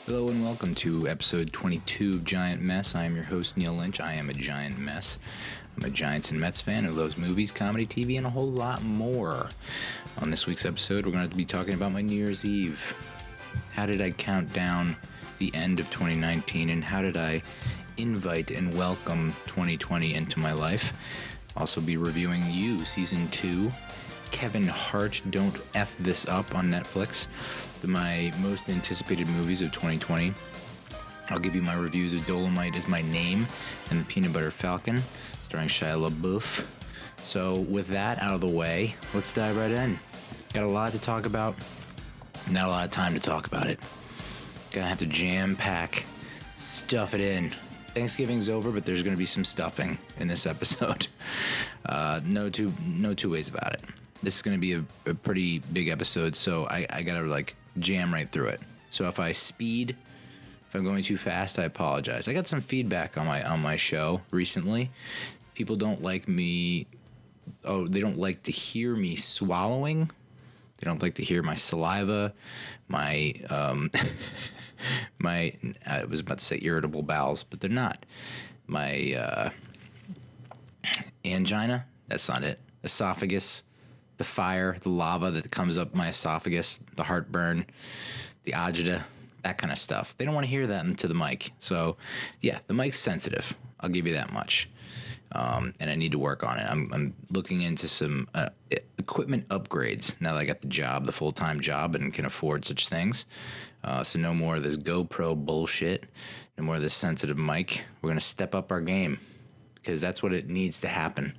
Hello and welcome to episode 22 of Giant Mess. I am your host, Neal Lynch. I am a giant mess. I'm a Giants and Mets fan who loves movies, comedy, TV, and a whole lot more. On this week's episode, we're going to be talking about my New Year's Eve. How did I count down the end of 2019, and how did I invite and welcome 2020 into my life? Also be reviewing You, Season 2. Kevin Hart, Don't F This Up on Netflix. My most anticipated movies of 2020. I'll give you my reviews of Dolemite Is My Name and The Peanut Butter Falcon, starring Shia LaBeouf. So with that out of the way, let's dive right in. Got a lot to talk about, not a lot of time to talk about it. Gonna have to jam-pack, stuff it in. Thanksgiving's over, but there's gonna be some stuffing in this episode. No two ways about it. This is going to be a pretty big episode, so I got to jam right through it. So if I'm going too fast, I apologize. I got some feedback on my show recently. People don't like me. Oh, they don't like to hear me swallowing. They don't like to hear my saliva, my I was about to say irritable bowels, but they're not. My angina, that's not it. Esophagus. The fire, the lava that comes up my esophagus, the heartburn, the agita, that kind of stuff. They don't want to hear that into the mic. So, yeah, the mic's sensitive. I'll give you that much. And I need to work on it. I'm looking into some equipment upgrades now that I got the full-time job, and can afford such things. So no more of this GoPro bullshit. No more of this sensitive mic. We're going to step up our game because that's what it needs to happen.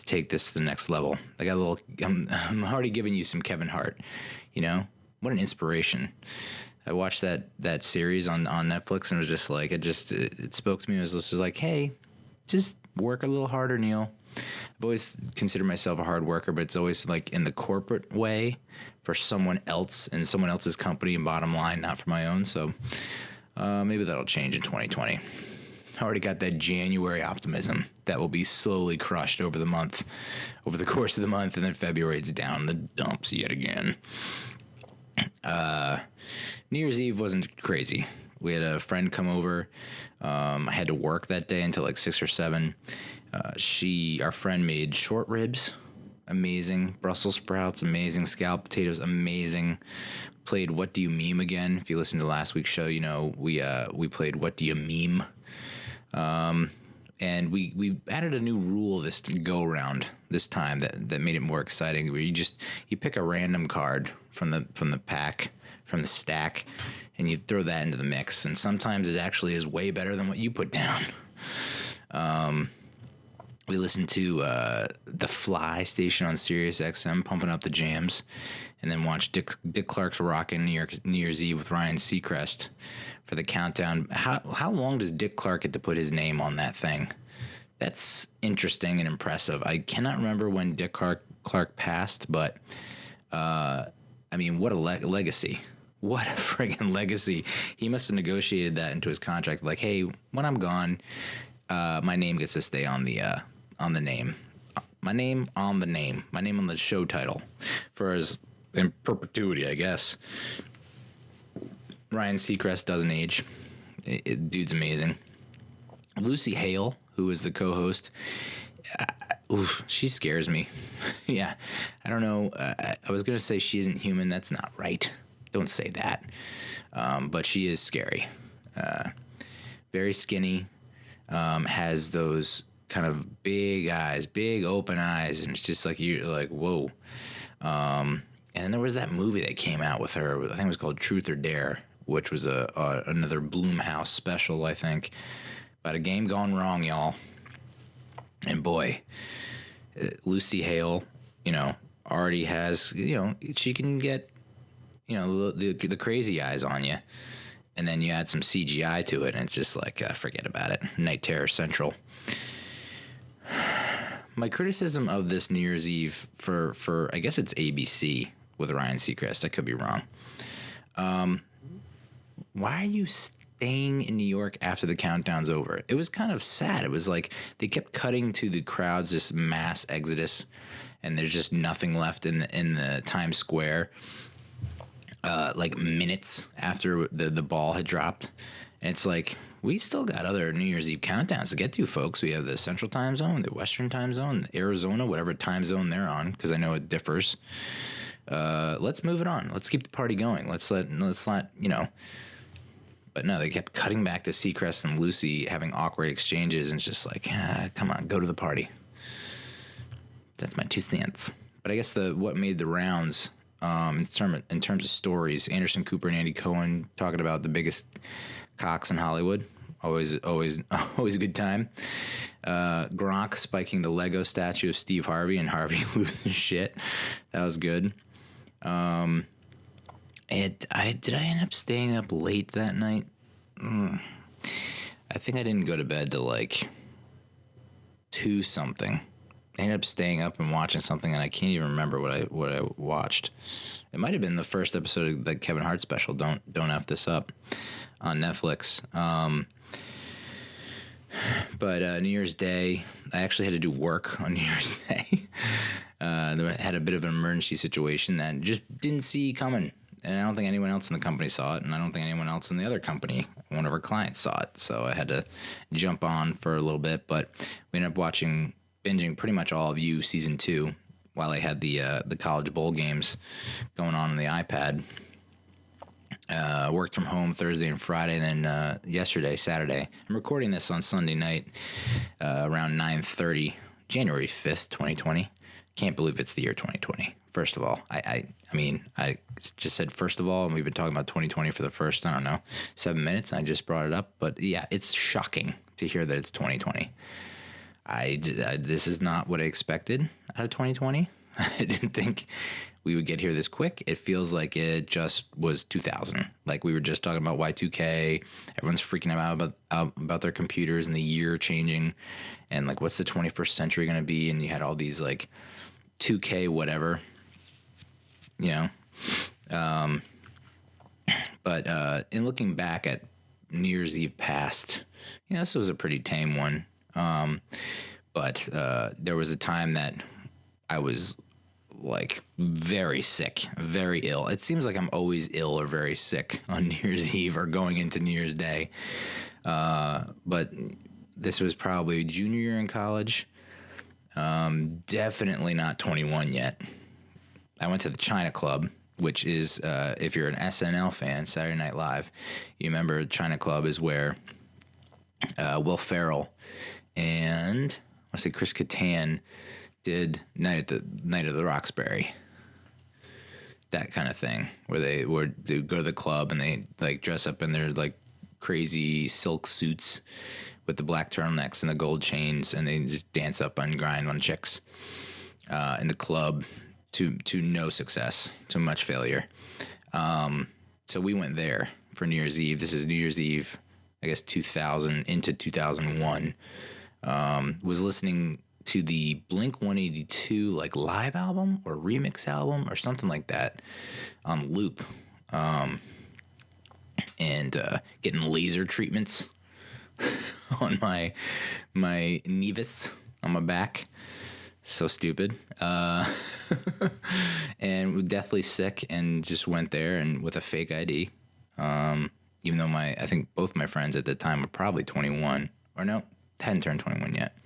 Take this to the next level. I'm already giving you some Kevin Hart, what an inspiration. I watched that series on Netflix, and it was just like, it spoke to me. It was just like, hey, just work a little harder, Neal. I've always considered myself a hard worker, but it's always like in the corporate way for someone else in someone else's company and bottom line, not for my own. So maybe that'll change in 2020. I already got that January optimism that will be slowly crushed over the course of the month, and then February it's down in the dumps yet again. New Year's Eve wasn't crazy. We had a friend come over. I had to work that day until 6 or 7. Our friend made short ribs, amazing. Brussels sprouts, amazing. Scalloped potatoes, amazing. Played What Do You Meme again. If you listened to last week's show, we played What Do You Meme. And we added a new rule this go around this time that made it more exciting, where you pick a random card from the pack, from the stack, and you throw that into the mix. And sometimes it actually is way better than what you put down. We listened to the Fly station on Sirius XM, pumping up the jams, and then watched Dick Clark's Rockin' New Year's Eve with Ryan Seacrest for the countdown. How long does Dick Clark get to put his name on that thing? That's interesting and impressive. I cannot remember when Dick Clark passed, but what a legacy. What a friggin' legacy. He must have negotiated that into his contract. Like, hey, when I'm gone, my name gets to stay on the name. My name on the name. My name on the show title. In perpetuity, I guess. Ryan Seacrest doesn't age. Dude's amazing. Lucy Hale, who is the co-host, she scares me. Yeah, I don't know. I was going to say she isn't human. That's not right. Don't say that. But she is scary. Very skinny. Has those kind of big eyes, big open eyes, and it's just like you're like, whoa. And there was that movie that came out with her. I think it was called Truth or Dare, which was another Blumhouse special, I think, about a game gone wrong, y'all. And boy, Lucy Hale, already has, she can get, the crazy eyes on you. And then you add some CGI to it, and it's just like, forget about it. Night Terror Central. My criticism of this New Year's Eve for I guess it's ABC with Ryan Seacrest. I could be wrong. Why are you staying in New York after the countdown's over? It was kind of sad. It was like they kept cutting to the crowds, this mass exodus, and there's just nothing left in the Times Square. like minutes after the ball had dropped. And it's like, we still got other New Year's Eve countdowns to get to, folks. We have the Central Time Zone, the Western Time Zone, Arizona, whatever time zone they're on, because I know it differs. Let's move it on. Let's keep the party going. Let's not, you know. But no, they kept cutting back to Seacrest and Lucy having awkward exchanges, and it's just like, come on, go to the party. That's my 2 cents. But I guess what made the rounds in terms of stories, Anderson Cooper and Andy Cohen talking about the biggest cocks in Hollywood. Always a good time. Gronk spiking the Lego statue of Steve Harvey and Harvey losing shit. That was good. Did I end up staying up late that night? I think I didn't go to bed till like 2 something. I ended up staying up and watching something, and I can't even remember what I watched. It might have been the first episode of the Kevin Hart special, Don't F This Up, on Netflix. But New Year's Day, I actually had to do work on New Year's Day. I had a bit of an emergency situation that just didn't see coming. And I don't think anyone else in the company saw it, and I don't think anyone else in the other company, one of our clients, saw it. So I had to jump on for a little bit, but we ended up binging pretty much all of You season 2 while I had the college bowl games going on the iPad. Worked from home Thursday and Friday, and then yesterday, Saturday. I'm recording this on Sunday night around 9:30, January 5th, 2020. Can't believe it's the year 2020. First of all, I mean, I just said first of all, and we've been talking about 2020 for the first, I don't know, 7 minutes. I just brought it up, but yeah, it's shocking to hear that it's 2020. This is not what I expected out of 2020. I didn't think we would get here this quick. It feels like it just was 2000. Like we were just talking about Y2K. Everyone's freaking out about their computers and the year changing, and like what's the 21st century going to be? And you had all these like 2K whatever, you know. But in looking back at New Year's Eve past, you know, this was a pretty tame one. But there was a time that I was like very sick, very ill. It seems like I'm always ill or very sick on New Year's Eve or going into New Year's Day. But this was probably junior year in college. Definitely not 21 yet. I went to the China Club, which is, if you're an SNL fan, Saturday Night Live, you remember China Club is where Will Ferrell and I say Chris Kattan did Night of the Roxbury, that kind of thing, where they go to the club and they like dress up in their like crazy silk suits with the black turtlenecks and the gold chains, and they just dance up and grind on chicks in the club to no success, to much failure. So we went there for New Year's Eve. This is New Year's Eve, I guess 2000 into 2001. Was listening to the Blink 182 like live album or remix album or something like that on loop, and getting laser treatments on my nevus on my back. So stupid. And deathly sick, and just went there and with a fake ID. Even though I think both my friends at the time were probably 21, or no, hadn't turned 21 yet.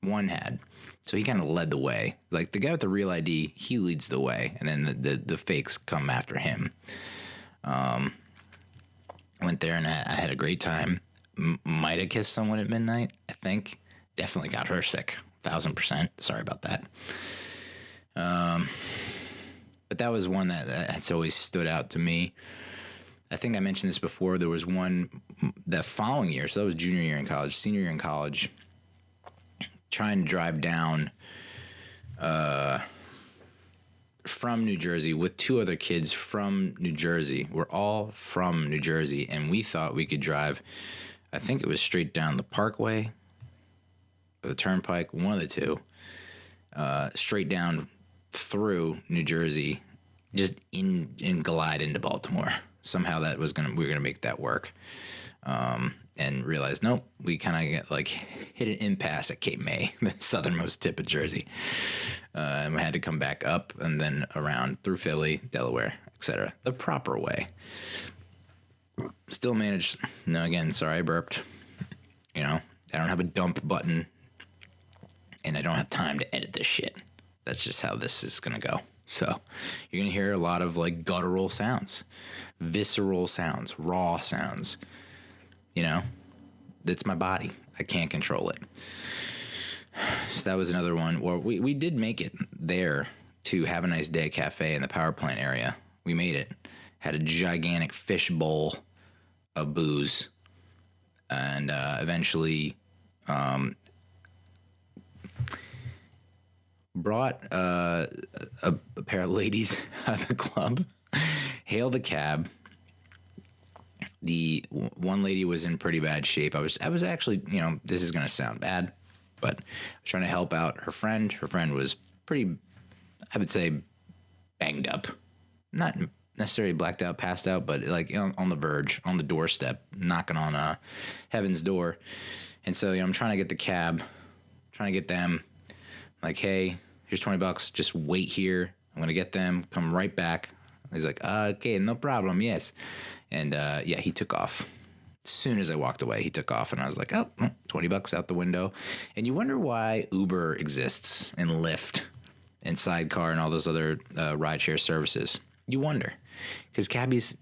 One had. So he kind of led the way. Like the guy with the real ID, he leads the way, and then the fakes come after him. Went there and I had a great time. Might have kissed someone at midnight, I think. Definitely got her sick. 1,000%. Sorry about that. But that was one that has always stood out to me. I think I mentioned this before. There was one the following year, so that was junior year in college, senior year in college, trying to drive down from New Jersey with 2 other kids from New Jersey. We're all from New Jersey, and we thought we could drive, I think it was straight down the Parkway or the Turnpike, one of the two, straight down through New Jersey, just in glide into Baltimore. Somehow we were gonna make that work, and realized nope. We kind of hit an impasse at Cape May, the southernmost tip of Jersey, and we had to come back up and then around through Philly, Delaware, etc. The proper way. Still managed. No, again, sorry, I burped. You know, I don't have a dump button, and I don't have time to edit this shit. That's just how this is going to go. So you're going to hear a lot of like guttural sounds, visceral sounds, raw sounds. You know, that's my body. I can't control it. So that was another one where we did make it there to Have a Nice Day Cafe in the power plant area. We made it. Had a gigantic fish bowl of booze. And eventually brought a pair of ladies out of the club, hailed a cab. The one lady was in pretty bad shape. I was actually, you know, this is going to sound bad, but I was trying to help out her friend. Her friend was pretty, I would say, banged up. Not necessarily blacked out, passed out, but like, you know, on the verge, on the doorstep, knocking on heaven's door. And so, you know, I'm trying to get the cab, trying to get them. Like, hey, here's $20. Just wait here. I'm going to get them. Come right back. He's like, okay, no problem. Yes. And yeah, he took off. As soon as I walked away, he took off. And I was like, oh, $20 out the window. And you wonder why Uber exists and Lyft and Sidecar and all those other rideshare services. You wonder. Because cabbies,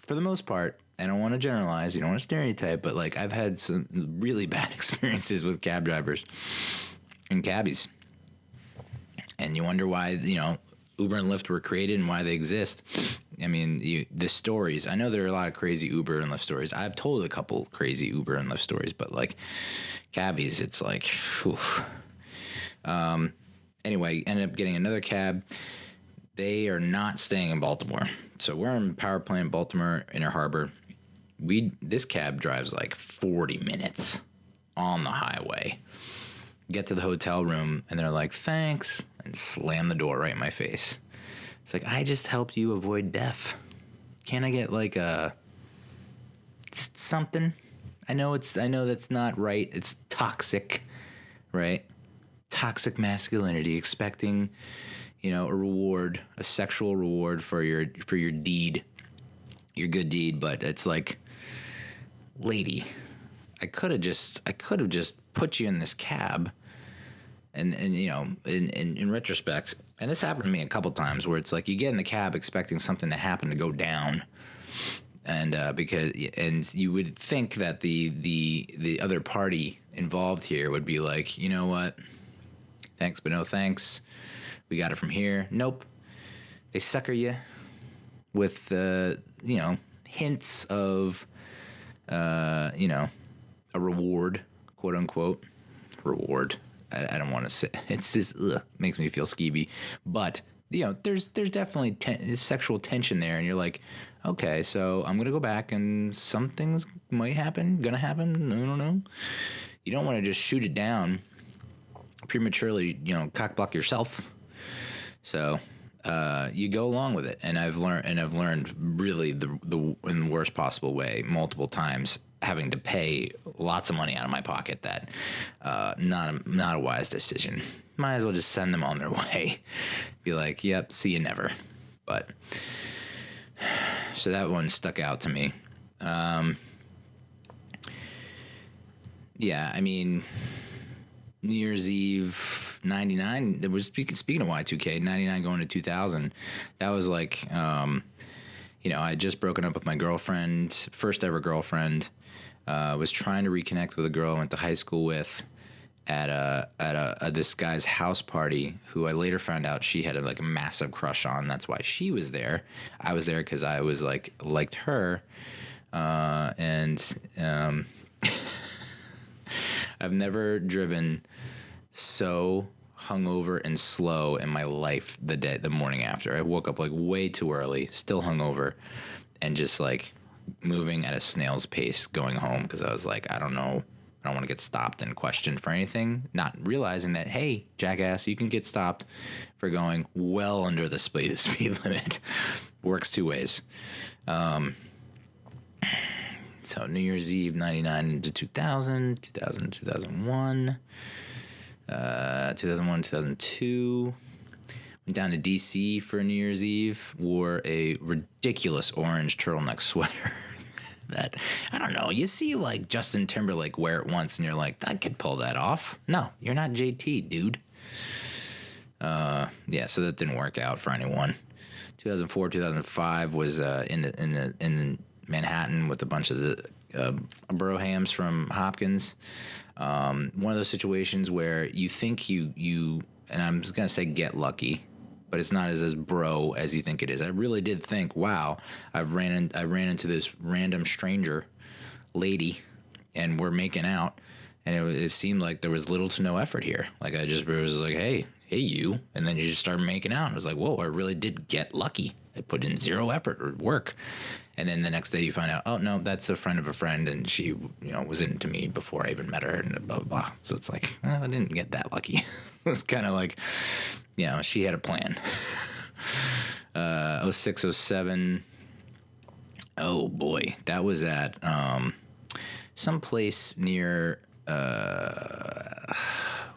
for the most part, I don't want to generalize, you don't want to stereotype, but like I've had some really bad experiences with cab drivers and cabbies. And you wonder why, you know, Uber and Lyft were created and why they exist. I mean, the stories, I know there are a lot of crazy Uber and Lyft stories. I've told a couple crazy Uber and Lyft stories, but like cabbies, it's like, whew. Anyway, ended up getting another cab. They are not staying in Baltimore. So we're in power plant, Baltimore, Inner Harbor. This cab drives like 40 minutes on the highway. Get to the hotel room, and they're like, thanks, and slam the door right in my face. It's like, I just helped you avoid death. Can't I get like something? I know that's not right. It's toxic, right? Toxic masculinity, expecting, you know, a reward, a sexual reward for your deed, your good deed. But it's like, lady, I could have just put you in this cab. And you know, in retrospect, and this happened to me a couple times where it's like you get in the cab expecting something to happen to go down. And because you would think that the other party involved here would be like, you know what? Thanks, but no thanks. We got it from here. Nope. They sucker you with, you know, hints of, you know, a reward, quote unquote, reward. I don't want to say, it's just, makes me feel skeevy. But, you know, there's definitely sexual tension there. And you're like, okay, so I'm going to go back and some things might happen, going to happen. I don't know. You don't want to just shoot it down prematurely, you know, cock block yourself. So you go along with it. And I've learned really in the worst possible way multiple times, having to pay lots of money out of my pocket that not a wise decision. Might as well just send them on their way. Be like, yep, see you never. But so that one stuck out to me. Yeah, I mean, New Year's Eve 99, it was speaking of Y2K, 99 going to 2000, that was like, you know, I had just broken up with my girlfriend, first ever girlfriend. Was trying to reconnect with a girl I went to high school with at this guy's house party, who I later found out she had a massive crush on. That's why she was there. I was there because I was liked her, and I've never driven so hungover and slow in my life the morning after. I woke up way too early, still hungover, and just moving at a snail's pace going home because I was like, I don't know, I don't want to get stopped and questioned for anything, not realizing that, hey, jackass, you can get stopped for going well under the speed limit. Works two ways. So New Year's Eve 99 into 2000, 2001, 2002. Went down to D.C. for New Year's Eve. Wore a ridiculous orange turtleneck sweater. That, I don't know, you see like Justin Timberlake wear it once and you're like, I could pull that off. No, you're not JT, dude. Yeah, so that didn't work out for anyone. 2004, 2005 was in Manhattan with a bunch of the Brohams from Hopkins. One of those situations where you think you and I'm just gonna say get lucky, but it's not as bro as you think it is. I really did think, wow, I ran into this random stranger lady, and we're making out, and it seemed like there was little to no effort here. Like I just was like, hey you, and then you just start making out. I was like, whoa, I really did get lucky. I put in zero effort or work. And then the next day you find out, oh no, that's a friend of a friend, and she, was into me before I even met her, and blah, blah, blah. So it's like, I didn't get that lucky. It's kind of like, she had a plan. 06, 07. Oh boy, that was at some place near,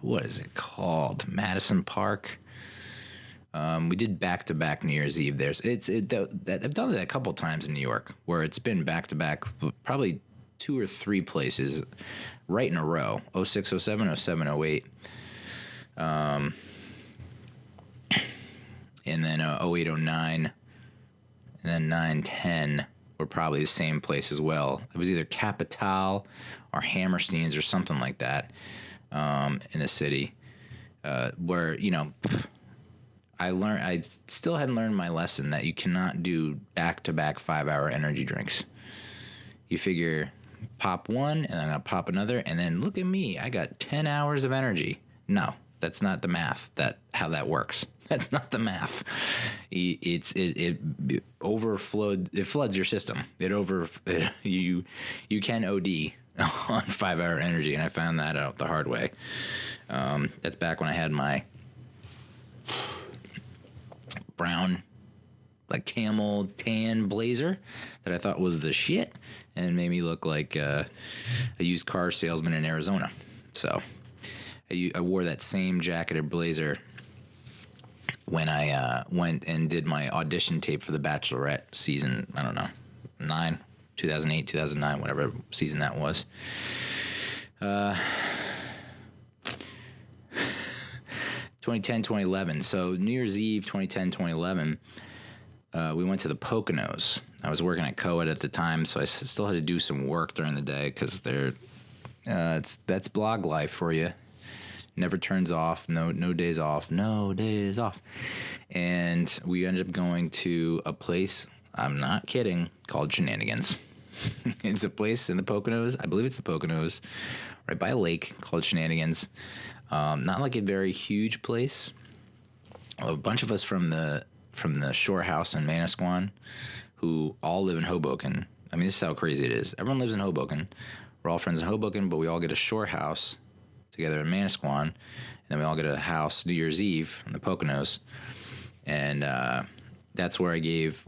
what is it called? Madison Park. We did back-to-back New Year's Eve there. I've done that a couple times in New York, where it's been back-to-back, probably 2 or 3 places right in a row. 06, 07, 07, 08. And then 08, 09, and then 9, 10 were probably the same place as well. It was either Capital or Hammerstein's or something like that in the city, where, I still hadn't learned my lesson that you cannot do back-to-back 5-hour energy drinks. You figure, pop one, and then I'll pop another, and then look at me, I got 10 hours of energy. No, that's not the math, how that works. That's not the math. It overflowed. It floods your system. You can OD on 5-hour energy, and I found that out the hard way. That's back when I had my brown, like camel tan blazer that I thought was the shit, and made me look like a used car salesman in Arizona. So I wore that same jacketed blazer when I went and did my audition tape for The Bachelorette season, 2008, 2009, whatever season that was. 2010, 2011. So New Year's Eve, 2010, 2011, we went to the Poconos. I was working at Co-ed at the time, so I still had to do some work during the day because that's blog life for you. Never turns off. No days off. No days off. And we ended up going to a place, I'm not kidding, called Shenanigans. It's a place in the Poconos. I believe it's the Poconos, right by a lake called Shenanigans. Not like a very huge place. A bunch of us from the Shore House in Manasquan, who all live in Hoboken. I mean, this is how crazy it is. Everyone lives in Hoboken. We're all friends in Hoboken, but we all get a Shore House together in Manasquan, and then we all get a house New Year's Eve in the Poconos. And that's where I gave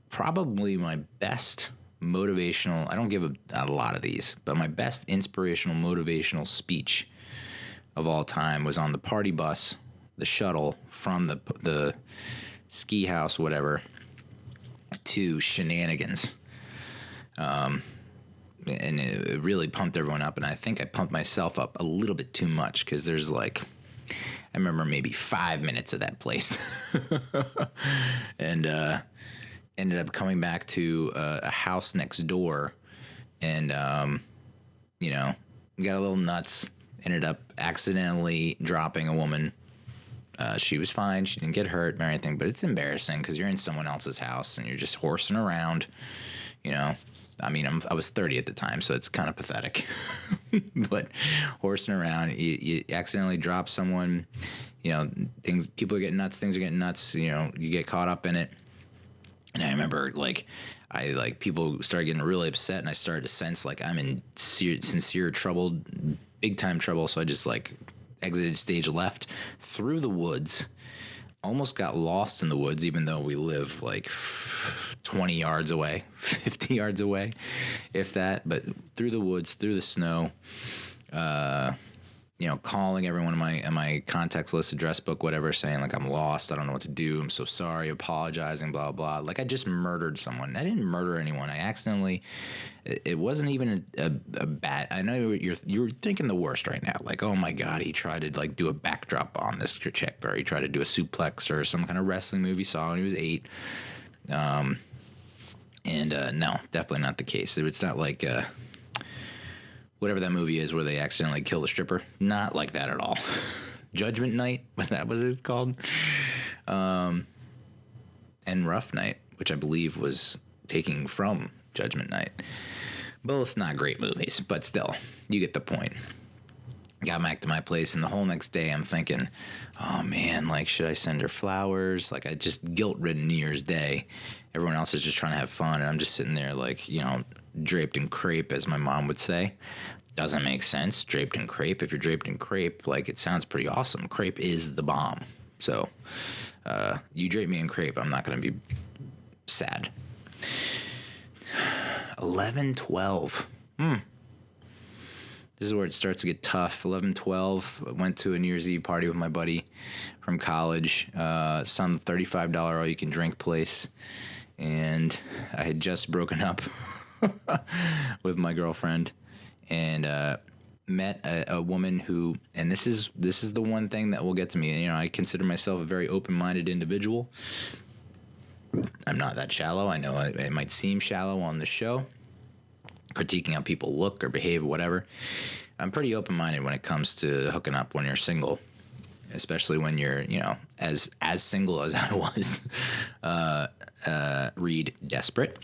probably my best motivational, I don't give a lot of these, but my best inspirational motivational speech of all time was on the party bus, the shuttle from the ski house, whatever, to Shenanigans. And it really pumped everyone up, and I think I pumped myself up a little bit too much, because there's I remember maybe 5 minutes of that place. And ended up coming back to a house next door, and got a little nuts. Ended up accidentally dropping a woman. She was fine. She didn't get hurt or anything, but it's embarrassing because you're in someone else's house and you're just horsing around, I mean, I was 30 at the time, so it's kind of pathetic. But horsing around, you accidentally drop someone, people are getting nuts, things are getting nuts, you get caught up in it. And I remember, people started getting really upset, and I started to sense, I'm in sincere trouble, big-time trouble, so I just, exited stage left through the woods, almost got lost in the woods, even though we live, 20 yards away, 50 yards away, if that, but through the woods, through the snow, calling everyone in my contacts list, address book, whatever, saying like I'm lost, I don't know what to do, I'm so sorry, apologizing, blah blah. Like I just murdered someone. I didn't murder anyone. I accidentally. It wasn't even a bad. I know you're thinking the worst right now. Like, oh my god, he tried to like do a backdrop on this chick, or he tried to do a suplex or some kind of wrestling movie he saw when he was 8. No, definitely not the case. It's not like. Whatever that movie is where they accidentally kill the stripper. Not like that at all. Judgment Night, was that what it's called? And Rough Night, which I believe was taking from Judgment Night. Both not great movies, but still, you get the point. Got back to my place, and the whole next day I'm thinking, oh man, like, should I send her flowers? Like, I just guilt-ridden New Year's Day. Everyone else is just trying to have fun, and I'm just sitting there like, draped in crepe, as my mom would say. Doesn't make sense. Draped in crepe. If you're draped in crepe, like, it sounds pretty awesome. Crepe is the bomb. So, you drape me in crepe, I'm not going to be sad. 11-12. This is where it starts to get tough. 11-12. Went to a New Year's Eve party with my buddy from college. Some $35 all-you-can-drink place. And I had just broken up with my girlfriend, and met a woman who, and this is the one thing that will get to me. I consider myself a very open-minded individual. I'm not that shallow. I know it might seem shallow on the show, critiquing how people look or behave or whatever. I'm pretty open-minded when it comes to hooking up when you're single, especially when you're, as single as I was. Read desperate,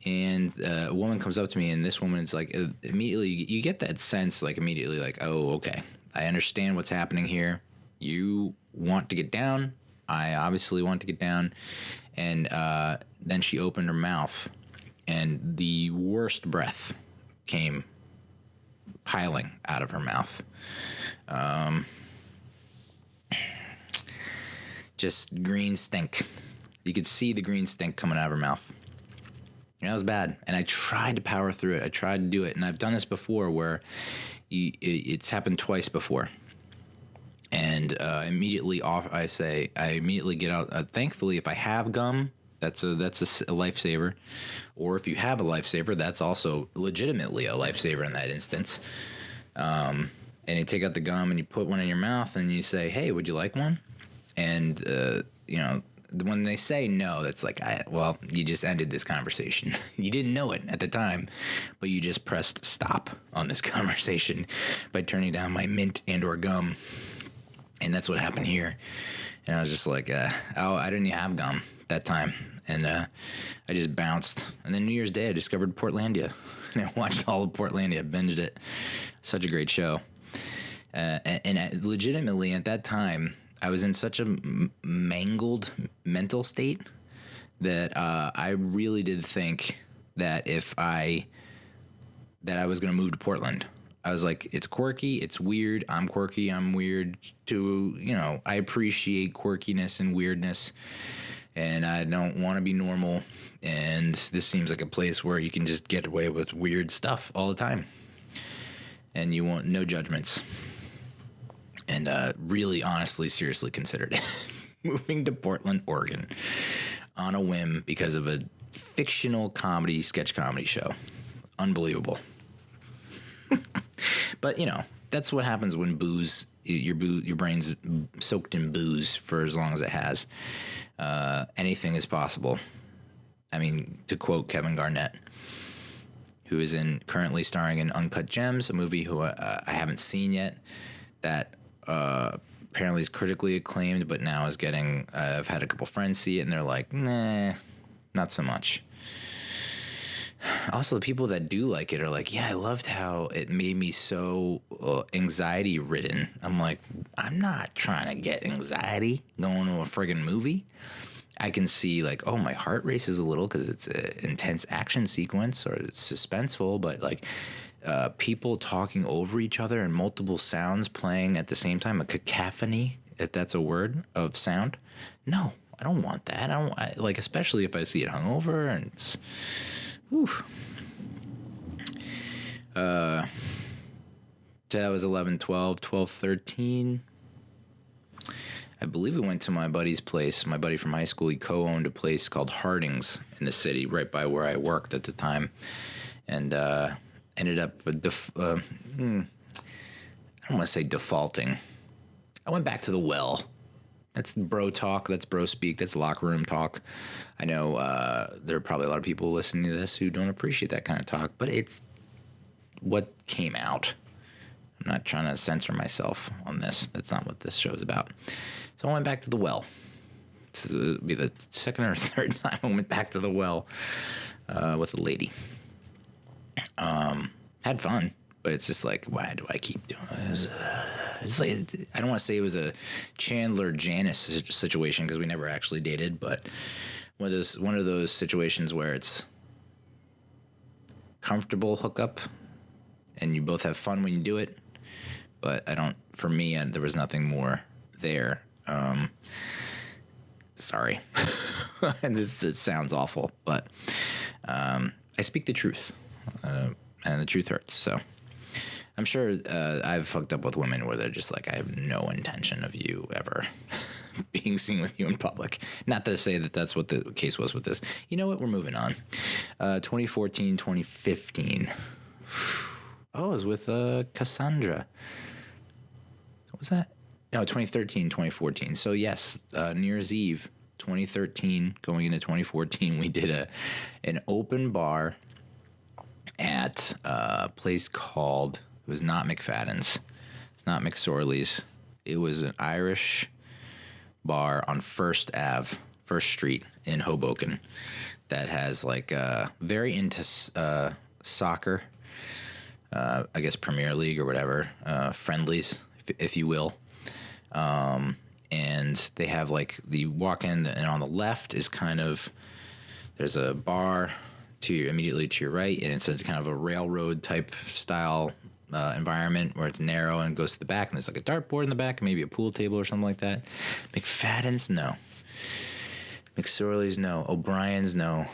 and a woman comes up to me, and this woman is like, immediately you get that sense, like, immediately, like, oh, okay, I understand what's happening here. You want to get down. I obviously want to get down. And then she opened her mouth, and the worst breath came piling out of her mouth. Just green stink. You could see the green stink coming out of her mouth. That was bad. And I tried to power through it. I tried to do it. And I've done this before where it's happened twice before. And immediately I immediately get out. Thankfully, if I have gum, that's a lifesaver. Or if you have a lifesaver, that's also legitimately a lifesaver in that instance. And you take out the gum and you put one in your mouth and you say, hey, would you like one? And, when they say no, that's like, you just ended this conversation. You didn't know it at the time, but you just pressed stop on this conversation by turning down my mint and or gum. And that's what happened here. And I was just like, I didn't even have gum that time. And I just bounced. And then New Year's Day, I discovered Portlandia. And I watched all of Portlandia, binged it. Such a great show. And legitimately, at that time, I was in such a mangled mental state that I really did think that I was going to move to Portland. I was like, it's quirky, it's weird, I'm quirky, I'm weird too. I appreciate quirkiness and weirdness, and I don't want to be normal. And this seems like a place where you can just get away with weird stuff all the time, and you want no judgments. And really, honestly, seriously considered it. Moving to Portland, Oregon on a whim because of a fictional sketch comedy show. Unbelievable. But, that's what happens when your brain's soaked in booze for as long as it has. Anything is possible. I mean, to quote Kevin Garnett, who is currently starring in Uncut Gems, a movie I haven't seen yet, that apparently is critically acclaimed, but now is getting, I've had a couple friends see it and they're like, nah, not so much. Also, the people that do like it are like, yeah, I loved how it made me so anxiety ridden. I'm like, I'm not trying to get anxiety going to a friggin' movie. I can see like, oh, my heart races a little because it's an intense action sequence or it's suspenseful, but like, people talking over each other and multiple sounds playing at the same time, a cacophony, if that's a word, of sound. No, I don't want that. Especially if I see it hungover and it's, whew. that was 11, 12, 12, 13. I believe we went to my buddy's place. My buddy from high school, he co-owned a place called Harding's in the city, right by where I worked at the time. And ended up, I don't want to say defaulting. I went back to the well. That's bro talk. That's bro speak. That's locker room talk. I know there are probably a lot of people listening to this who don't appreciate that kind of talk, but it's what came out. I'm not trying to censor myself on this. That's not what this show is about. So I went back to the well. This will be the second or third time I went back to the well with a lady. Had fun, but it's just like, why do I keep doing this? It's like, I don't want to say it was a Chandler Janice situation because we never actually dated, but one of those situations where it's comfortable hookup and you both have fun when you do it. But for me, there was nothing more there. Sorry. And it sounds awful, but I speak the truth, and the truth hurts. So I'm sure I've fucked up with women where they're just like, I have no intention of you ever being seen with you in public. Not to say that that's what the case was with this. You know what? We're moving on. 2014, 2015. Oh, it was with Cassandra. What was that? No, 2013, 2014. So yes, New Year's Eve, 2013, going into 2014, we did an open bar at a place called, it was not McFadden's. It's not McSorley's. It was an Irish bar on First Street in Hoboken that has like very into soccer, I guess Premier League or whatever, friendlies, if you will. And they have like the walk in, and on the left is kind of, there's a bar immediately to your right, and it's a kind of a railroad type style environment where it's narrow and goes to the back, and there's like a dartboard in the back and maybe a pool table or something like that. McFadden's, no. McSorley's, no. O'Brien's, no.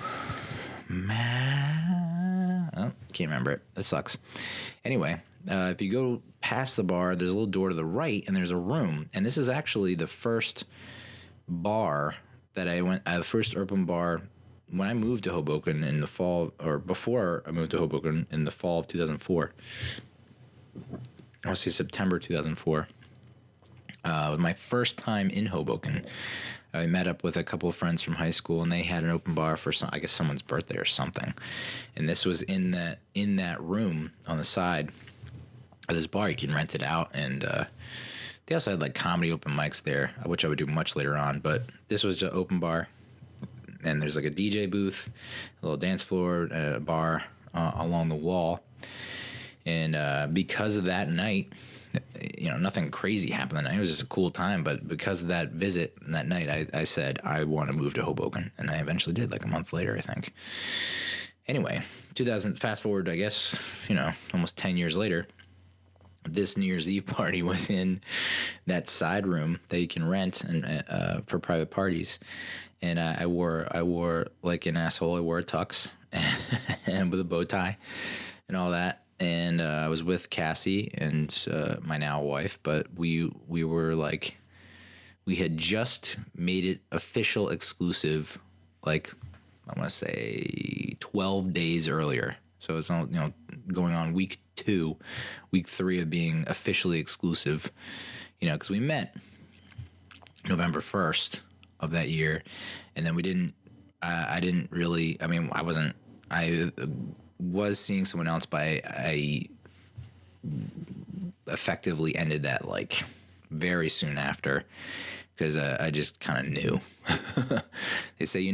Can't remember it. That sucks. Anyway, if you go past the bar, there's a little door to the right, and there's a room. And this is actually the first bar that I went, the first open bar when I moved to Hoboken in the fall, or before I moved to Hoboken in the fall of 2004. I want to say September 2004. My first time in Hoboken. I met up with a couple of friends from high school, and they had an open bar for I guess someone's birthday or something. And this was in that room on the side of this bar. You can rent it out, and they also had like comedy open mics there, which I would do much later on. But this was an open bar, and there's like a DJ booth, a little dance floor, a bar along the wall. And because of that night, nothing crazy happened that night. It was just a cool time. But because of that visit and that night, I said, I want to move to Hoboken. And I eventually did, like a month later, I think. Anyway, fast forward, I guess, almost 10 years later, this New Year's Eve party was in that side room that you can rent and for private parties. And I wore like an asshole. I wore a tux and with a bow tie and all that. And I was with Cassie and my now wife, but we were like, we had just made it official exclusive, like I want to say 12 days earlier. So it's going on week 2, week 3 of being officially exclusive, because we met November 1st of that year, and then I was seeing someone else, but I effectively ended that like very soon after, because I just kind of knew. They say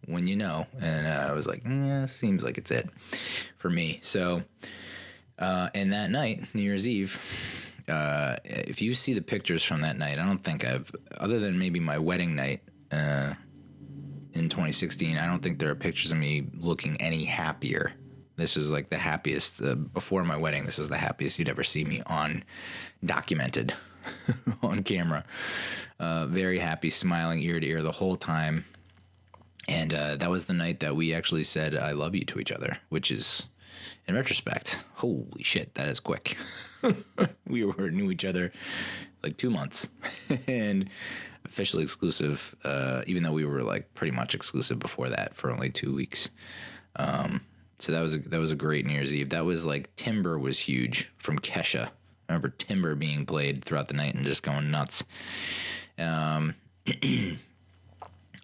when you know, and I was like, seems like it's it for me. So and that night, New Year's Eve, if you see the pictures from that night, I don't think other than maybe my wedding night in 2016, I don't think there are pictures of me looking any happier. This was like the happiest, before my wedding, this was the happiest you'd ever see me documented on camera. Very happy, smiling ear to ear the whole time. And that was the night that we actually said, I love you to each other, which is in retrospect, holy shit, that is quick. We knew each other like 2 months and officially exclusive, even though we were like pretty much exclusive before that for only 2 weeks. So that was a great New Year's Eve. That was like Timber was huge from Kesha. I remember Timber being played throughout the night and just going nuts.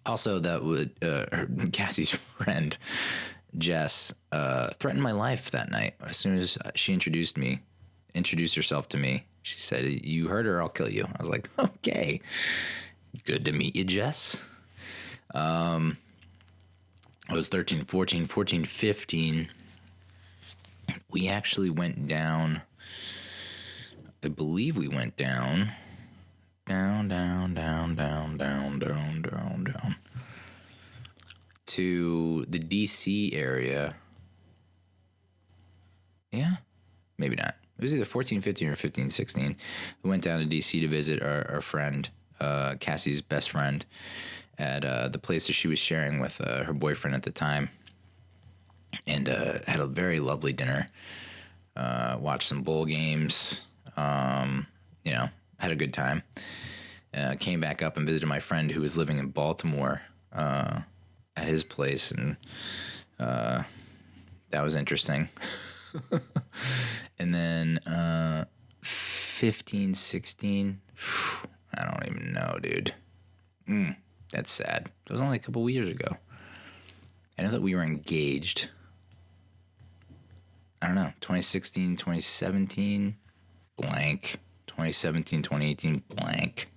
Also, that would Cassie's friend Jess threatened my life that night. As soon as she introduced herself to me, she said, "You heard her, I'll kill you." I was like, "Okay, good to meet you, Jess." I was 13, 14, 15. We actually went down. I believe we went down to the DC area. Yeah, maybe not. It was either 14, 15 or 15, 16. We went down to DC to visit our friend, Cassie's best friend, at the place that she was sharing with her boyfriend at the time, and had a very lovely dinner. Watched some bowl games. Had a good time. Came back up and visited my friend who was living in Baltimore at his place, and that was interesting. And then 15, 16, I don't even know, dude. That's sad. It was only a couple years ago. I know that we were engaged. I don't know, 2016, 2017, blank. 2017, 2018, blank.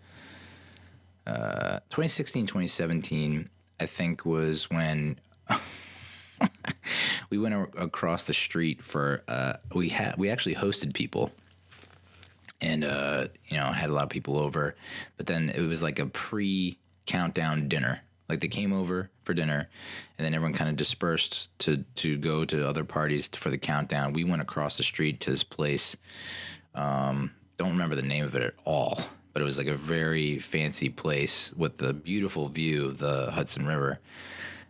2016, 2017, I think was when we went across the street for, we actually hosted people, and, had a lot of people over, but then it was like a pre-countdown dinner. Like they came over for dinner, and then everyone kind of dispersed to go to other parties for the countdown. We went across the street to this place. Don't remember the name of it at all, but it was like a very fancy place with the beautiful view of the Hudson River.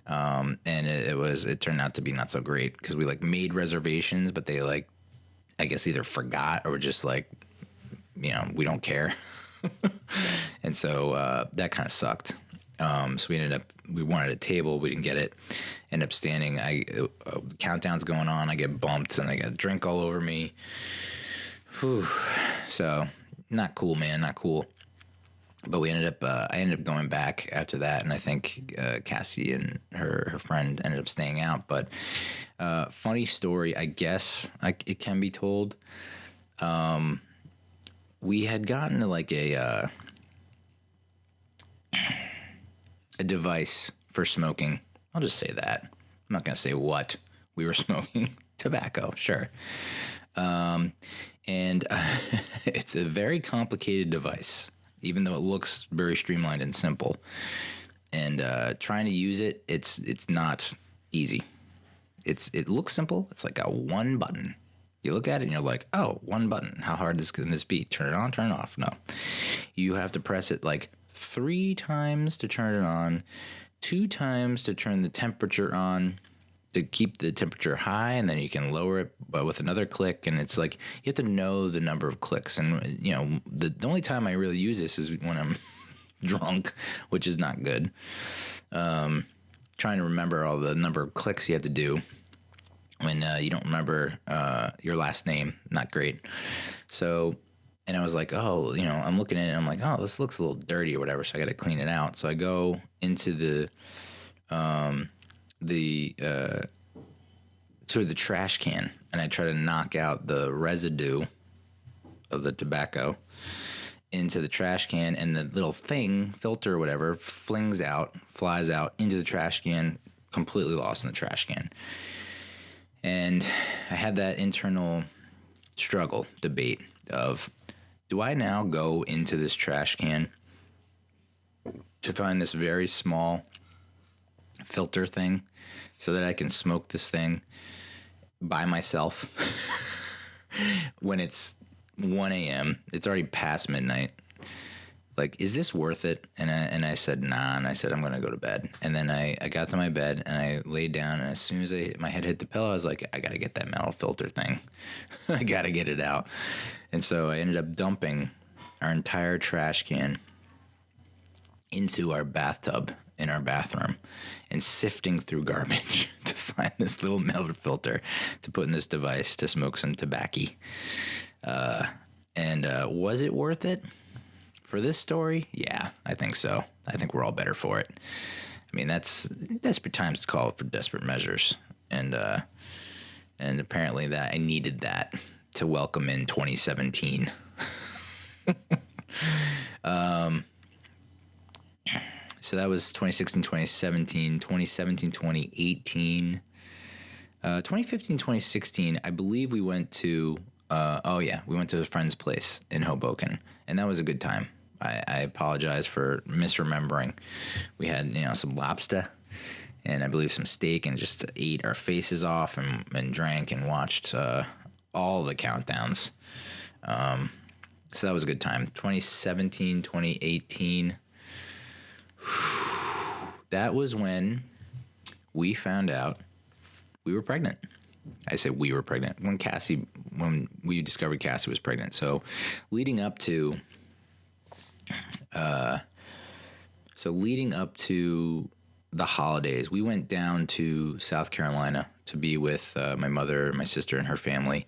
And it turned out to be not so great because we like made reservations, but they like, I guess either forgot or just like, we don't care. And so that kind of sucked. So we wanted a table. We didn't get it. Ended up standing. The countdown's going on. I get bumped and I got drink all over me. Whew. So not cool, man. Not cool. But I ended up going back after that. And I think Cassie and her friend ended up staying out. But funny story, I guess it can be told. We had gotten like a device for smoking. I'll just say that. I'm not going to say what we were smoking. Tobacco, sure. And it's a very complicated device, even though it looks very streamlined and simple. And trying to use it, it's not easy. It looks simple. It's like a one button. You look at it and you're like, oh, one button. How hard can this be? Turn it on, turn it off. No. You have to press it like 3 times to turn it on, 2 times to turn the temperature on, to keep the temperature high, and then you can lower it but with another click. And it's like you have to know the number of clicks. And, the only time I really use this is when I'm drunk, which is not good. Trying to remember all the number of clicks you have to do when you don't remember your last name. Not great. So, and I was like, oh, I'm looking at it and I'm like, oh, this looks a little dirty or whatever. So I got to clean it out. So I go into the trash can and I try to knock out the residue of the tobacco into the trash can, and the little filter or whatever, flies out into the trash can, completely lost in the trash can. And I had that internal debate of, do I now go into this trash can to find this very small filter thing so that I can smoke this thing by myself when it's 1 a.m. It's already past midnight. like, is this worth it? And I said, nah. And I said, I'm going to go to bed. And then I got to my bed and I laid down. And as soon as my head hit the pillow, I was like, I got to get that metal filter thing. I got to get it out. And so I ended up dumping our entire trash can into our bathtub in our bathroom and sifting through garbage to find this little metal filter to put in this device to smoke some tobacco. And was it worth it for this story? Yeah, I think so. I think we're all better for it. I mean, that's desperate times to call for desperate measures. And apparently that I needed that to welcome in 2017. So that was 2016, 2017, 2017, 2018, 2015, 2016. I believe we went to, we went to a friend's place in Hoboken, and that was a good time. I apologize for misremembering. We had, some lobster and I believe some steak and just ate our faces off and drank and watched all the countdowns. So that was a good time. 2017, 2018. That was when we found out we were pregnant. I say we were pregnant when we discovered Cassie was pregnant. So leading up to the holidays, we went down to South Carolina to be with my mother, my sister, and her family.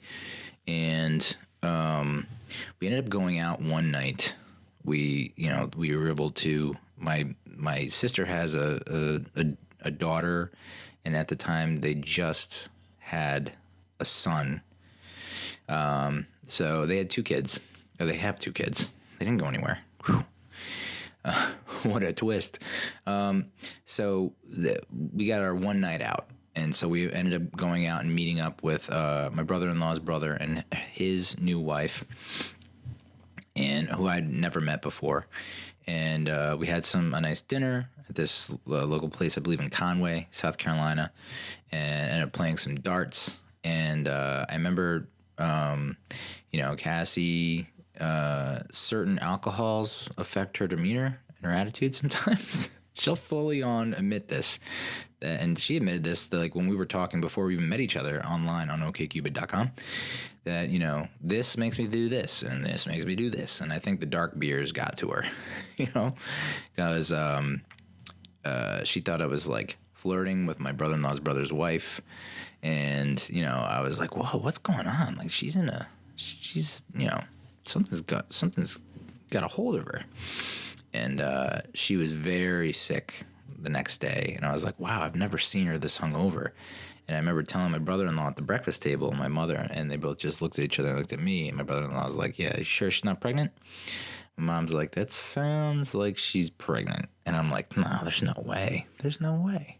And we ended up going out one night. We were able to. My sister has a daughter, and at the time they just had a son. So they had two kids. Or they have two kids. They didn't go anywhere. What a twist. So we got our one night out. And so we ended up going out and meeting up with my brother-in-law's brother and his new wife, and who I'd never met before. And we had a nice dinner at this local place, I believe in Conway, South Carolina, and ended up playing some darts. And I remember, Cassie, certain alcohols affect her demeanor and her attitude sometimes. She'll fully admit this. And she admitted this, like when we were talking before we even met each other online on okcupid.com, that, this makes me do this and this makes me do this. And I think the dark beers got to her, because she thought I was like flirting with my brother-in-law's brother's wife. And, I was like, whoa, what's going on? Like something's got a hold of her. And she was very sick the next day. And I was like, wow, I've never seen her this hungover. And I remember telling my brother-in-law at the breakfast table, my mother, and they both just looked at each other and looked at me. And my brother-in-law was like, yeah, you sure she's not pregnant? My mom's like, that sounds like she's pregnant. And I'm like, no, there's no way. There's no way.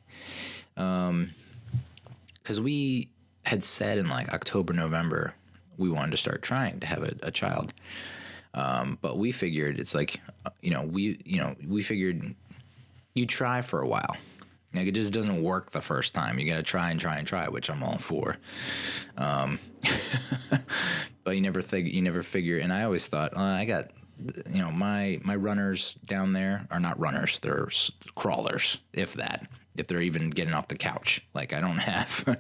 Because we had said in like October, November, we wanted to start trying to have a child. But we figured it's like, we figured you try for a while. Like it just doesn't work the first time. You got to try and try and try, which I'm all for. But you never figure. And I always thought, I got, my runners down there are not runners. They're crawlers, if they're even getting off the couch. Like I don't have,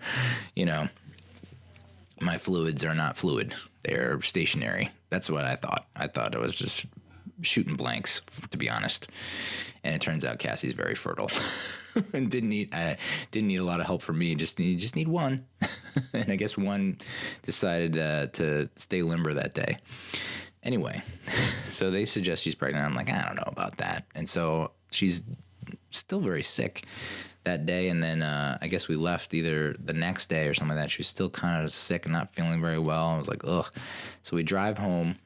my fluids are not fluid. They're stationary. That's what I thought. I thought it was just shooting blanks, to be honest. And it turns out Cassie's very fertile and didn't need a lot of help from me. Just need one. And I guess one decided to stay limber that day. Anyway, so they suggest she's pregnant. I'm like, I don't know about that. And so she's still very sick that day. And then I guess we left either the next day or something like that. She was still kind of sick and not feeling very well. I was like, ugh. So we drive home.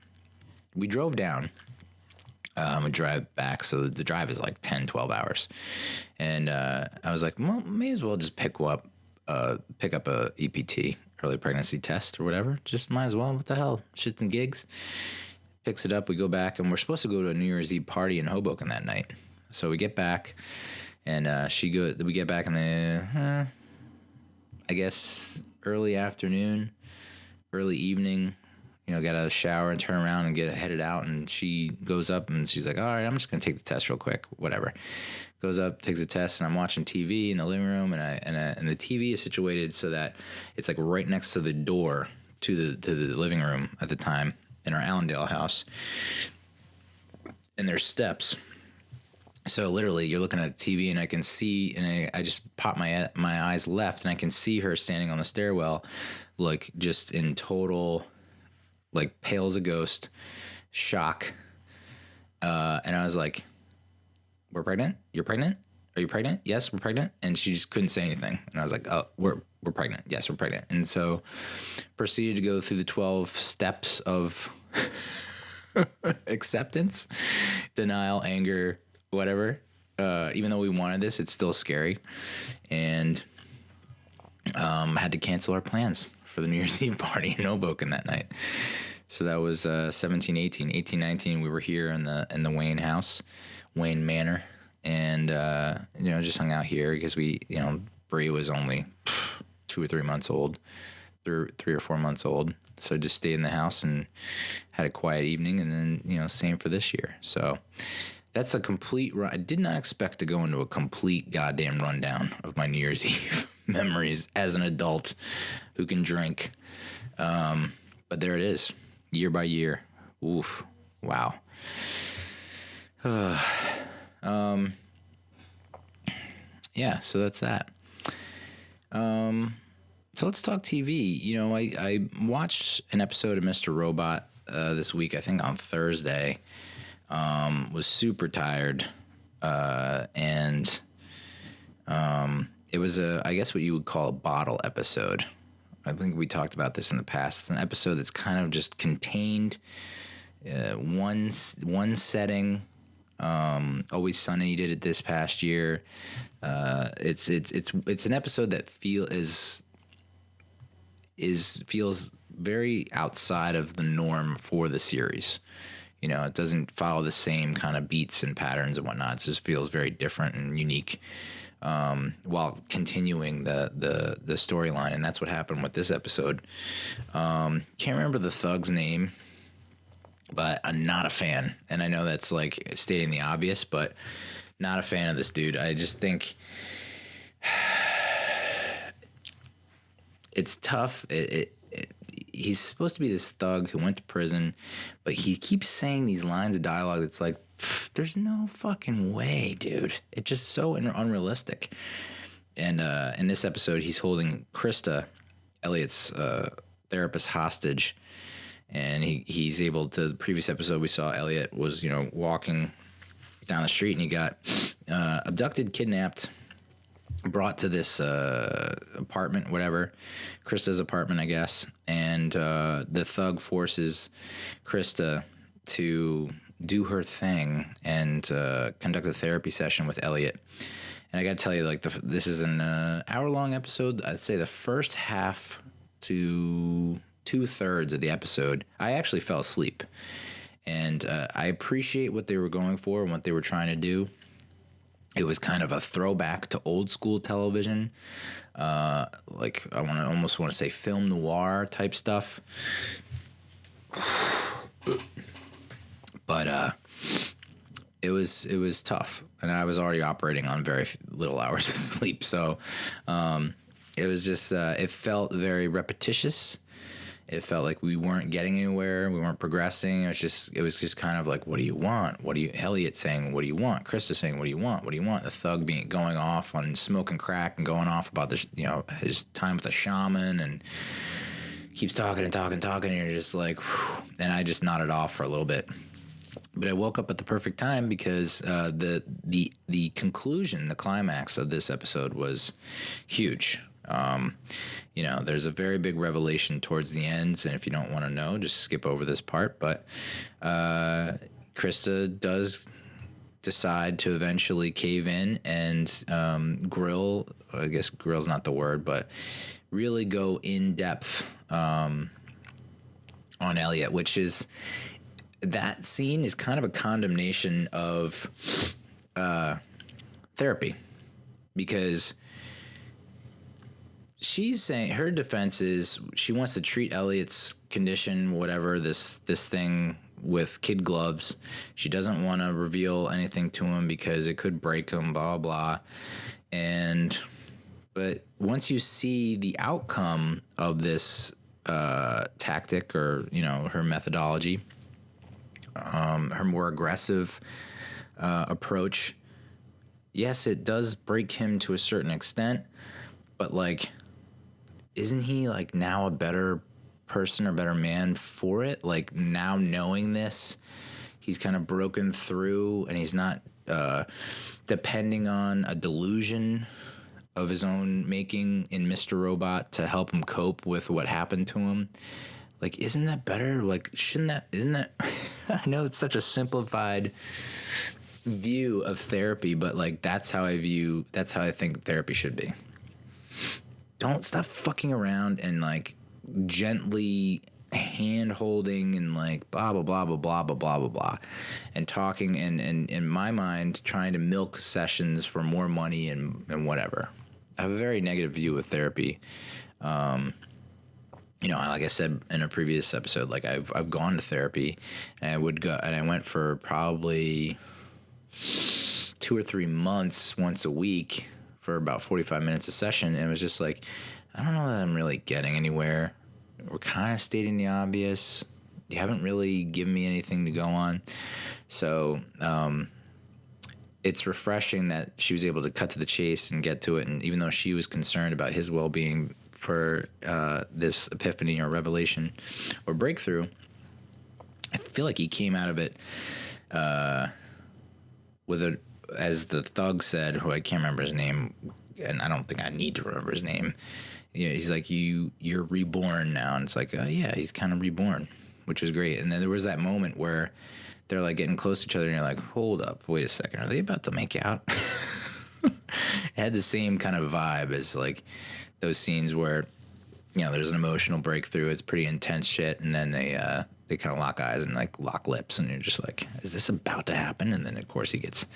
We drove down. We drive back. So the drive is like 10, 12 hours. And I was like, well, may as well just pick up a EPT, early pregnancy test or whatever. Just might as well. What the hell? Shits and gigs. Picks it up. We go back. And we're supposed to go to a New Year's Eve party in Hoboken that night. So we get back. And we get back in the, I guess, early afternoon, early evening. get out of the shower and turn around and get headed out. And she goes up and she's like, all right, I'm just going to take the test real quick, whatever. Goes up, takes the test, and I'm watching TV in the living room, and the TV is situated so that it's like right next to the door to the living room at the time in our Allendale house. And there's steps. So literally you're looking at the TV and I can see, and I just pop my eyes left and I can see her standing on the stairwell, like just in total, like pale as a ghost, shock. And I was like, we're pregnant? You're pregnant? Are you pregnant? Yes, we're pregnant. And she just couldn't say anything. And I was like, oh, we're pregnant. Yes, we're pregnant. And so proceeded to go through the 12 steps of acceptance, denial, anger, whatever. Even though we wanted this, it's still scary. And had to cancel our plans for the New Year's Eve party in Hoboken that night. So that was 17, 18. 18, 19, we were here in the Wayne house, Wayne Manor. And, just hung out here because Bree was only 2 or 3 months old, 3 or 4 months old. So just stayed in the house and had a quiet evening. And then, same for this year. So that's a complete I did not expect to go into a complete goddamn rundown of my New Year's Eve memories as an adult who can drink. But there it is, year by year. Oof. Wow. Yeah, so that's that. So let's talk TV. I watched an episode of Mr. Robot this week, I think on Thursday. Was super tired. And it was I guess what you would call a bottle episode. I think we talked about this in the past. It's an episode that's kind of just contained, one setting. Always Sunny did it this past year. It's an episode that feels very outside of the norm for the series. It doesn't follow the same kind of beats and patterns and whatnot. It just feels very different and unique, while continuing the storyline. And that's what happened with this episode. Can't remember the thug's name, but I'm not a fan. And I know that's like stating the obvious, but not a fan of this dude. I just think it's tough. He's supposed to be this thug who went to prison, but he keeps saying these lines of dialogue that's like, there's no fucking way, dude. It's just so unrealistic. And in this episode, he's holding Krista, Elliot's therapist, hostage. And he's able to, the previous episode we saw Elliot was, walking down the street and he got abducted, kidnapped, brought to this apartment, whatever, Krista's apartment, I guess. And the thug forces Krista to do her thing and conduct a therapy session with Elliot. And I got to tell you, this is an hour-long episode. I'd say the first half to 2/3 of the episode, I actually fell asleep. And I appreciate what they were going for and what they were trying to do. It was kind of a throwback to old school television. I almost want to say film noir type stuff. But it was tough. And I was already operating on very little hours of sleep. So it was just, it felt very repetitious. It felt like we weren't getting anywhere. We weren't progressing. It was just kind of like, what do you want? Elliot saying, what do you want? Krista saying, what do you want? What do you want? The thug going off on smoking crack and going off about his time with the shaman, and keeps talking and talking, and you're just like, whew. And I just nodded off for a little bit. But I woke up at the perfect time because the conclusion, the climax of this episode was huge. There's a very big revelation towards the ends, and if you don't want to know, just skip over this part. But Krista does decide to eventually cave in and grill. I guess grill's not the word, but really go in depth on Elliot, which is, that scene is kind of a condemnation of therapy, because she's saying her defense is she wants to treat Elliot's condition, whatever, this thing with kid gloves. She doesn't want to reveal anything to him because it could break him, blah, blah. But once you see the outcome of this tactic or, her methodology, her more aggressive approach, yes, it does break him to a certain extent, but like, isn't he like now a better person or better man for it? Like now knowing this, he's kind of broken through and he's not depending on a delusion of his own making in Mr. Robot to help him cope with what happened to him. Like, isn't that better? Like, isn't that, I know it's such a simplified view of therapy, but like, that's how I think therapy should be. Don't stop fucking around and like gently hand holding and like blah, blah, blah, blah, blah, blah, blah, blah, blah, and talking and in my mind, trying to milk sessions for more money and whatever. I have a very negative view of therapy. Like I said in a previous episode, like I've gone to therapy and I went for probably 2 or 3 months once a week for about 45 minutes a session. And it was just like, I don't know that I'm really getting anywhere. We're kind of stating the obvious. You haven't really given me anything to go on. So, it's refreshing that she was able to cut to the chase and get to it. And even though she was concerned about his well-being for this epiphany or revelation or breakthrough, I feel like he came out of it with a, as the thug said, who I can't remember his name, and I don't think I need to remember his name. Yeah, he's like, you're reborn now. And it's like, yeah, he's kind of reborn, which was great. And then there was that moment where they're like getting close to each other and you're like, hold up, wait a second. Are they about to make out? It had the same kind of vibe as like those scenes where, there's an emotional breakthrough. It's pretty intense shit. And then they kind of lock eyes and like lock lips. And you're just like, is this about to happen? And then of course he gets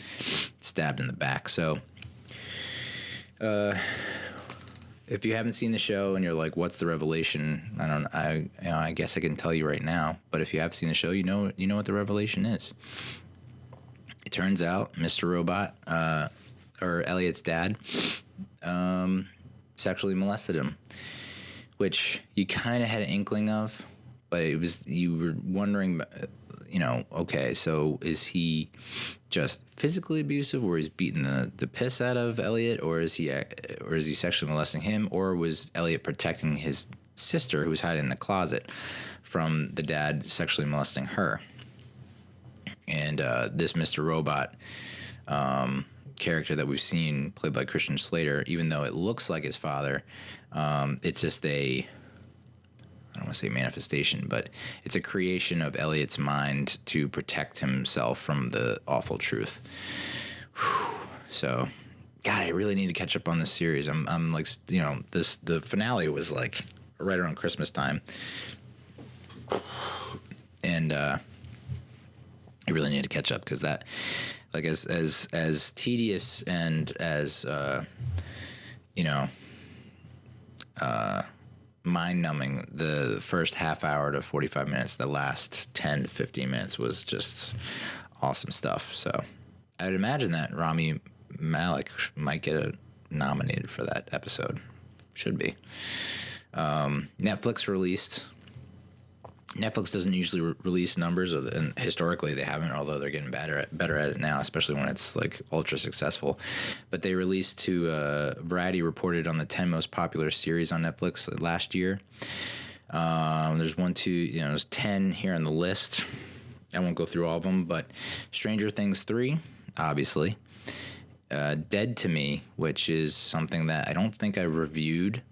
stabbed in the back. So, if you haven't seen the show and you're like, what's the revelation? I guess I can tell you right now. But if you have seen the show, you know what the revelation is. It turns out Mr. Robot, or Elliot's dad, sexually molested him, which you kind of had an inkling of, but you were wondering, okay, so is he just physically abusive, or he's beating the piss out of Elliot, or is he sexually molesting him, or was Elliot protecting his sister who was hiding in the closet from the dad sexually molesting her? And this Mr. Robot character that we've seen, played by Christian Slater, even though it looks like his father, it's just I don't want to say manifestation, but it's a creation of Elliot's mind to protect himself from the awful truth. Whew. So, God, I really need to catch up on this series. I'm like, the finale was like right around Christmas time, and I really need to catch up because that, like, as tedious and as mind-numbing the first half hour to 45 minutes, the last 10 to 15 minutes was just awesome stuff. So I'd imagine that Rami Malek might get nominated for that episode. Should be. Netflix doesn't usually release numbers, and historically they haven't, although they're getting better at it now, especially when it's like ultra successful. But they released Variety reported on the 10 most popular series on Netflix last year. There's there's 10 here on the list. I won't go through all of them, but Stranger Things 3, obviously. Dead to Me, which is something that I don't think I reviewed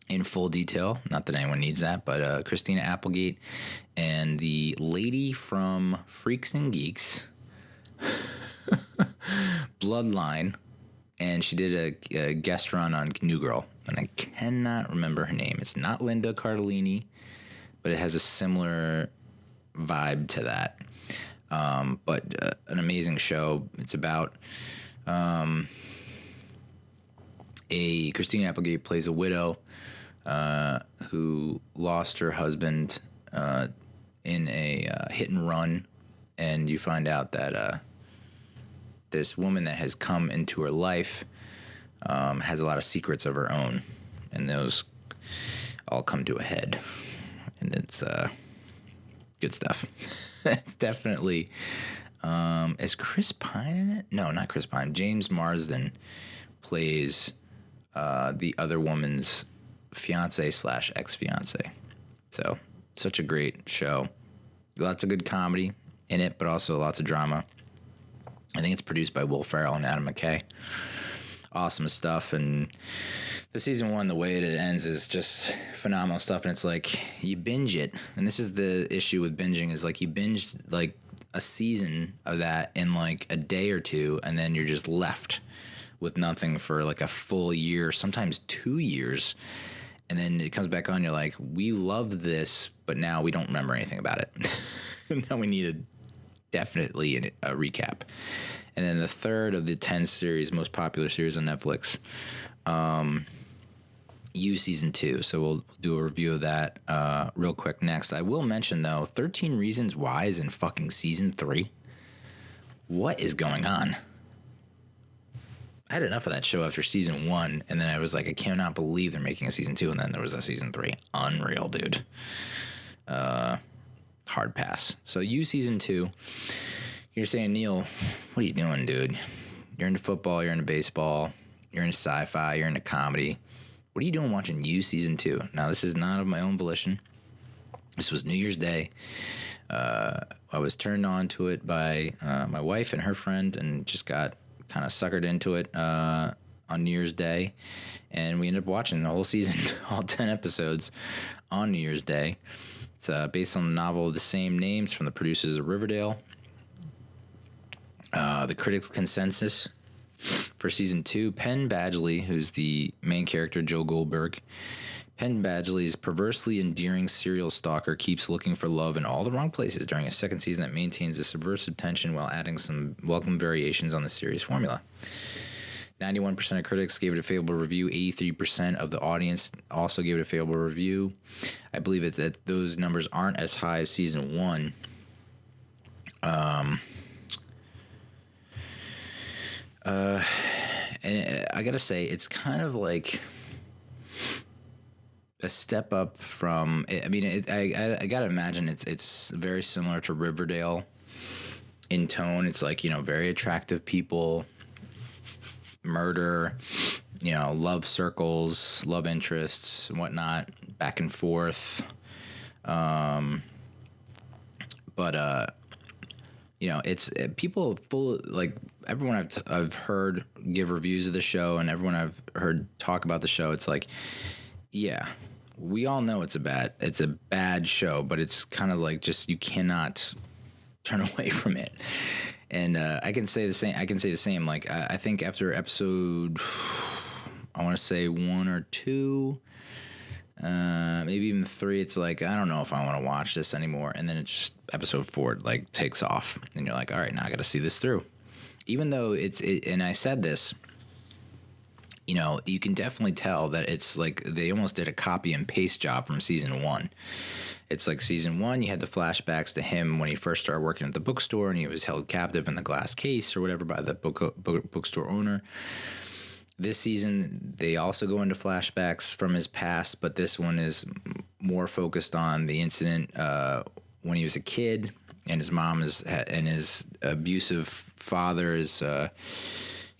in full detail. Not that anyone needs that, but Christina Applegate and the lady from Freaks and Geeks, Bloodline, and she did a guest run on New Girl, and I cannot remember her name. It's not Linda Cardellini, but it has a similar vibe to that. But an amazing show. It's about Christina Applegate plays a widow who lost her husband in a hit and run, and you find out that this woman that has come into her life has a lot of secrets of her own, and those all come to a head, and it's good stuff. It's definitely is Chris Pine in it? No, not Chris Pine. James Marsden plays the other woman's fiance / ex-fiance. So such a great show. Lots of good comedy in it, but also lots of drama. I think it's produced by Will Ferrell and Adam McKay. Awesome stuff. And the season 1, the way it ends is just phenomenal stuff. And it's like you binge it. And this is the issue with binging, is like you binge like a season of that in like a day or two, and then you're just left with nothing for like a full year, sometimes 2 years. And then it comes back on, you're like, we loved this, but now we don't remember anything about it. Now we need definitely a recap. And then the third of the 10 series, most popular series on Netflix, You Season 2. So we'll do a review of that real quick next. I will mention, though, 13 Reasons Why is in fucking Season 3. What is going on? I had enough of that show after Season 1, and then I was like, I cannot believe they're making a Season 2, and then there was a Season 3. Unreal, dude. Hard pass. So You Season 2. You're saying, Neil, what are you doing, dude? You're into football, you're into baseball, you're into sci-fi, you're into comedy. What are you doing watching You Season 2? Now, this is not of my own volition. This was New Year's Day. I was turned on to it by my wife and her friend, and just got kind of suckered into it on New Year's Day. And we ended up watching the whole season, all 10 episodes on New Year's Day. It's based on the novel of the same names from the producers of Riverdale. The critics' consensus for Season 2, Penn Badgley, who's the main character, Joe Goldberg. Penn Badgley's perversely endearing serial stalker keeps looking for love in all the wrong places during a second season that maintains a subversive tension while adding some welcome variations on the series formula. 91% of critics gave it a favorable review. 83% of the audience also gave it a favorable review. I believe that those numbers aren't as high as Season 1. And I gotta say, it's kind of like a step up from. I mean, I gotta imagine it's very similar to Riverdale in tone. It's like, you know, very attractive people, murder, you know, love circles, love interests, and whatnot, back and forth. But you know, it's people full, like everyone I've heard give reviews of the show, and everyone I've heard talk about the show, it's like, yeah, we all know it's a bad show, but it's kind of like, just, you cannot turn away from it. And I can say the same. Like, I think after episode, I want to say 1 or 2, maybe even 3, it's like, I don't know if I want to watch this anymore. And then it's just episode 4, like, takes off, and you're like, all right, now I got to see this through. Even though and I said this, you know, you can definitely tell that it's like they almost did a copy and paste job from Season 1. It's like Season 1, you had the flashbacks to him when he first started working at the bookstore, and he was held captive in the glass case or whatever by the bookstore owner. This season, they also go into flashbacks from his past, but this one is more focused on the incident when he was a kid, and his mom and his abusive father is,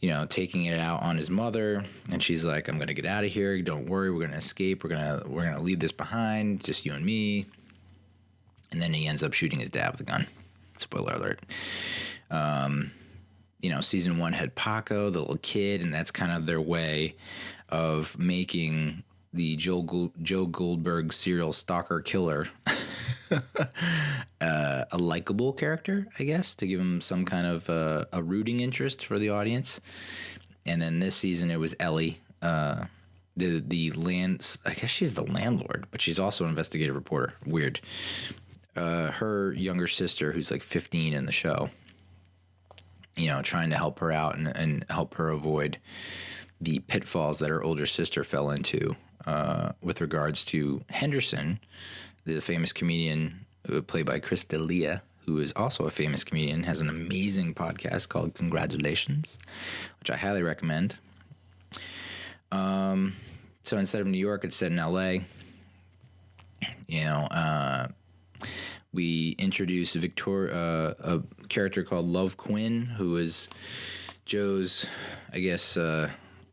you know, taking it out on his mother, and she's like, "I'm gonna get out of here. Don't worry, we're gonna escape. We're gonna leave this behind, just you and me." And then he ends up shooting his dad with a gun. Spoiler alert. You know, Season 1 had Paco, the little kid, and that's kind of their way of making the Joe Goldberg serial stalker killer a likable character, I guess, to give him some kind of a rooting interest for the audience. And then this season, it was Ellie, the land. I guess she's the landlord, but she's also an investigative reporter. Weird. Her younger sister, who's like 15 in the show, you know, trying to help her out and help her avoid the pitfalls that her older sister fell into with regards to Henderson, the famous comedian played by Chris D'Elia, who is also a famous comedian, has an amazing podcast called Congratulations, which I highly recommend. So instead of New York, it's set in L.A. We introduce a character called Love Quinn, who is Joe's, I guess,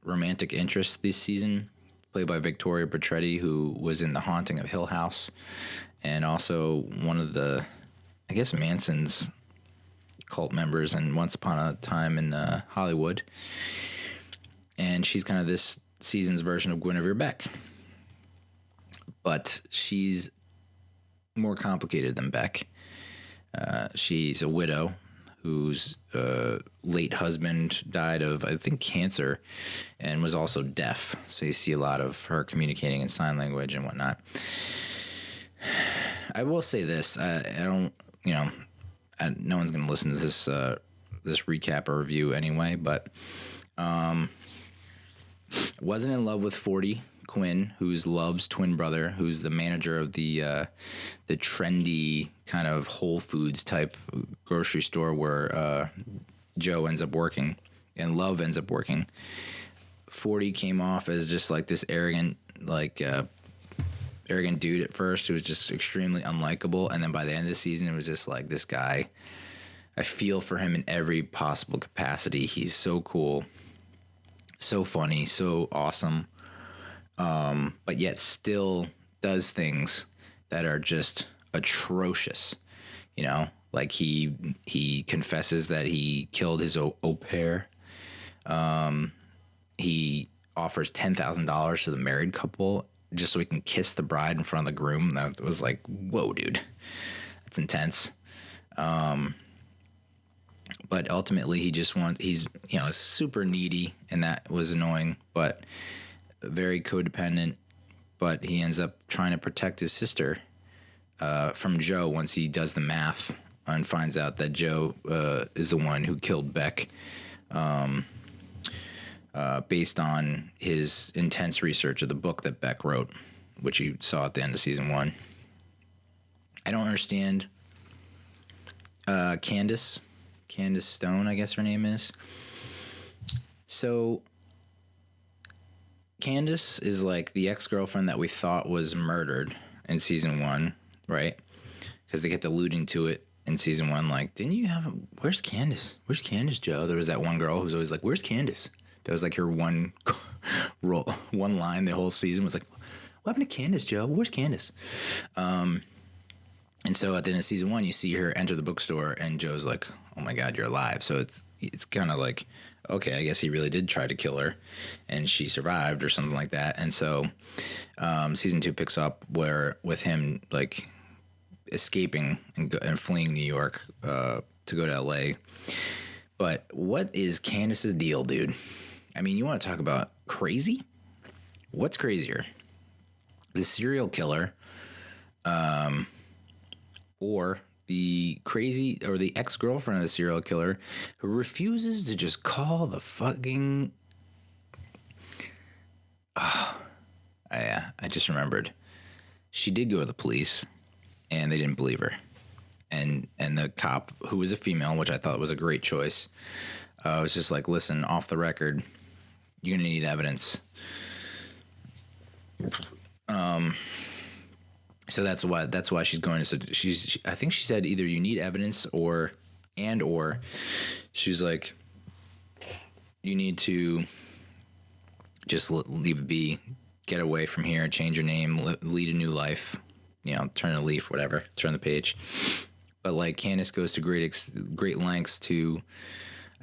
romantic interest this season, played by Victoria Bertretti, who was in The Haunting of Hill House, and also one of the, I guess, Manson's cult members in Once Upon a Time in Hollywood. And she's kind of this season's version of Guinevere Beck. But she's more complicated than Beck. She's a widow whose late husband died of, I think, cancer, and was also deaf. So you see a lot of her communicating in sign language and whatnot. I will say this. I don't, no one's going to listen to this recap or review anyway, but wasn't in love with 40 Quinn, who's Love's twin brother, who's the manager of the trendy kind of Whole Foods type grocery store where Joe ends up working and Love ends up working. 40 came off as just like this arrogant dude at first who was just extremely unlikable, and then by the end of the season, it was just like, this guy, I feel for him in every possible capacity. He's so cool, so funny, so awesome. But yet still does things that are just atrocious, like he confesses that he killed his au pair. He offers $10,000 to the married couple just so he can kiss the bride in front of the groom. That was like, whoa, dude, that's intense. But ultimately he's super needy, and that was annoying, but very codependent, but he ends up trying to protect his sister from Joe once he does the math and finds out that Joe is the one who killed Beck, based on his intense research of the book that Beck wrote, which you saw at the end of season 1. I don't understand Candace Stone, I guess her name is. So Candace is like the ex-girlfriend that we thought was murdered in season 1, right? Because they kept alluding to it in season 1, like, where's Candace? Where's Candace, Joe? There was that one girl who was always like, where's Candace? That was like her one line the whole season was like, what happened to Candace, Joe? Where's Candace? And so at the end of season 1, you see her enter the bookstore, and Joe's like, oh my God, you're alive. So it's kind of like, okay, I guess he really did try to kill her, and she survived or something like that. And so season 2 picks up with him like escaping and fleeing New York to go to L.A. But what is Candace's deal, dude? I mean, you want to talk about crazy? What's crazier? The serial killer, or the ex-girlfriend of the serial killer who refuses to just call the fucking... I just remembered. She did go to the police, and they didn't believe her. And the cop, who was a female, which I thought was a great choice, was just like, listen, off the record, you're going to need evidence. So that's why she's going to, I think she said either you need evidence or she's like, you need to just leave it be, get away from here, change your name, lead a new life, turn a leaf, whatever, turn the page. But like Candace goes to great lengths to,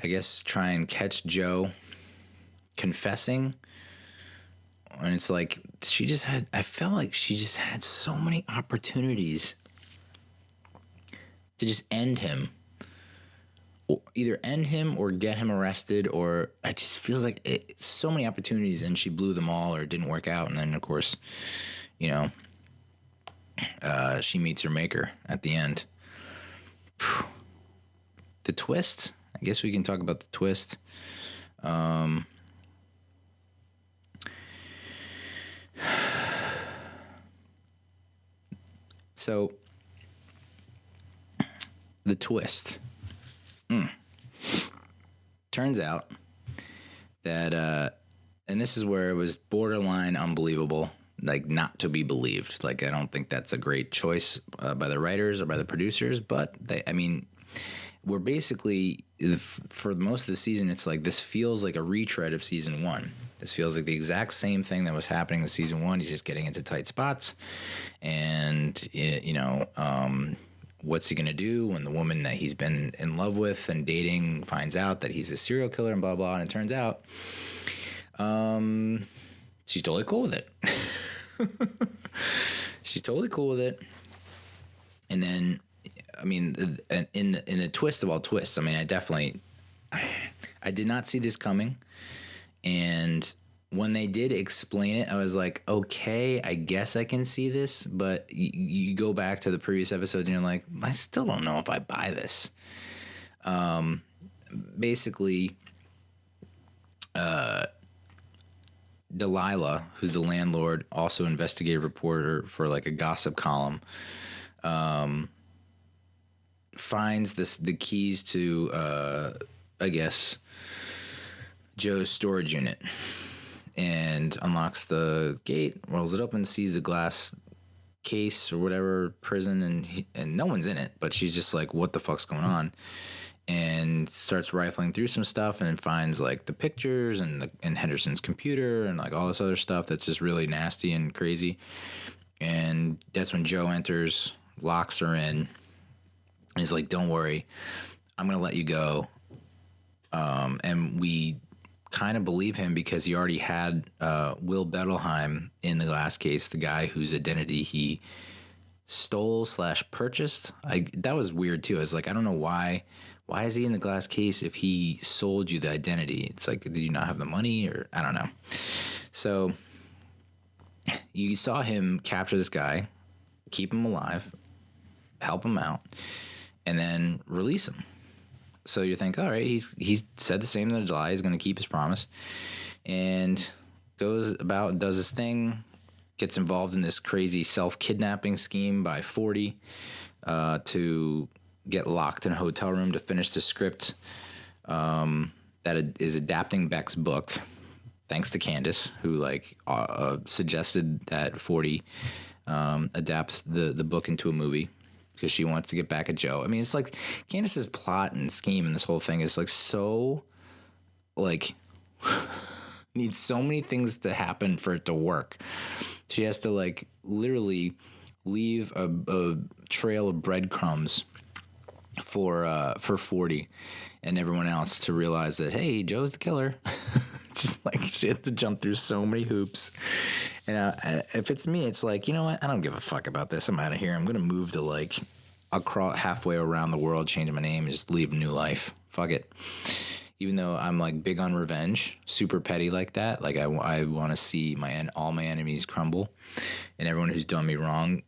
I guess, try and catch Joe confessing. And it's like I felt like she just had so many opportunities to just end him. Or either end him or get him arrested, or I just feel like so many opportunities, and she blew them all, or it didn't work out. And then, of course, she meets her maker at the end. The twist, I guess we can talk about the twist. So, the twist. Turns out that, and this is where it was borderline unbelievable, like not to be believed. Like, I don't think that's a great choice by the writers or by the producers, but we're basically, for most of the season, it's like this feels like a retread of season 1. This feels like the exact same thing that was happening in season 1. He's just getting into tight spots, and what's he gonna do when the woman that he's been in love with and dating finds out that he's a serial killer and blah blah? And it turns out, she's totally cool with it. She's totally cool with it, and then, I mean, in the twist of all twists, I mean, I did not see this coming. And when they did explain it, I was like, okay, I guess I can see this. But you go back to the previous episode and you're like, I still don't know if I buy this. Basically, Delilah, who's the landlord, also investigative reporter for like a gossip column, finds the keys to, I guess, Joe's storage unit, and unlocks the gate, rolls it open, sees the glass case or whatever, prison, and no one's in it, but she's just like, what the fuck's going on? And starts rifling through some stuff and finds like the pictures and Henderson's computer and like all this other stuff that's just really nasty and crazy. And that's when Joe enters, locks her in, and is like, don't worry, I'm gonna let you go. And we kind of believe him because he already had Will Bettelheim in the glass case, the guy whose identity he stole / purchased. That was weird too. I was like, I don't know why is he in the glass case if he sold you the identity? It's like, did you not have the money, or I don't know. So you saw him capture this guy, keep him alive, help him out, and then release him. So you think, all right, he's said the same to July. He's going to keep his promise, and goes about and does his thing. Gets involved in this crazy self-kidnapping scheme by 40 to get locked in a hotel room to finish the script that is adapting Beck's book. Thanks to Candace, who suggested that 40 adapt the book into a movie, because she wants to get back at Joe. I mean, it's like Candace's plot and scheme and this whole thing is like so, like, needs so many things to happen for it to work. She has to like literally leave a trail of breadcrumbs for 40 and everyone else to realize that, hey, Joe's the killer. Just like she had to jump through so many hoops. And if it's me, it's like, you know what? I don't give a fuck about this. I'm out of here. I'm going to move to like across halfway around the world, change my name, and just leave a new life. Fuck it. Even though I'm like big on revenge, super petty like that. Like I want to see all my enemies crumble and everyone who's done me wrong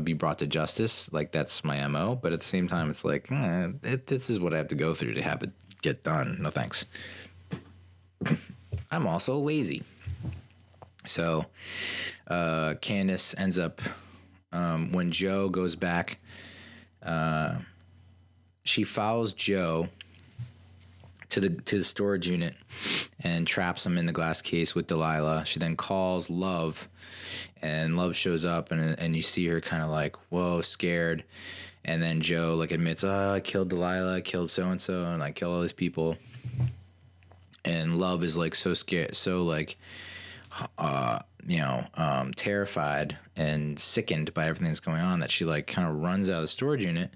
be brought to justice. Like that's my MO. But at the same time, it's like, this is what I have to go through to have it get done. No thanks. I'm also lazy. So Candace ends up, when Joe goes back, she follows Joe to the storage unit and traps him in the glass case with Delilah. She then calls Love, and Love shows up, and you see her kind of like, whoa, scared. And then Joe like admits, I killed Delilah, I killed so-and-so, and I killed all these people. And Love is like so scared, so like, terrified and sickened by everything that's going on that she like kind of runs out of the storage unit,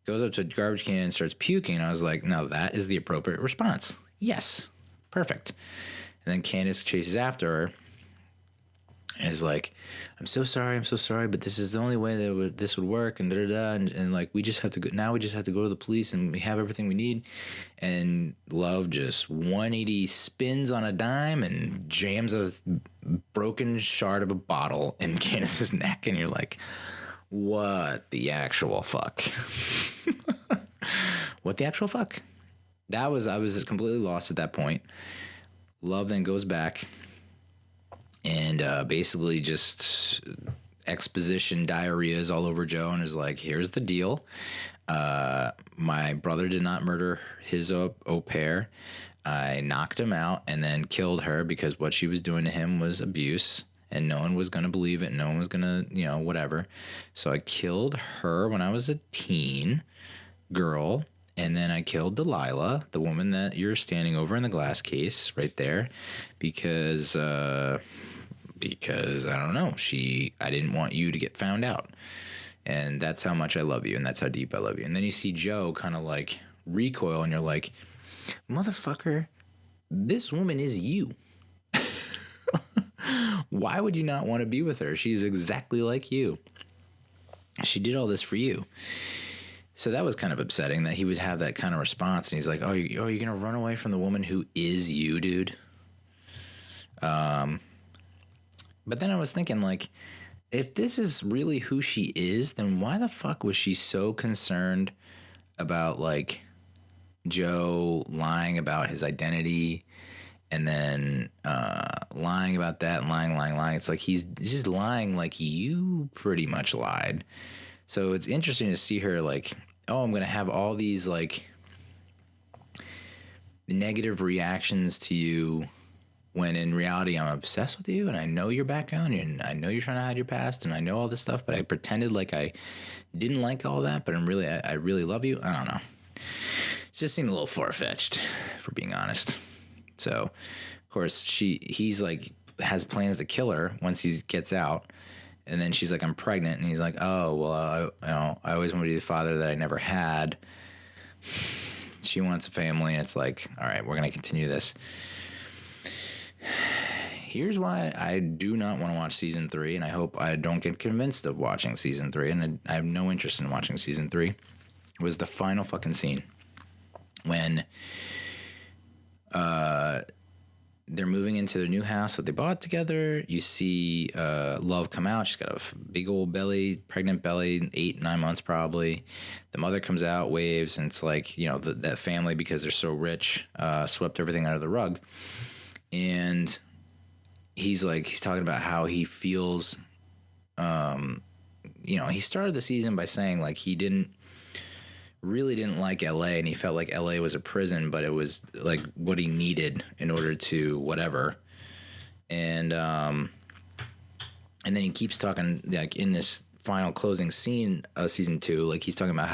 goes up to a garbage can and starts puking. I was like, now that is the appropriate response. Yes. Perfect. And then Candace chases after her and is like, I'm so sorry, but this is the only way that this would work, and and like we just have to go to the police, and we have everything we need. And Love just 180 spins on a dime and jams a broken shard of a bottle in Candace's neck, and you're like, what the actual fuck? What the actual fuck? I was completely lost at that point. Love then goes back and basically just exposition diarrheas all over Joe and is like, here's the deal. My brother did not murder his au pair. I knocked him out and then killed her because what she was doing to him was abuse and no one was going to believe it. No one was going to, whatever. So I killed her when I was a teen girl. And then I killed Delilah, the woman that you're standing over in the glass case right there, because I don't know, I didn't want you to get found out. And that's how much I love you, and that's how deep I love you. And then you see Joe kind of like recoil, and you're like, motherfucker, this woman is you. Why would you not want to be with her? She's exactly like you. She did all this for you. So that was kind of upsetting that he would have that kind of response. And he's like, oh, you're going to run away from the woman who is you, dude? But then I was thinking, like, if this is really who she is, then why the fuck was she so concerned about, like, Joe lying about his identity and then lying about that and lying? It's like he's just lying like you pretty much lied. So it's interesting to see her like, oh, I'm going to have all these like negative reactions to you when in reality I'm obsessed with you and I know your background and I know you're trying to hide your past and I know all this stuff, but I pretended like I didn't like all that, but I really love you. I don't know. It just seemed a little far-fetched, for being honest. So, of course, he's like has plans to kill her once he gets out. And then she's like, I'm pregnant. And he's like, oh, well, I always wanted to be the father that I never had. She wants a family. And it's like, all right, we're going to continue this. Here's why I do not want to watch season 3. And I hope I don't get convinced of watching season 3. And I have no interest in watching season 3. It was the final fucking scene when they're moving into their new house that they bought together. You see Love come out. She's got a big old belly, pregnant belly, 8-9 months probably. The mother comes out, waves, and it's like, that family, because they're so rich, swept everything under the rug. And he's talking about how he feels, he started the season by saying like he really didn't like LA and he felt like LA was a prison, but it was like what he needed in order to whatever. And then he keeps talking like in this final closing scene of season 2, like he's talking about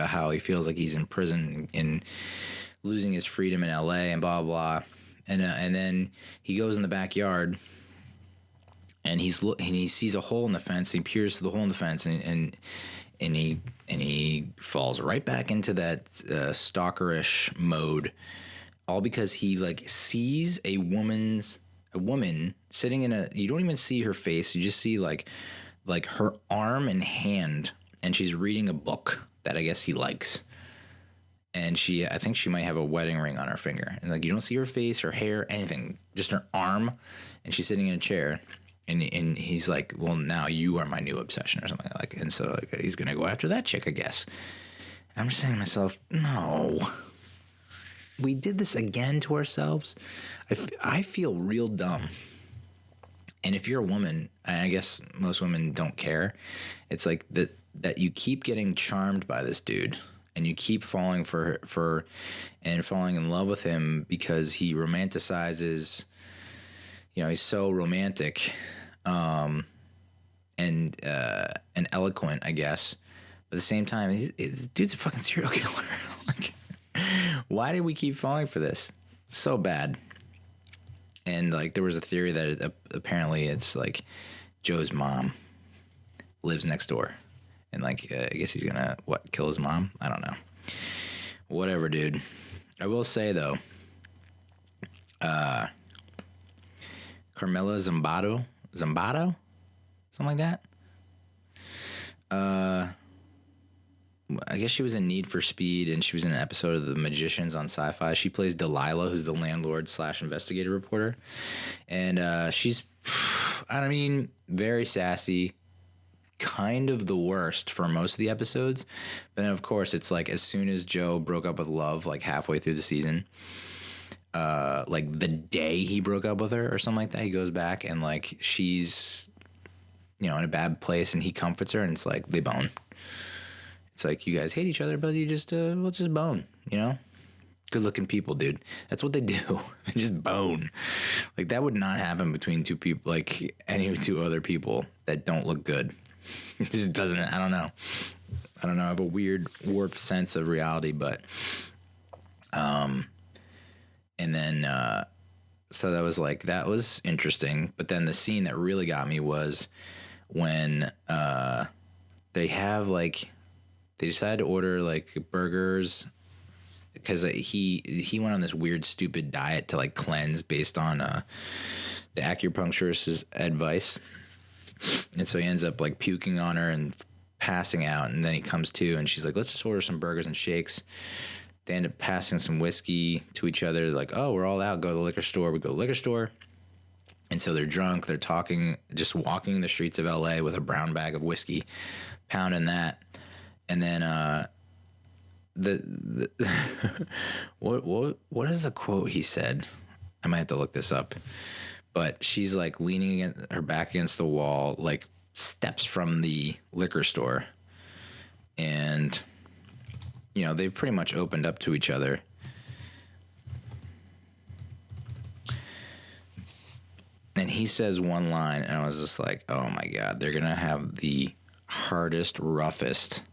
how he feels like he's in prison and losing his freedom in LA and blah, blah. And then he goes in the backyard and he sees a hole in the fence. He peers through the hole in the fence and he falls right back into that stalkerish mode, all because he like sees a woman sitting in you don't even see her face, you just see like her arm and hand, and she's reading a book that I guess he likes, and I think she might have a wedding ring on her finger, and like you don't see her face, her hair, anything, just her arm, and she's sitting in a chair. And he's like, well, now you are my new obsession or something like that. And so like, he's going to go after that chick, I guess. I'm just saying to myself, no. We did this again to ourselves. I feel real dumb. And if you're a woman, and I guess most women don't care, it's like that you keep getting charmed by this dude. And you keep falling for and falling in love with him because he romanticizes... he's so romantic and eloquent, I guess. But at the same time, this dude's a fucking serial killer. Like, why did we keep falling for this? It's so bad. And, like, there was a theory that apparently it's, like, Joe's mom lives next door. And, like, I guess he's going to, kill his mom? I don't know. Whatever, dude. I will say, though, Carmela Zambado, something like that. I guess she was in Need for Speed, and she was in an episode of The Magicians on Sci-Fi. She plays Delilah, who's the landlord / investigative reporter, and she's, very sassy, kind of the worst for most of the episodes. But then, of course, it's like as soon as Joe broke up with Love, like halfway through the season. Like the day he broke up with her or something like that, he goes back and like she's in a bad place, and he comforts her, and it's like they bone. It's like, you guys hate each other, but you just we'll just bone, Good looking people, dude. That's what they do. They just bone. Like, that would not happen between two people, like any two other people that don't look good. It just doesn't. I don't know. I have a weird warped sense of reality, but and then so that was interesting. But then the scene that really got me was when they decided to order like burgers, because he went on this weird stupid diet to like cleanse based on the acupuncturist's advice, and so he ends up like puking on her and passing out, and then he comes to, and she's like, let's just order some burgers and shakes. They end up passing some whiskey to each other. They're like, oh, we're all out, go to the liquor store. We go to the liquor store, and so they're drunk, they're talking, just walking the streets of LA with a brown bag of whiskey, pounding that. And then what is the quote he said? I might have to look this up. But she's like leaning her back against the wall, like steps from the liquor store, and they've pretty much opened up to each other. And he says one line, and I was just like, oh my God, they're gonna have the hardest, roughest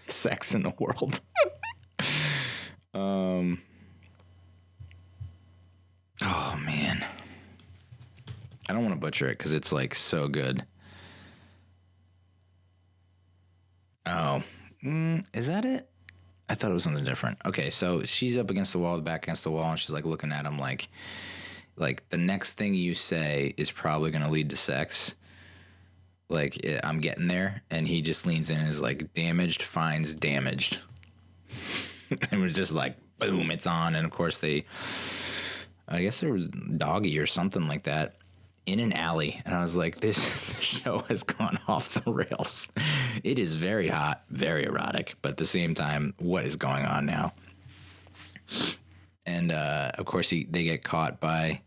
sex in the world. Oh man, I don't want to butcher it because it's like so good. Oh, is that it? I thought it was something different. Okay, so she's up against the wall, the back against the wall, and she's like looking at him like the next thing you say is probably going to lead to sex. Like, I'm getting there. And he just leans in and is like, damaged finds damaged. It was just like, boom, it's on. And of course I guess there was doggy or something like that in an alley. And I was like, this show has gone off the rails. It is very hot, very erotic, but at the same time, what is going on now? And of course, they get caught by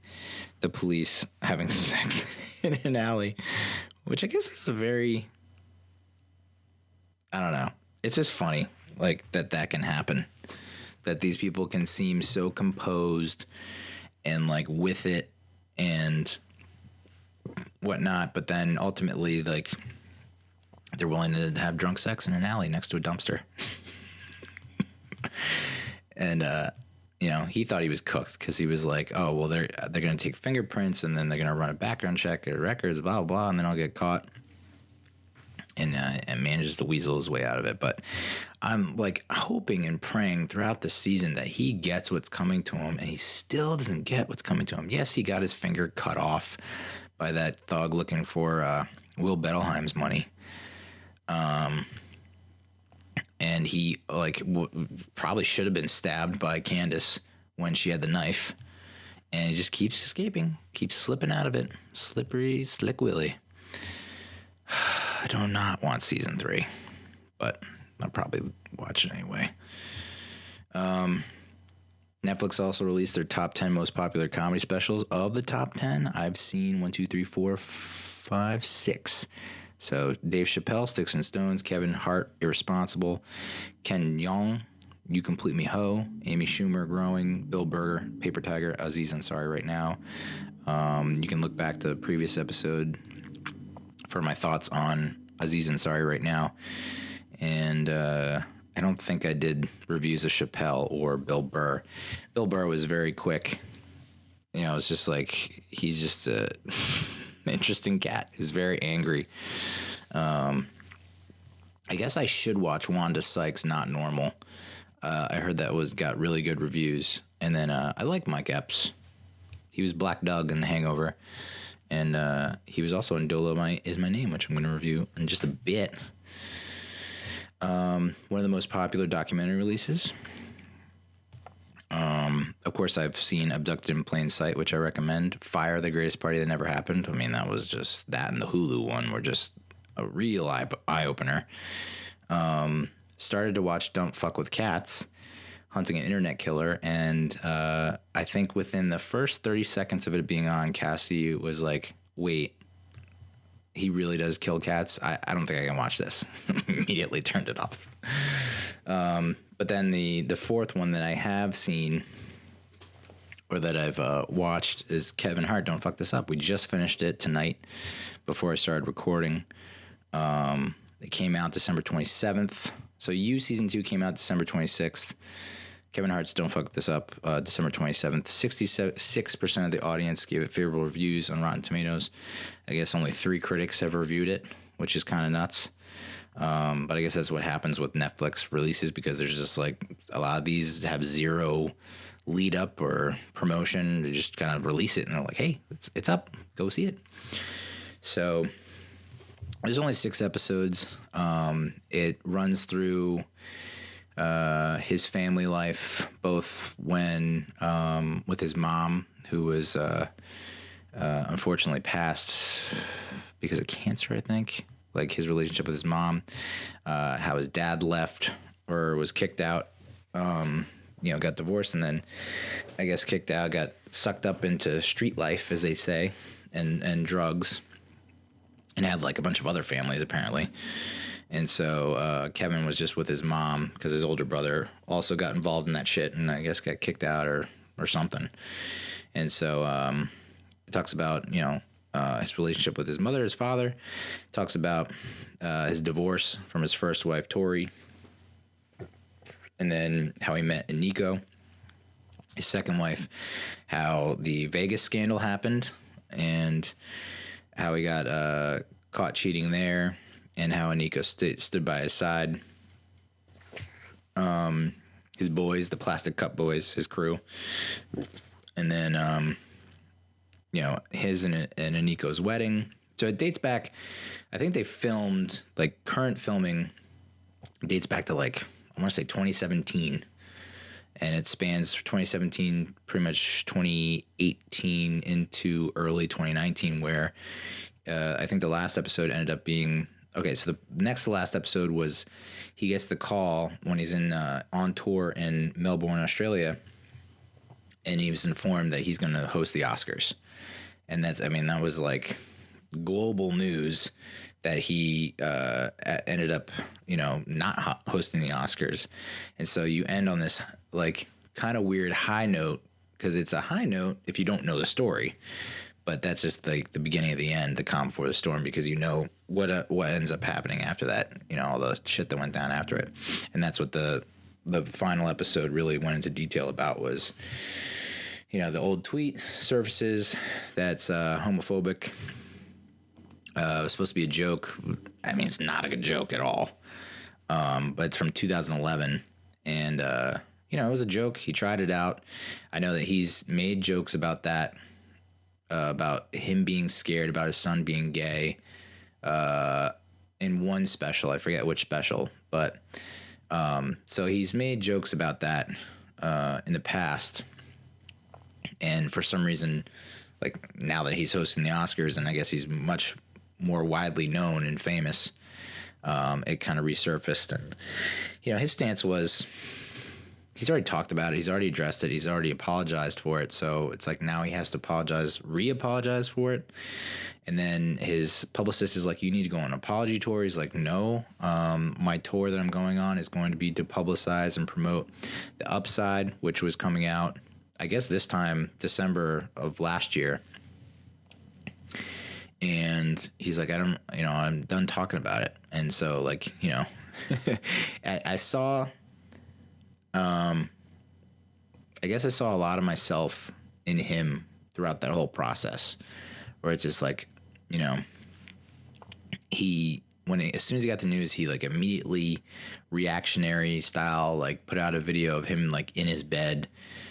the police having sex in an alley, which I guess is I don't know. It's just funny, like, that can happen. That these people can seem so composed and, like, with it and whatnot, but then ultimately, like, they're willing to have drunk sex in an alley next to a dumpster. And, he thought he was cooked because he was like, oh, well, they're going to take fingerprints and then they're going to run a background check at records, blah, blah, blah, and then I'll get caught. And manages to weasel his way out of it. But I'm like hoping and praying throughout the season that he gets what's coming to him, and he still doesn't get what's coming to him. Yes, he got his finger cut off by that thug looking for Will Bettelheim's money. And he probably should have been stabbed by Candace when she had the knife. And he just keeps escaping, keeps slipping out of it. Slippery, slick Willie. I do not want season 3, but I'll probably watch it anyway. Netflix also released their top 10 most popular comedy specials. Of the top 10, I've seen 1, 2, 3, 4, 5, 6. So Dave Chappelle, Sticks and Stones, Kevin Hart, Irresponsible, Ken Jeong, You Complete Me Ho, Amy Schumer, Growing, Bill Burr, Paper Tiger, Aziz Ansari Right Now. You can look back to the previous episode for my thoughts on Aziz Ansari Right Now. And I don't think I did reviews of Chappelle or Bill Burr. Bill Burr was very quick. It's just like, he's just a interesting cat. He's very angry. I guess I should watch Wanda Sykes' Not Normal. I heard that got really good reviews. And then I like Mike Epps. He was Black Doug in The Hangover. And he was also in Dolemite Is My Name, which I'm going to review in just a bit. One of the most popular documentary releases. Of course, I've seen Abducted in Plain Sight, which I recommend. Fire, The Greatest Party That Never Happened. I mean, that was just, that and the Hulu one were just a real eye-opener. Started to watch Don't Fuck with Cats, Hunting an Internet Killer, and I think within the first 30 seconds of it being on, Cassie was like, wait, he really does kill cats, I don't think I can watch this. Immediately turned it off. But then the fourth one that I have seen, or that I've watched, is Kevin Hart, Don't Fuck This Up. We just finished it tonight before I started recording. It came out December 27th. So You Season 2 came out December 26th. Kevin Hart's Don't Fuck This Up, December 27th. 66% of the audience gave it favorable reviews on Rotten Tomatoes. I guess only 3 critics have reviewed it, which is kind of nuts. But I guess that's what happens with Netflix releases, because there's just like a lot of these have zero lead up or promotion. They just kind of release it and they're like, hey, it's up. Go see it. So there's only 6 episodes. It runs through his family life, both when with his mom, who was unfortunately passed because of cancer, I think. Like his relationship with his mom, how his dad left or was kicked out, got divorced, and then I guess kicked out, got sucked up into street life, as they say, and drugs, and had like a bunch of other families apparently. And so Kevin was just with his mom because his older brother also got involved in that shit and I guess got kicked out or something. And so it talks about, his relationship with his mother, his father. It talks about his divorce from his first wife, Tori. And then how he met Nico, his second wife, how the Vegas scandal happened and how he got caught cheating there, and how Nico stood by his side. His boys, the Plastic Cup Boys, his crew. And then, his and Nico's wedding. So it dates back, I think they filmed, like current filming dates back to like, I want to say 2017. And it spans 2017, pretty much 2018 into early 2019, where I think the last episode ended up being... Okay, so the next to last episode was he gets the call when he's on tour in Melbourne, Australia, and he was informed that he's going to host the Oscars. And that was like global news that he ended up, not hosting the Oscars. And so you end on this like kind of weird high note, because it's a high note if you don't know the story. But that's just like the beginning of the end, the calm before the storm, because what ends up happening after that, all the shit that went down after it. And that's what the final episode really went into detail about was, the old tweet surfaces that's homophobic. It was supposed to be a joke. I mean, it's not a good joke at all. But it's from 2011. And, it was a joke. He tried it out. I know that he's made jokes about that. About him being scared about his son being gay in one special. I forget which special, but so he's made jokes about that in the past. And for some reason, like now that he's hosting the Oscars and I guess he's much more widely known and famous, it kind of resurfaced. And, his stance was... He's already talked about it. He's already addressed it. He's already apologized for it. So it's like now he has to re-apologize for it. And then his publicist is like, you need to go on an apology tour. He's like, no, my tour that I'm going on is going to be to publicize and promote The Upside, which was coming out, I guess this time, December of last year. And he's like, I'm done talking about it. And so like, I saw... I guess I saw a lot of myself in him throughout that whole process, where it's just like, as soon as he got the news, he like immediately reactionary style, like put out a video of him like in his bed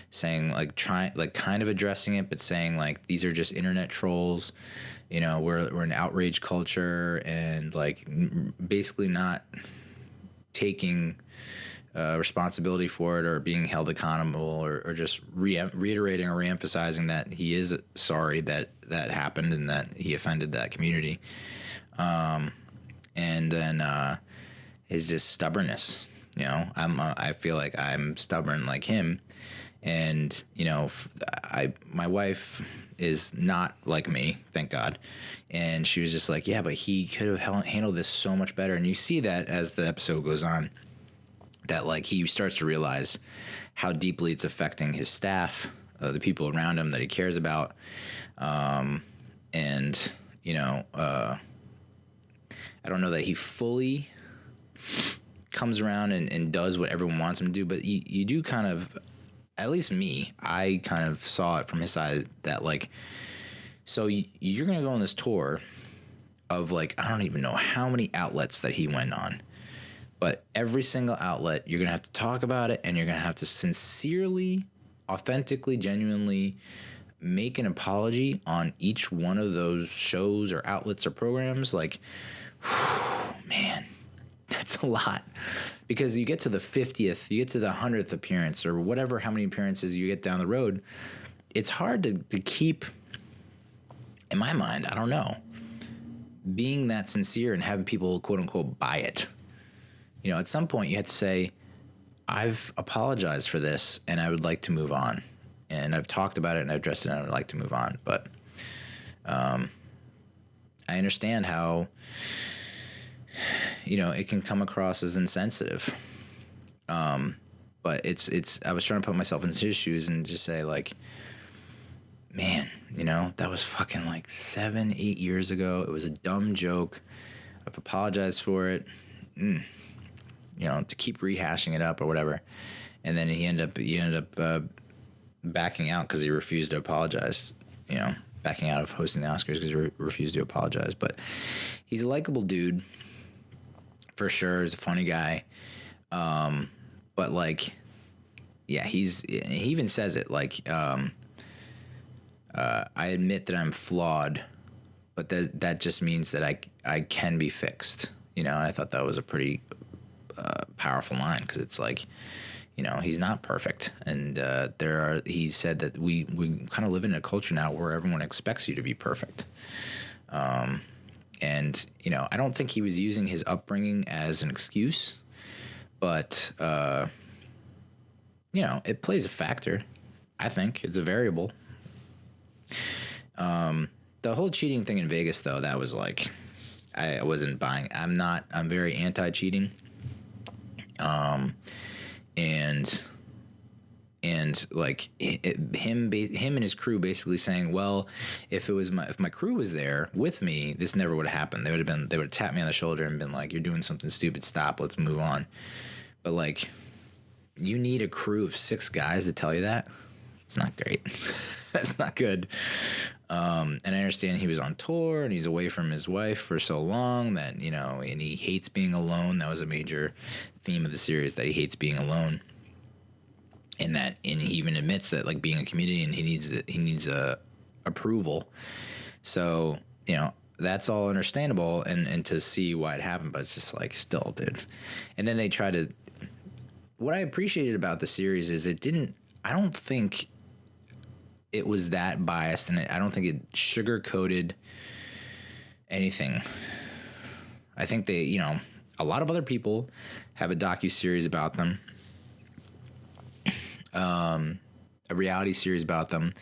saying like kind of addressing it, but saying like, these are just internet trolls, we're an outrage culture, and like basically not taking responsibility for it or being held accountable, or just reiterating or reemphasizing that he is sorry that happened and that he offended that community. And then his just stubbornness, I feel like I'm stubborn like him, And, my wife is not like me, thank God. And she was just like, yeah, but he could have handled this so much better. And you see that as the episode goes on, that like he starts to realize how deeply it's affecting his staff, the people around him that he cares about. I don't know that he fully comes around and does what everyone wants him to do, but you do kind of, at least me, I kind of saw it from his side that like, so you're going to go on this tour of like, I don't even know how many outlets that he went on, but every single outlet, you're going to have to talk about it, and you're going to have to sincerely, authentically, genuinely make an apology on each one of those shows or outlets or programs. Like, man, that's a lot. Because you get to the 50th, you get to the 100th appearance, or whatever, how many appearances you get down the road, it's hard to keep, in my mind, I don't know, being that sincere and having people, quote unquote, buy it. At some point you have to say, I've apologized for this and I would like to move on. And I've talked about it and I've addressed it and I would like to move on. But I understand how, it can come across as insensitive. But I was trying to put myself in his shoes and just say like, man, that was fucking like 7-8 years ago. It was a dumb joke. I've apologized for it. To keep rehashing it up or whatever. And then he ended up backing out because he refused to apologize, backing out of hosting the Oscars because he refused to apologize. But he's a likable dude, for sure. He's a funny guy. But like, yeah, he even says it like, I admit that I'm flawed, but that just means that I can be fixed, and I thought that was a pretty powerful line, because it's like, he's not perfect, and he said that we kind of live in a culture now where everyone expects you to be perfect, and I don't think he was using his upbringing as an excuse, but it plays a factor. I think it's a variable. The whole cheating thing in Vegas, though, that was like, I wasn't buying. I'm very anti-cheating. And like him and his crew basically saying, well, if my crew was there with me, this never would have happened. They would have tapped me on the shoulder and been like, you're doing something stupid. Stop. Let's move on. But like, you need a crew of 6 guys to tell you that. It's not great. That's not good. And I understand he was on tour and he's away from his wife for so long that, and he hates being alone. That was a major theme of the series, that he hates being alone. And he even admits that, like, being a comedian, he needs approval. So, that's all understandable and to see why it happened, but it's just like, still, dude. And then they try to, what I appreciated about the series is I don't think it was that biased, and I don't think it sugar-coated anything. I think they, a lot of other people have a docuseries about them, a reality series about them,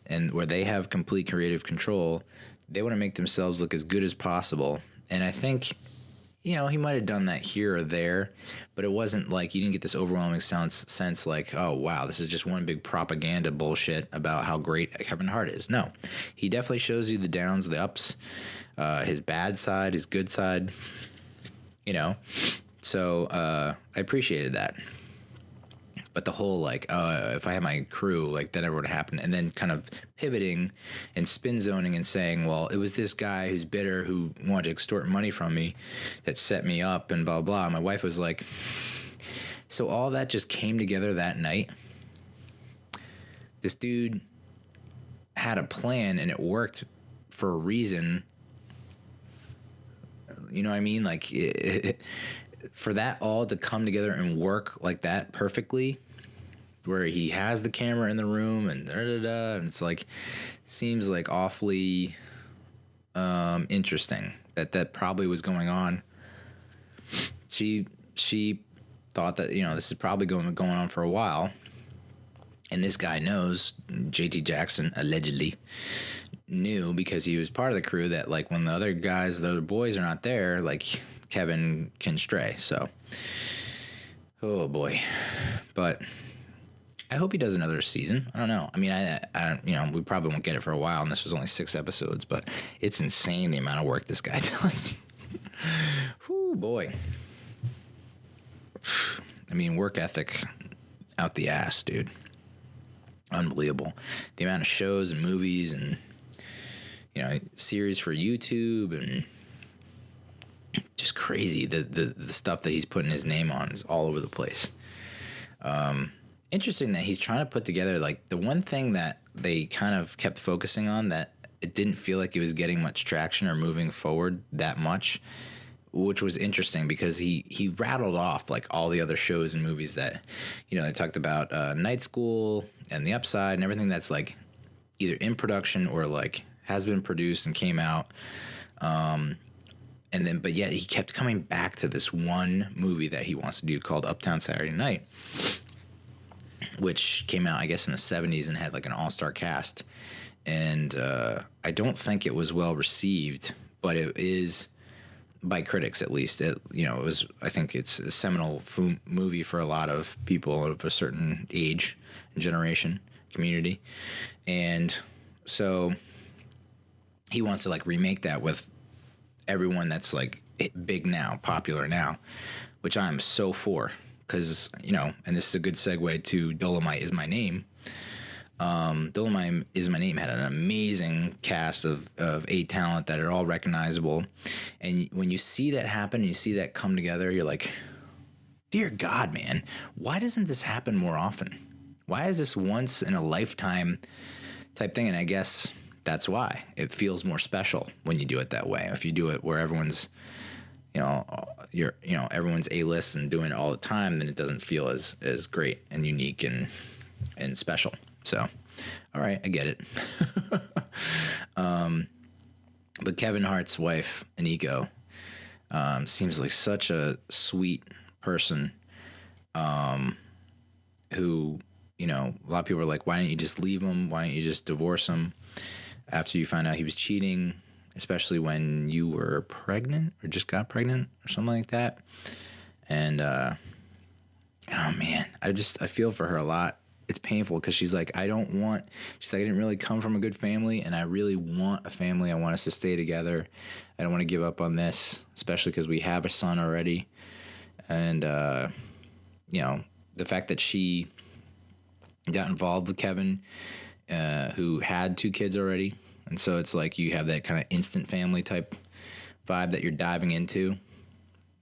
and where they have complete creative control. They want to make themselves look as good as possible, and I think, he might have done that here or there, but it wasn't like, you didn't get this overwhelming sense like, oh, wow, this is just one big propaganda bullshit about how great Kevin Hart is. No, he definitely shows you the downs, the ups, his bad side, his good side, So I appreciated that. But the whole, like, if I had my crew, like, that never would have happened. And then kind of pivoting and spin zoning and saying, well, it was this guy who's bitter who wanted to extort money from me that set me up and blah, blah. My wife was like, so all that just came together that night. This dude had a plan and it worked for a reason. You know what I mean? Like, for that all to come together and work like that perfectly, where he has the camera in the room and and it's like, seems like awfully interesting that probably was going on. She thought that, this is probably going on for a while, And this guy knows, JT Jackson allegedly knew, because he was part of the crew, that like when the other guys, the other boys are not there, like Kevin can stray. So, oh boy. But I hope he does another season. I don't know. I mean, I don't, we probably won't get it for a while, and this was only 6 episodes, but it's insane the amount of work this guy does. Whoo, boy. I mean, work ethic out the ass, dude. Unbelievable. The amount of shows and movies and, series for YouTube, and just crazy. The stuff that he's putting his name on is all over the place. Interesting that he's trying to put together, like, the one thing that they kind of kept focusing on that it didn't feel like it was getting much traction or moving forward that much, which was interesting because he rattled off like all the other shows and movies that, they talked about, Night School and The Upside and everything that's like either in production or like has been produced and came out. But yet he kept coming back to this one movie that he wants to do called Uptown Saturday Night, which came out, I guess, in the 70s and had like an all-star cast. And I don't think it was well received, but it is, by critics at least. It was, I think it's a seminal movie for a lot of people of a certain age and generation, community. And so he wants to like remake that with everyone that's like big now, popular now, which I'm so for. Because, and this is a good segue to Dolemite Is My Name. Dolemite Is My Name had an amazing cast of A talent that are all recognizable. And when you see that happen, you see that come together, you're like, dear God, man, why doesn't this happen more often? Why is this once in a lifetime type thing? And I guess that's why it feels more special when you do it that way. If you do it where everyone's, everyone's A-list and doing it all the time, then it doesn't feel as great and unique and special. So, all right, I get it. But Kevin Hart's wife, Aniko, seems like such a sweet person, who, a lot of people are like, why don't you just leave him? Why don't you just divorce him after you find out he was cheating, especially when you were pregnant or just got pregnant or something like that? And, oh man, I feel for her a lot. It's painful because she's like, I didn't really come from a good family, and I really want a family. I want us to stay together. I don't want to give up on this, especially because we have a son already. And, the fact that she got involved with Kevin, who had 2 kids already. And so it's like you have that kind of instant family type vibe that you're diving into.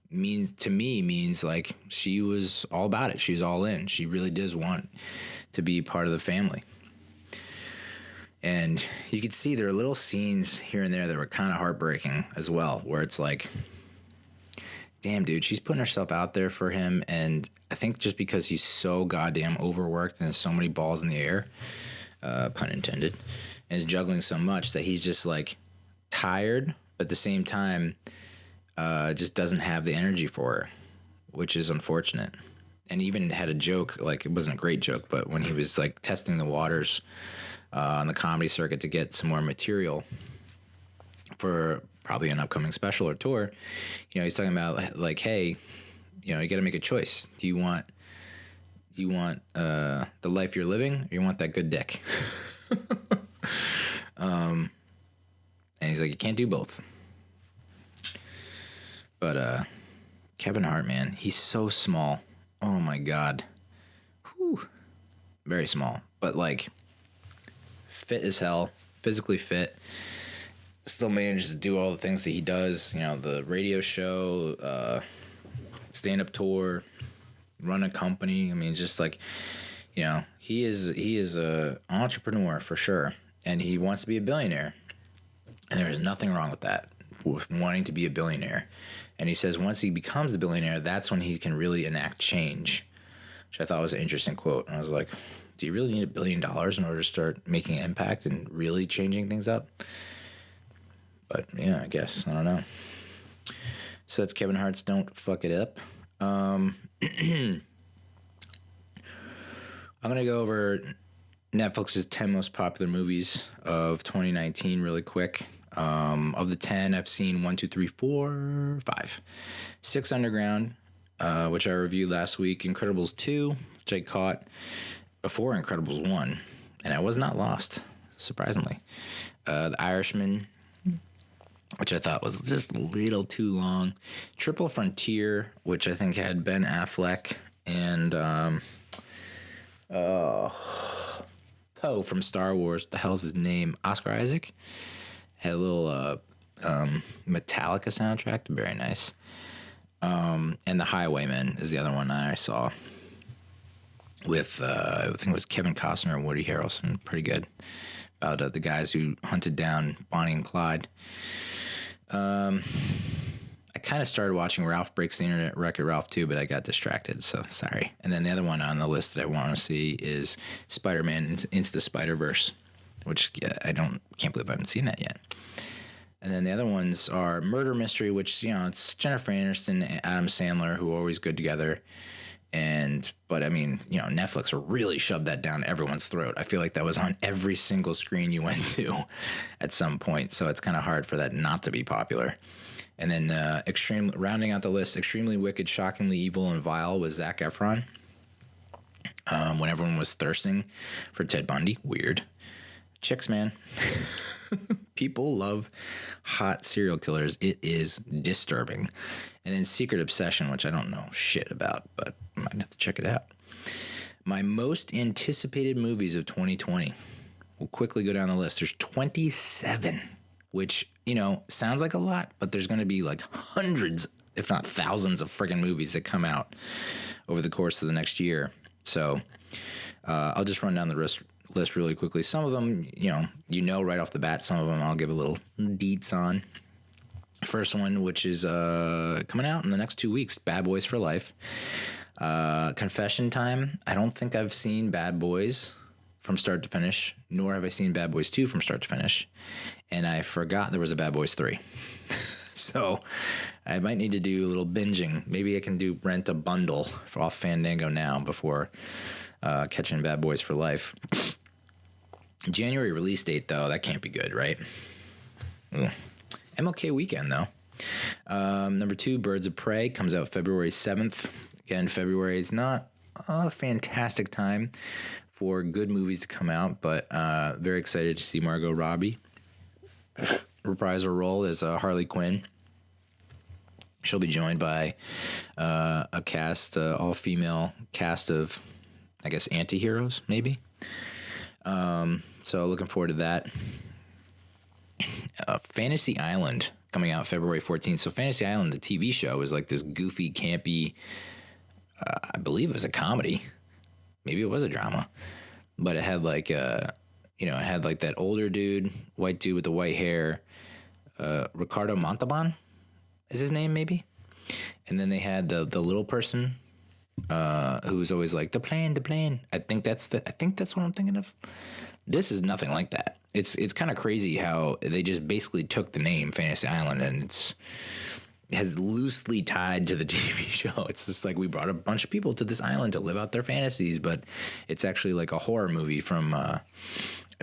Means like she was all about it. She was all in. She really does want to be part of the family. And you could see there are little scenes here and there that were kind of heartbreaking as well, where it's like, damn, dude, she's putting herself out there for him. And I think just because he's so goddamn overworked and has so many balls in the air, pun intended, and is juggling so much that he's just like tired, but at the same time, just doesn't have the energy for her, which is unfortunate. And even had a joke, like it wasn't a great joke, but when he was like testing the waters on the comedy circuit to get some more material for probably an upcoming special or tour, he's talking about like, hey, you got to make a choice. Do you want the life you're living, or you want that good dick? And he's like, you can't do both. But Kevin Hart, man, he's so small. Oh my God. Whew. Very small, but like fit as hell, physically fit. Still manages to do all the things that he does. The radio show, stand-up tour, run a company. I mean, just like, he is a entrepreneur for sure, and he wants to be a billionaire. And there is nothing wrong with that, with wanting to be a billionaire. And he says once he becomes a billionaire, that's when he can really enact change, which I thought was an interesting quote. And I was like, do you really need $1 billion in order to start making an impact and really changing things up? But yeah, I guess. I don't know. So that's Kevin Hart's Don't Fuck It Up. I'm going to go over Netflix's 10 most popular movies of 2019 really quick. Of the 10, I've seen 1, 2, 3, 4, 5. 6 Underground, which I reviewed last week. Incredibles 2, which I caught before Incredibles 1. And I was not lost, surprisingly. The Irishman, which I thought was just a little too long. Triple Frontier, which I think had Ben Affleck and Poe from Star Wars. What the hell's his name? Oscar Isaac? Had a little Metallica soundtrack. Very nice. And The Highwayman is the other one I saw with, I think it was Kevin Costner and Woody Harrelson. Pretty good. About the guys who hunted down Bonnie and Clyde. I kind of started watching Ralph Breaks the Internet, Wreck-It Ralph 2, but I got distracted, so sorry. And then the other one on the list that I want to see is Spider-Man Into the Spider-Verse, which can't believe I haven't seen that yet. And then the other ones are Murder Mystery, which, it's Jennifer Aniston and Adam Sandler, who are always good together. But I mean, Netflix really shoved that down everyone's throat. I feel like that was on every single screen you went to at some point. So it's kind of hard for that not to be popular. And then rounding out the list, Extremely Wicked, Shockingly Evil, and Vile was Zac Efron. When everyone was thirsting for Ted Bundy. Weird. Chicks, man. People love hot serial killers. It is disturbing. And then Secret Obsession, which I don't know shit about, but I might have to check it out. My most anticipated movies of 2020. We'll quickly go down the list. There's 27, which, sounds like a lot, but there's going to be like hundreds, if not thousands of friggin' movies that come out over the course of the next year. So I'll just run down the list really quickly. Some of them, right off the bat. Some of them I'll give a little deets on. First one, which is coming out in the next 2 weeks, Bad Boys for Life. Confession time. I don't think I've seen Bad Boys from start to finish, nor have I seen Bad Boys 2 from start to finish. And I forgot there was a Bad Boys 3. So I might need to do a little binging. Maybe I can rent a bundle off Fandango now before catching Bad Boys for Life. January release date, though, that can't be good, right? MLK weekend, though. Number 2, Birds of Prey, comes out February 7th. Again, February is not a fantastic time for good movies to come out, but very excited to see Margot Robbie reprise her role as Harley Quinn. She'll be joined by a cast, all-female cast of, I guess, anti-heroes, maybe. So looking forward to that. Fantasy Island coming out February 14th. So Fantasy Island, the TV show, is like this goofy, campy, I believe it was a comedy. Maybe it was a drama. But it had like, it had like that older dude, white dude with the white hair, Ricardo Montalban is his name, maybe. And then they had the little person who was always like, the plane. I think that's what I'm thinking of. This is nothing like that. It's kind of crazy how they just basically took the name Fantasy Island and it has loosely tied to the TV show. It's just like we brought a bunch of people to this island to live out their fantasies, but it's actually like a horror movie from, I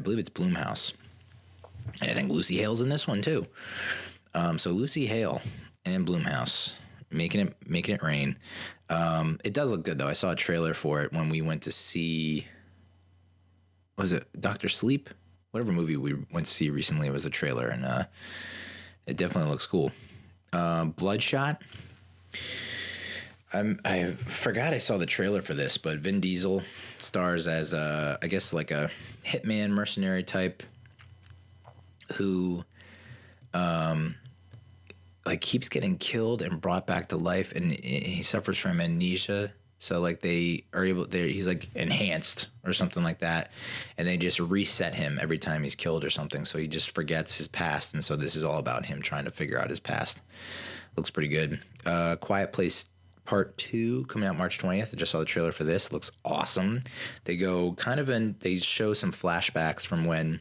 believe it's Blumhouse. And I think Lucy Hale's in this one too. So Lucy Hale and Blumhouse making it rain. It does look good though. I saw a trailer for it when we went to see, was it Dr. Sleep? Whatever movie we went to see recently, it was a trailer, and it definitely looks cool. Bloodshot. I forgot I saw the trailer for this, but Vin Diesel stars as I guess like a hitman mercenary type who like keeps getting killed and brought back to life, and he suffers from amnesia. So like he's like enhanced or something like that, and they just reset him every time he's killed or something. So he just forgets his past, and so this is all about him trying to figure out his past. Looks pretty good. Quiet Place Part 2 coming out March 20th. I just saw the trailer for this. Looks awesome. They go they show some flashbacks from when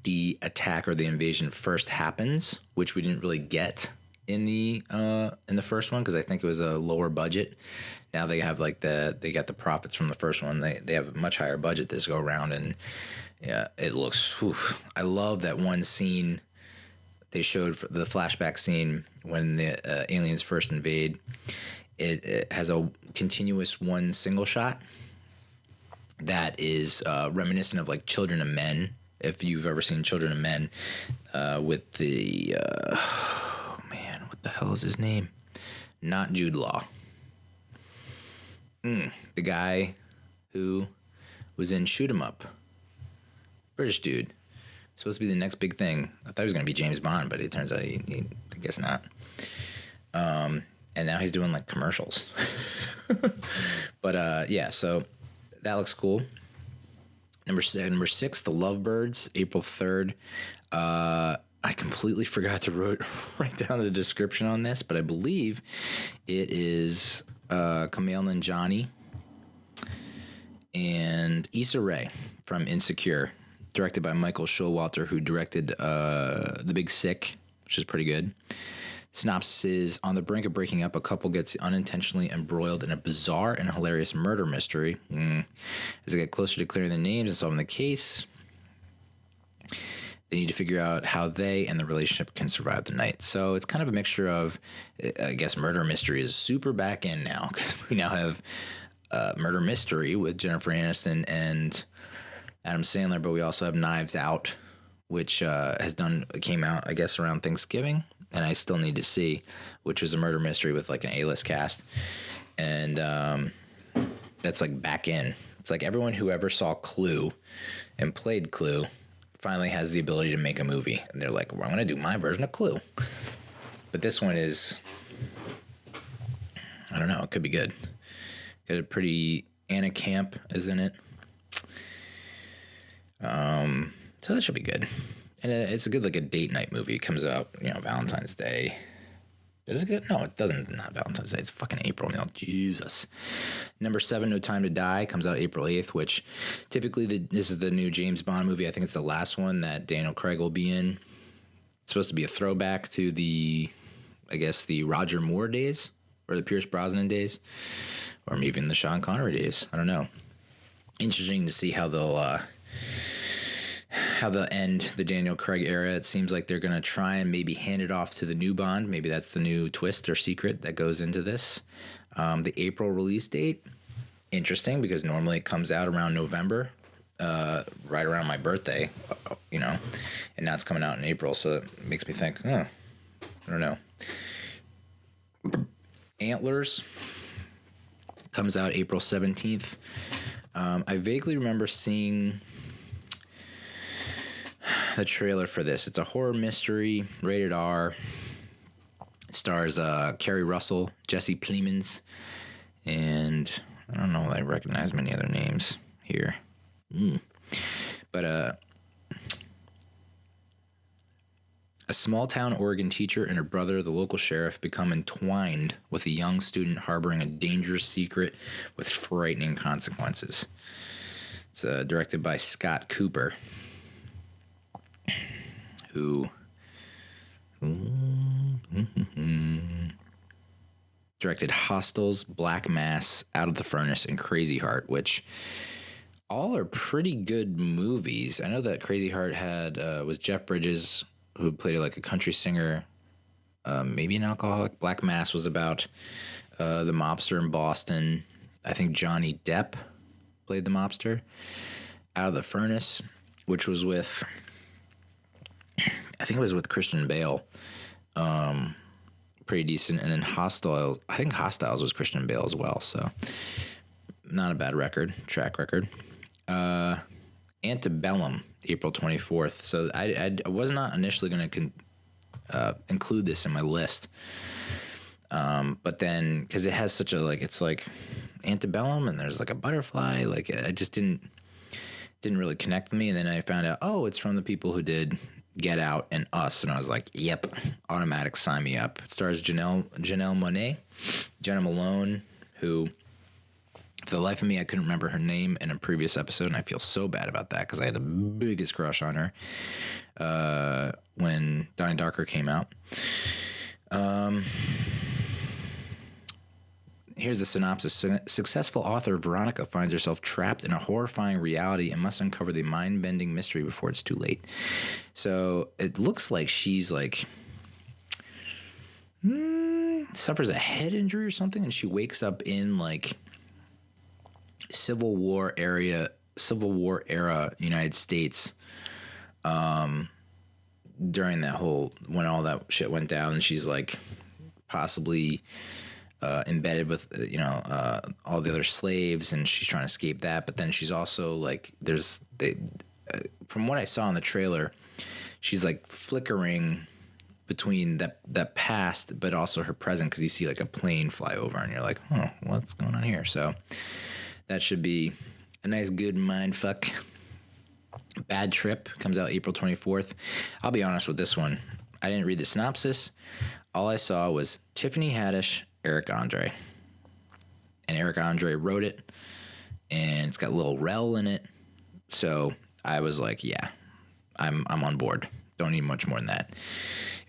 the attack or the invasion first happens, which we didn't really get in the first one because I think it was a lower budget. Now they have like they got the profits from the first one. They have a much higher budget this go around, and yeah, it looks. Whew. I love that one scene they showed for the flashback scene when the aliens first invade. It has a continuous one single shot that is reminiscent of like Children of Men. If you've ever seen Children of Men, with the oh man, what the hell is his name? Not Jude Law. The guy who was in Shoot 'Em Up. British dude. Supposed to be the next big thing. I thought he was going to be James Bond, but it turns out he I guess not. And now he's doing like commercials. But yeah, so that looks cool. Number 6, The Lovebirds, April 3rd. I completely forgot to write down the description on this, but I believe it is Kumail Nanjiani and Issa Rae from Insecure, directed by Michael Showalter, who directed The Big Sick, which is pretty good. Synopsis is, on the brink of breaking up, a couple gets unintentionally embroiled in a bizarre and hilarious murder mystery. As they get closer to clearing their names and solving the case, they need to figure out how they and the relationship can survive the night. So it's kind of a mixture of, I guess, murder mystery is super back in now, because we now have murder mystery with Jennifer Aniston and Adam Sandler, but we also have Knives Out, which came out, I guess, around Thanksgiving. And I still need to see, which was a murder mystery with like an A-list cast. And that's like back in. It's like everyone who ever saw Clue and played Clue finally has the ability to make a movie. And they're like, well, I'm going to do my version of Clue. But this one is, I don't know, it could be good. Got a pretty, Anna Camp is in it. So that should be good. And it's a good, like, a date night movie. It comes out, Valentine's Day. Is it good? No, it doesn't. Not Valentine's Day. It's fucking April now. Jesus. Number 7, No Time to Die, comes out April 8th, which typically this is the new James Bond movie. I think it's the last one that Daniel Craig will be in. It's supposed to be a throwback to the Roger Moore days, or the Pierce Brosnan days, or maybe even the Sean Connery days. I don't know. Interesting to see how they'll end the Daniel Craig era. It seems like they're going to try and maybe hand it off to the new Bond. Maybe that's the new twist or secret that goes into this. The April release date, interesting, because normally it comes out around November, right around my birthday, and now it's coming out in April, so it makes me think, I don't know. Antlers comes out April 17th. I vaguely remember seeing the trailer for this. It's a horror mystery, rated R. It stars Kerry Russell, Jesse Plemons, and I don't know if I recognize many other names here. But a small-town Oregon teacher and her brother, the local sheriff, become entwined with a young student harboring a dangerous secret with frightening consequences. It's directed by Scott Cooper, who directed Hostels, Black Mass, Out of the Furnace, and Crazy Heart, which all are pretty good movies. I know that Crazy Heart was Jeff Bridges, who played like a country singer, maybe an alcoholic. Black Mass was about the mobster in Boston. I think Johnny Depp played the mobster. Out of the Furnace, which was with, I think it was with Christian Bale. Pretty decent. And then Hostile, I think Hostiles was Christian Bale as well. So not a bad track record. Antebellum, April 24th. So I was not initially going to include this in my list. But then, because it has such a, it's like antebellum and there's like a butterfly, I just didn't really connect with me. And then I found out, it's from the people who did Get Out and Us. And I was like, yep, automatic, sign me up. It stars Janelle Monáe, Jenna Malone, who, for the life of me, I couldn't remember her name in a previous episode, and I feel so bad about that because I had the biggest crush on her when Donnie Darko came out. Here's the synopsis. Successful author Veronica finds herself trapped in a horrifying reality and must uncover the mind-bending mystery before it's too late. So it looks like she's like suffers a head injury or something, and she wakes up in like Civil War era United States during that whole, when all that shit went down, and she's like possibly embedded with all the other slaves, and she's trying to escape that. But then she's also like, from what I saw in the trailer, she's like flickering between that past but also her present, because you see like a plane fly over and you're like, oh, what's going on here? So that should be a nice good mind fuck. Bad Trip comes out April 24th. I'll be honest with this one, I didn't read the synopsis. All I saw was Tiffany Haddish, Eric Andre. And Eric Andre wrote it, and it's got a little rel in it. So I was like, yeah, I'm on board. Don't need much more than that.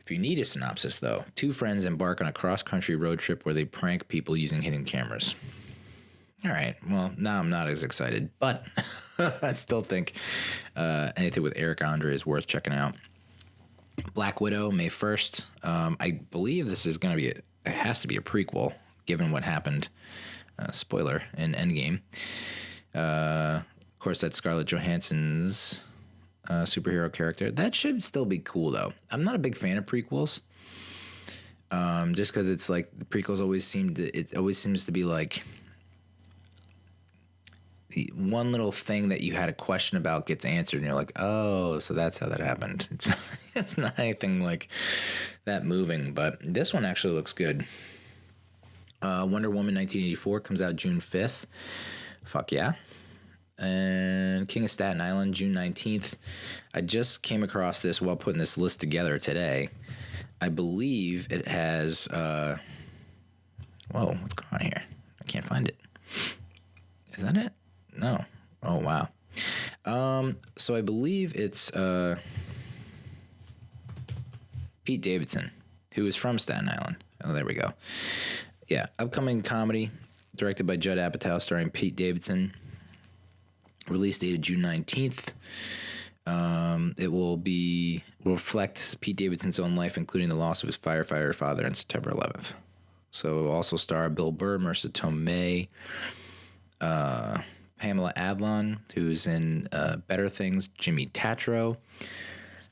If you need a synopsis, though, two friends embark on a cross-country road trip where they prank people using hidden cameras. All right, well, now I'm not as excited, but I still think anything with Eric Andre is worth checking out. Black Widow, May 1st. I believe this is going to be, it has to be a prequel, given what happened, spoiler, in Endgame. Of course, that's Scarlett Johansson's superhero character. That should still be cool, though. I'm not a big fan of prequels, just because it's like, the prequels always seems to be like, one little thing that you had a question about gets answered, and you're like, oh, so that's how that happened. It's not anything like that moving, but this one actually looks good. Wonder Woman 1984 comes out June 5th. Fuck yeah. And King of Staten Island, June 19th. I just came across this while putting this list together today. I believe it has, whoa, what's going on here? I can't find it. Is that it? No. Oh, wow. So I believe it's Pete Davidson, who is from Staten Island. Oh, there we go. Yeah, upcoming comedy, directed by Judd Apatow, starring Pete Davidson. Release date of June 19th. It will reflect Pete Davidson's own life, including the loss of his firefighter father on September 11th. So it will also star Bill Burr, Marissa Tomei, Pamela Adlon, who's in Better Things, Jimmy Tatro,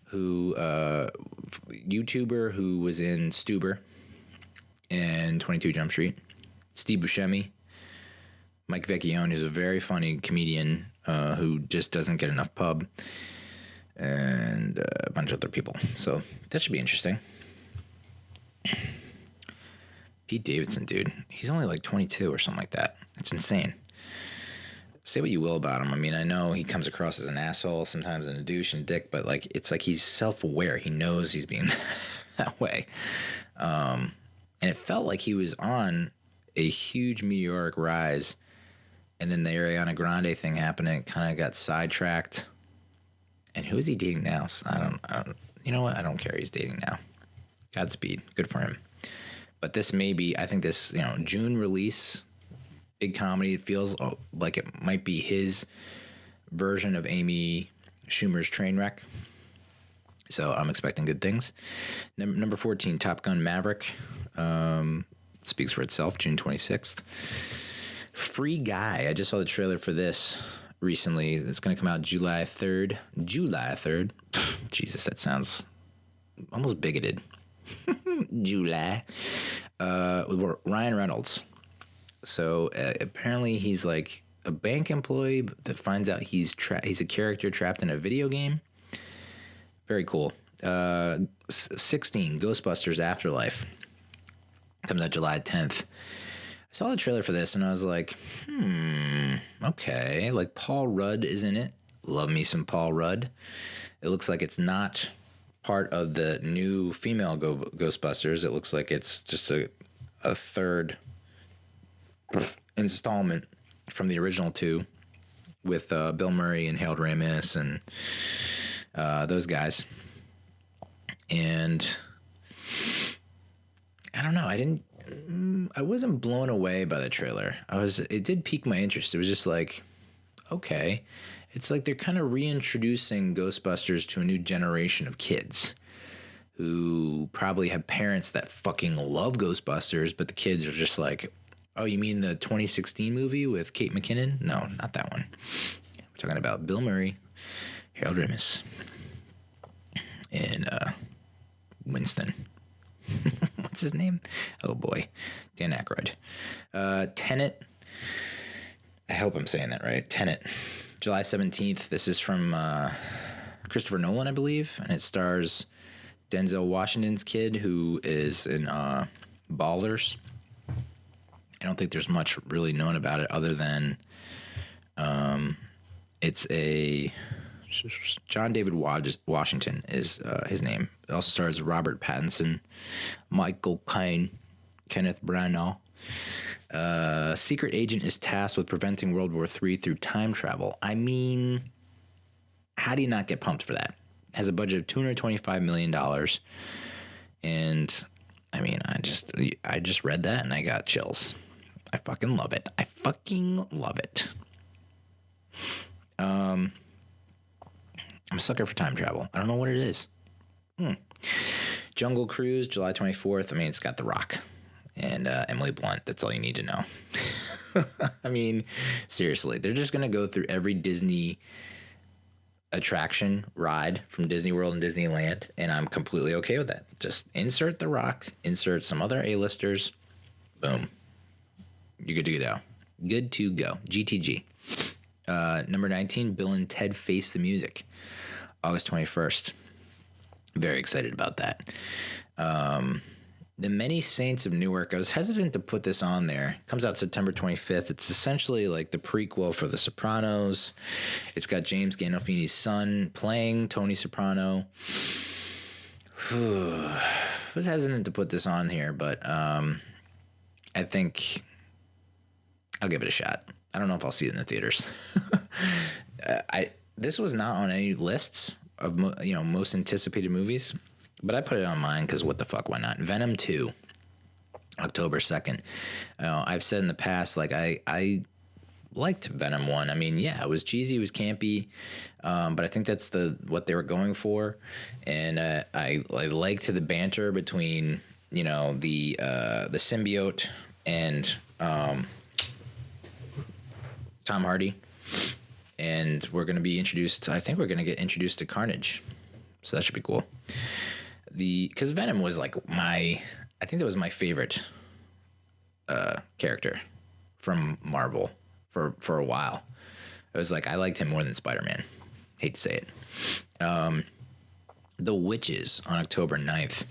who YouTuber who was in Stuber and 22 Jump Street, Steve Buscemi, Mike Vecchione, who's a very funny comedian who just doesn't get enough pub, and a bunch of other people. So that should be interesting. Pete Davidson, dude, he's only like 22 or something like that. It's insane. Say what you will about him. I mean, I know he comes across as an asshole, sometimes a douche and dick, but like, it's like he's self-aware. He knows he's being that way. And it felt like he was on a huge meteoric rise, and then the Ariana Grande thing happened, and it kind of got sidetracked. And who is he dating now? I don't, you know what? I don't care. He's dating now. Godspeed. Good for him. But this may be, I think this, June release, big comedy. It feels like it might be his version of Amy Schumer's Trainwreck. So I'm expecting good things. Number 14, Top Gun Maverick. Speaks for itself, June 26th. Free Guy. I just saw the trailer for this recently. It's going to come out July 3rd. July 3rd. Jesus, that sounds almost bigoted. July. With Ryan Reynolds. So apparently he's like a bank employee that finds out he's a character trapped in a video game. Very cool. 16, Ghostbusters Afterlife. Comes out July 10th. I saw the trailer for this and I was like, okay. Like Paul Rudd is in it. Love me some Paul Rudd. It looks like it's not part of the new female Ghostbusters. It looks like it's just a third installment from the original two with Bill Murray and Harold Ramis and those guys. And I don't know. I wasn't blown away by the trailer. It did pique my interest. It was just like, okay, it's like they're kind of reintroducing Ghostbusters to a new generation of kids who probably have parents that fucking love Ghostbusters, but the kids are just like, oh, you mean the 2016 movie with Kate McKinnon? No, not that one. We're talking about Bill Murray, Harold Ramis, and Winston. What's his name? Oh boy, Dan Aykroyd. Tenet. I hope I'm saying that right. Tenet, July 17th. This is from Christopher Nolan, I believe, and it stars Denzel Washington's kid, who is in Ballers. I don't think there's much really known about it other than it's a John David Washington is his name. It also stars Robert Pattinson, Michael Caine, Kenneth Branagh. Secret agent is tasked with preventing World War III through time travel. I mean, how do you not get pumped for that? It has a budget of $225 million. And I mean, I just read that and I got chills. I fucking love it. I fucking love it. I'm a sucker for time travel. I don't know what it is. Jungle Cruise, July 24th. I mean, it's got The Rock and Emily Blunt. That's all you need to know. I mean, seriously, they're just going to go through every Disney attraction ride from Disney World and Disneyland, and I'm completely okay with that. Just insert The Rock, insert some other A-listers. Boom. You're good to go. Good to go. GTG. Number 19, Bill and Ted Face the Music, August 21st. Very excited about that. The Many Saints of Newark. I was hesitant to put this on there. It comes out September 25th. It's essentially like the prequel for The Sopranos. It's got James Gandolfini's son playing Tony Soprano. I was hesitant to put this on here, but I think I'll give it a shot. I don't know if I'll see it in the theaters. This was not on any lists of most anticipated movies, but I put it on mine because what the fuck, why not? Venom 2, October 2nd. I've said in the past, like, I liked Venom 1. I mean, yeah, it was cheesy, it was campy, but I think that's what they were going for. And I liked the banter between, the symbiote and Tom Hardy. And we're going to be introduced, I think we're going to get introduced to Carnage. So that should be cool. Because Venom was like I think that was my favorite character from Marvel for a while. It was like, I liked him more than Spider-Man. Hate to say it. The Witches on October 9th.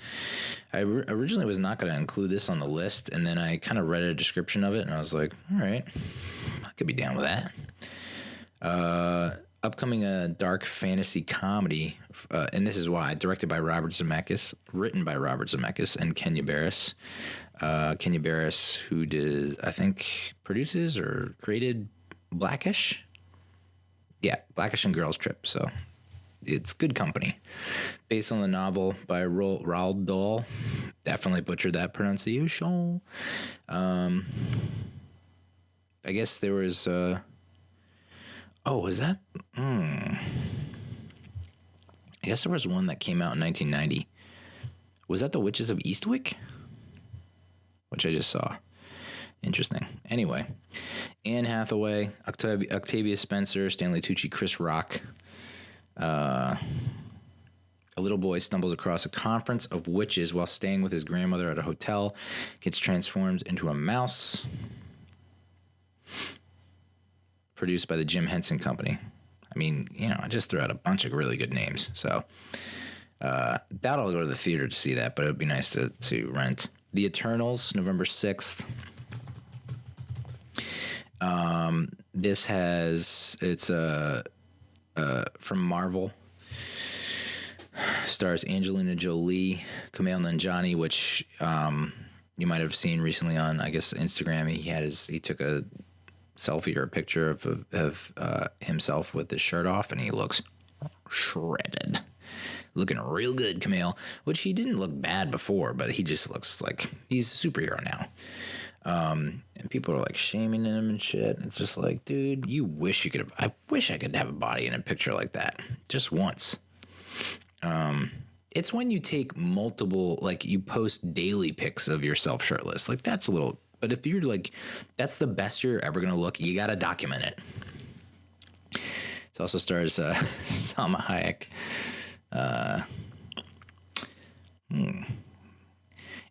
I originally was not going to include this on the list, and then I kind of read a description of it, and I was like, all right, I could be down with that. Upcoming dark fantasy comedy, and this is why, directed by Robert Zemeckis, written by Robert Zemeckis and Kenya Barris. Kenya Barris, who I think produces or created Blackish. Yeah, Blackish and Girls Trip. So it's good company. Based on the novel by Roald Dahl. Definitely butchered that pronunciation. I guess there was... was that? I guess there was one that came out in 1990. Was that The Witches of Eastwick? Which I just saw. Interesting. Anyway, Anne Hathaway, Octavia Spencer, Stanley Tucci, Chris Rock. A little boy stumbles across a conference of witches while staying with his grandmother at a hotel, gets transformed into a mouse. Produced by the Jim Henson Company. I mean, I just threw out a bunch of really good names. So, doubt I'll go to the theater to see that, but it would be nice to rent. The Eternals, November 6th. It's from Marvel. Stars Angelina Jolie, Kumail Nanjiani, which you might have seen recently on, I guess, Instagram. He took a selfie or a picture of himself with his shirt off, and he looks shredded. Looking real good, Kumail, which he didn't look bad before, but he just looks like he's a superhero now. And people are like shaming him and shit. It's just like, dude, you wish you could have. I wish I could have a body in a picture like that just once. It's when you take multiple, like you post daily pics of yourself shirtless. Like that's a little, but if you're like, that's the best you're ever going to look, you got to document it. It also stars Salma Hayek.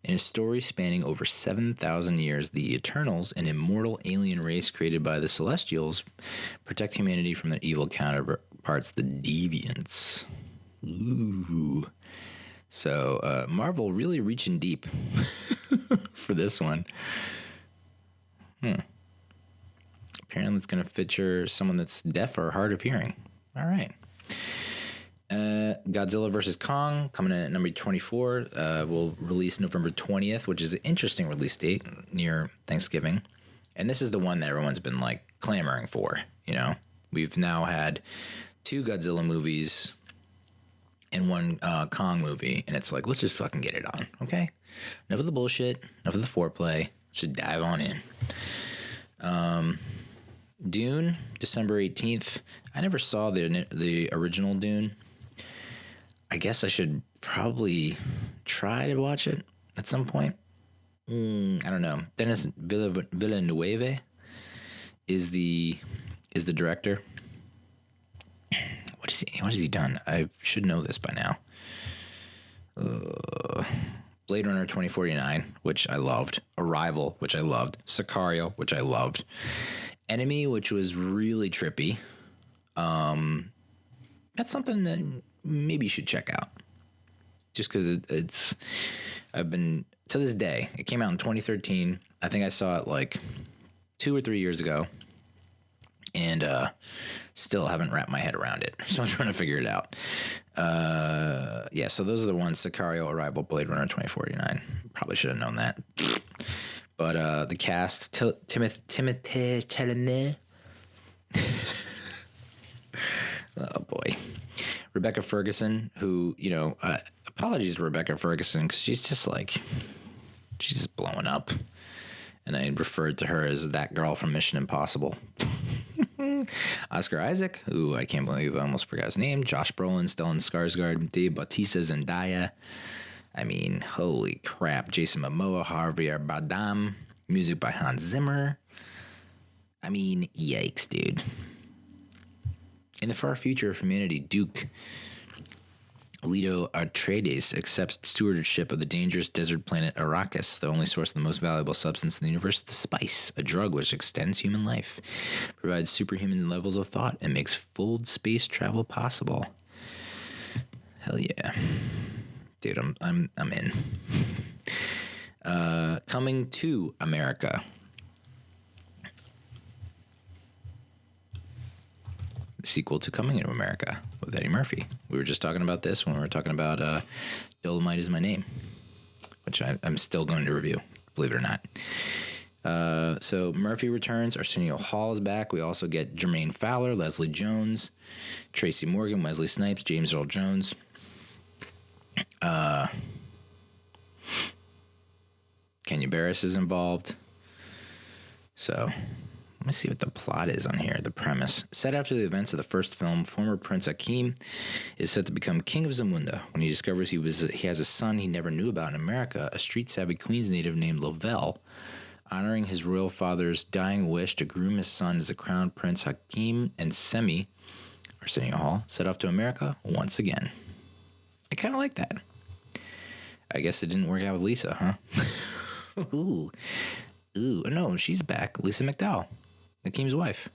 In a story spanning over 7,000 years, the Eternals, an immortal alien race created by the Celestials, protect humanity from their evil counterparts, the Deviants. Ooh. So Marvel really reaching deep for this one. Apparently it's going to feature someone that's deaf or hard of hearing. All right. Godzilla vs. Kong, coming in at number 24, will release November 20th, which is an interesting release date near Thanksgiving. And this is the one that everyone's been like clamoring for, you know. We've now had 2 Godzilla movies and 1 Kong movie, and it's like, let's just fucking get it on, okay? Enough of the bullshit, enough of the foreplay, let's just dive on in. Dune, December 18th. I never saw the original Dune. I guess I should probably try to watch it at some point. I don't know. Dennis Villeneuve is the director. What has he done? I should know this by now. Blade Runner 2049, which I loved. Arrival, which I loved. Sicario, which I loved. Enemy, which was really trippy. That's something that maybe you should check out. Just because I've been, to this day, it came out in 2013. I think I saw it like 2 or 3 years ago. And still haven't wrapped my head around it. So I'm trying to figure it out. Yeah, so those are the ones: Sicario, Arrival, Blade Runner 2049. Probably should have known that. But the cast, Timothée Chalamet. Oh, boy. Rebecca Ferguson, who, you know, apologies to Rebecca Ferguson, because she's just blowing up. And I referred to her as that girl from Mission Impossible. Oscar Isaac, who I can't believe I almost forgot his name. Josh Brolin, Stellan Skarsgård, Dave Bautista, Zendaya. I mean, holy crap. Jason Momoa, Javier Bardem. Music by Hans Zimmer. I mean, yikes, dude. In the far future of humanity, Duke Leto Atreides accepts stewardship of the dangerous desert planet Arrakis, the only source of the most valuable substance in the universe, the spice, a drug which extends human life, provides superhuman levels of thought, and makes full space travel possible. Hell yeah. Dude, I'm in. Coming to America. Sequel to Coming to America with Eddie Murphy. We were just talking about this when we were talking about Dolemite Is My Name, which I'm still going to review, believe it or not. So Murphy returns. Arsenio Hall is back. We also get Jermaine Fowler, Leslie Jones, Tracy Morgan, Wesley Snipes, James Earl Jones. Kenya Barris is involved. So let me see what the plot is on here. The premise. Set after the events of the first film, former Prince Hakeem is set to become king of Zamunda. When he discovers he has a son he never knew about in America, a street-savvy Queens native named Lavelle, honoring his royal father's dying wish to groom his son as the crown prince, Hakeem and Semi, Arsenio Hall, set off to America once again. I kind of like that. I guess it didn't work out with Lisa, huh? Ooh, no, she's back. Lisa McDowell, Hakeem's wife.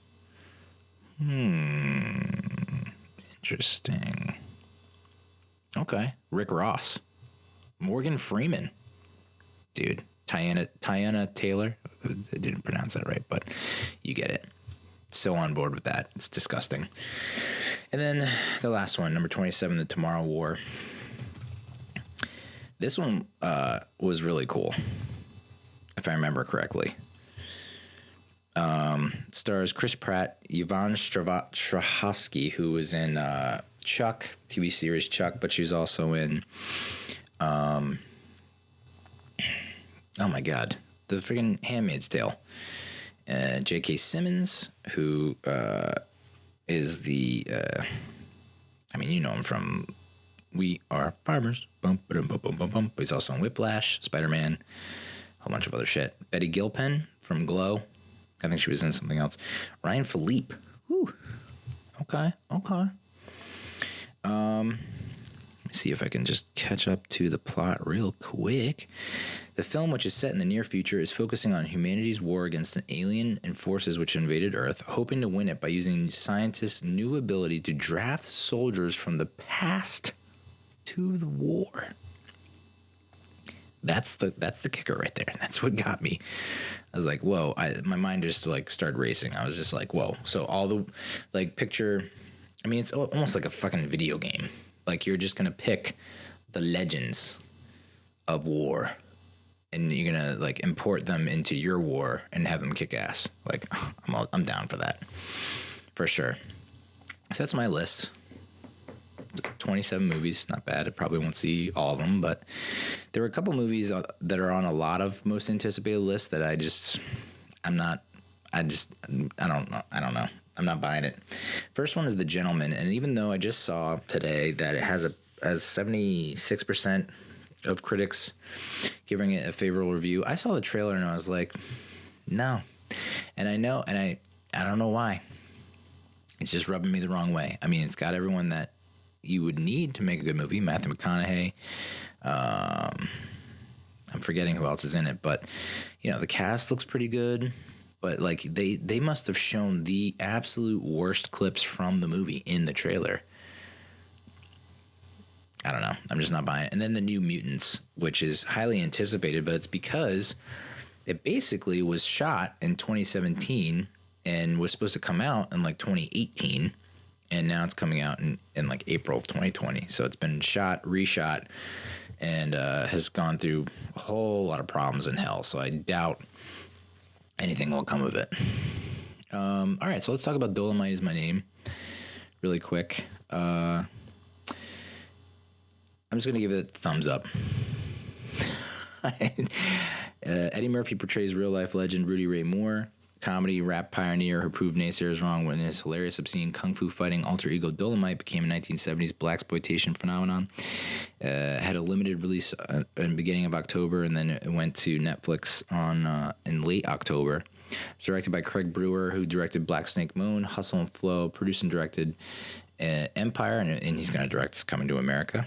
Interesting. Okay. Rick Ross. Morgan Freeman. Dude. Tiana Taylor. I didn't pronounce that right, but you get it. So on board with that. It's disgusting. And then the last one, number 27, The Tomorrow War. This one was really cool, if I remember correctly. Stars Chris Pratt, Yvonne Strahovski, who was in Chuck, TV series Chuck, but she was also in, oh my God, the friggin' Handmaid's Tale. J.K. Simmons, who is the, I mean, you know him from We Are Farmers. Bum, ba-dum, bum, bum, bum, bum. But he's also in Whiplash, Spider-Man, a whole bunch of other shit. Betty Gilpin from Glow. I think she was in something else. Ryan Philippe. Whew. Okay. Let me see if I can just catch up to the plot real quick. The film, which is set in the near future, is focusing on humanity's war against an alien and forces which invaded Earth, hoping to win it by using scientists' new ability to draft soldiers from the past to the war. That's the kicker right there. That's what got me. I was like, whoa. My mind just like started racing. I was just like, whoa. So all the like picture, I mean, it's almost like a fucking video game. Like you're just going to pick the legends of war and you're going to like import them into your war and have them kick ass. Like I'm down for that for sure. So that's my list. 27 movies, not bad. I probably won't see all of them, but there were a couple movies that are on a lot of most anticipated lists that I don't know. I'm not buying it. First one is The Gentleman, and even though I just saw today that it has 76% of critics giving it a favorable review, I saw the trailer and I was like, no. And I know, and I don't know why. It's just rubbing me the wrong way. I mean, it's got everyone that you would need to make a good movie. Matthew McConaughey. I'm forgetting who else is in it, but you know, the cast looks pretty good. But like they must have shown the absolute worst clips from the movie in the trailer. I don't know. I'm just not buying it. And then The New Mutants, which is highly anticipated, but it's because it basically was shot in 2017 and was supposed to come out in like 2018. And now it's coming out in like April of 2020. So it's been shot, reshot, and has gone through a whole lot of problems in hell. So I doubt anything will come of it. All right, so let's talk about Dolemite Is My Name really quick. I'm just going to give it a thumbs up. Eddie Murphy portrays real-life legend Rudy Ray Moore. Comedy rap pioneer who proved naysayers wrong when his hilarious, obscene kung fu fighting alter ego Dolemite became a 1970s blaxploitation phenomenon. Had a limited release in the beginning of October, and then it went to Netflix in late October. It's directed by Craig Brewer, who directed Black Snake Moon, Hustle and Flow, produced and directed Empire, and he's going to direct Coming to America.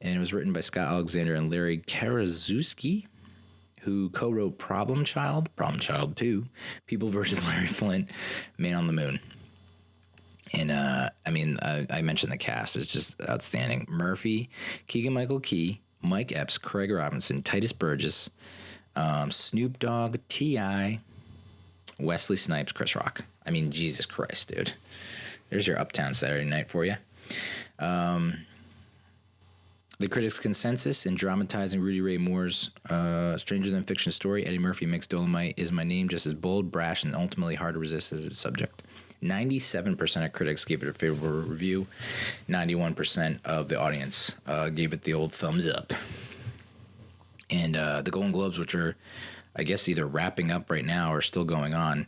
And it was written by Scott Alexander and Larry Karaszewski, who co-wrote Problem Child 2, People vs. Larry Flint, Man on the Moon. And, I mentioned the cast is just outstanding. Murphy, Keegan-Michael Key, Mike Epps, Craig Robinson, Titus Burgess, Snoop Dogg, T.I., Wesley Snipes, Chris Rock. I mean, Jesus Christ, dude. There's your Uptown Saturday night for you. The critics' consensus in dramatizing Rudy Ray Moore's stranger than fiction story, Eddie Murphy makes Dolemite Is My Name just as bold, brash, and ultimately hard to resist as its subject. 97% of critics gave it a favorable review. 91% of the audience gave it the old thumbs up. And the Golden Globes, which are, I guess, either wrapping up right now or still going on,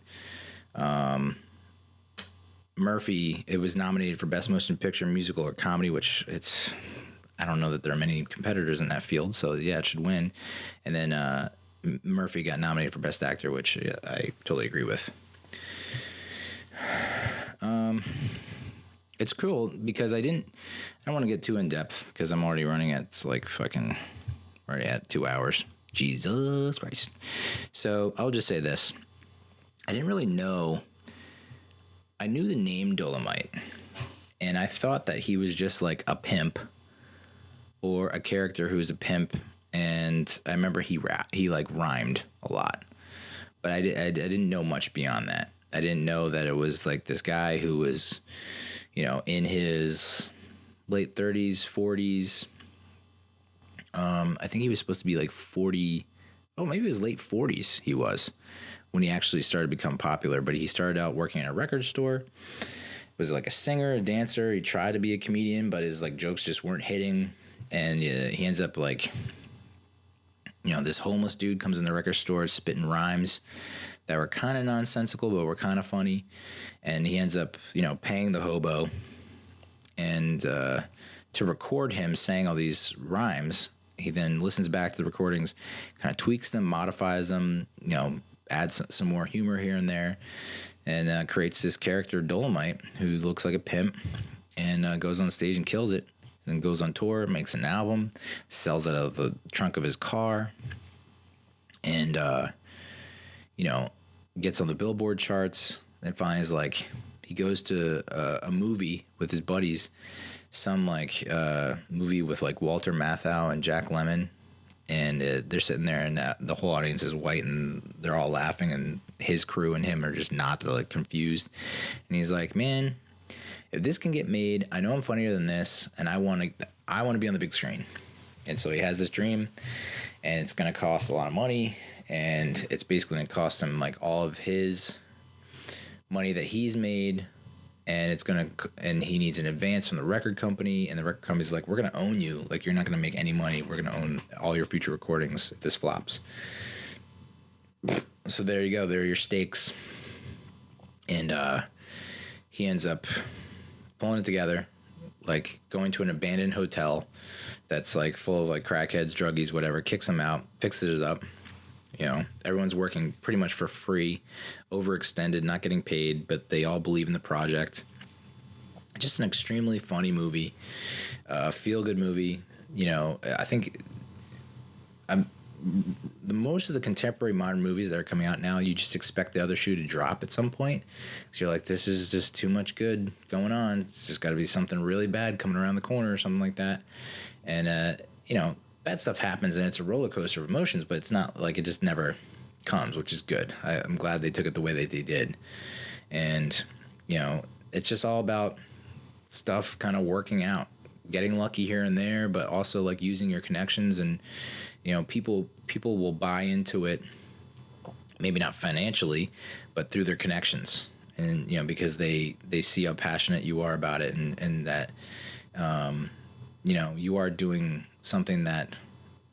Murphy, it was nominated for Best Motion Picture, Musical, or Comedy, which I don't know that there are many competitors in that field, so yeah, it should win. And then Murphy got nominated for Best Actor, which I totally agree with. It's cool because I don't want to get too in depth because I'm already running at already at 2 hours. Jesus Christ. So I'll just say this. I didn't really know. I knew the name Dolemite, and I thought that he was just like a pimp or a character who was a pimp. And I remember he like rhymed a lot, but I didn't know much beyond that. I didn't know that it was like this guy who was, in his late 30s, 40s. I think he was supposed to be like 40. Oh, maybe his late 40s he was when he actually started to become popular. But he started out working at a record store. was like a singer, a dancer. He tried to be a comedian, but his like jokes just weren't hitting. And he ends up like, this homeless dude comes in the record store spitting rhymes that were kind of nonsensical, but were kind of funny. And he ends up, paying the hobo and to record him saying all these rhymes. He then listens back to the recordings, kind of tweaks them, modifies them, adds some more humor here and there, and creates this character, Dolemite, who looks like a pimp and goes on stage and kills it. Then goes on tour, makes an album, sells it out of the trunk of his car, and, gets on the Billboard charts. Then finds, like, he goes to a movie with his buddies, some, like, movie with, like, Walter Matthau and Jack Lemmon, and they're sitting there, and the whole audience is white, and they're all laughing, and his crew and him are just not. They're, like, confused. And he's like, man, if this can get made, I know I'm funnier than this, and I want to be on the big screen. And so he has this dream, and it's going to cost a lot of money, and it's basically going to cost him like all of his money that he's made, and he needs an advance from the record company, and the record company's like, we're going to own you. Like, you're not going to make any money. We're going to own all your future recordings if this flops. So there you go. There are your stakes. And he ends up pulling it together, like going to an abandoned hotel that's like full of like crackheads, druggies, whatever, kicks them out, fixes it up. Everyone's working pretty much for free, overextended, not getting paid, but they all believe in the project. Just an extremely funny movie, feel-good movie. I think the most of the contemporary modern movies that are coming out now, you just expect the other shoe to drop at some point. So you're like, this is just too much good going on. It's just got to be something really bad coming around the corner or something like that. And, bad stuff happens, and it's a roller coaster of emotions, but it's not like it just never comes, which is good. I'm glad they took it the way that they did. And, it's just all about stuff kind of working out, getting lucky here and there, but also like using your connections, and people will buy into it, maybe not financially, but through their connections, and because they see how passionate you are about it, and that you are doing something that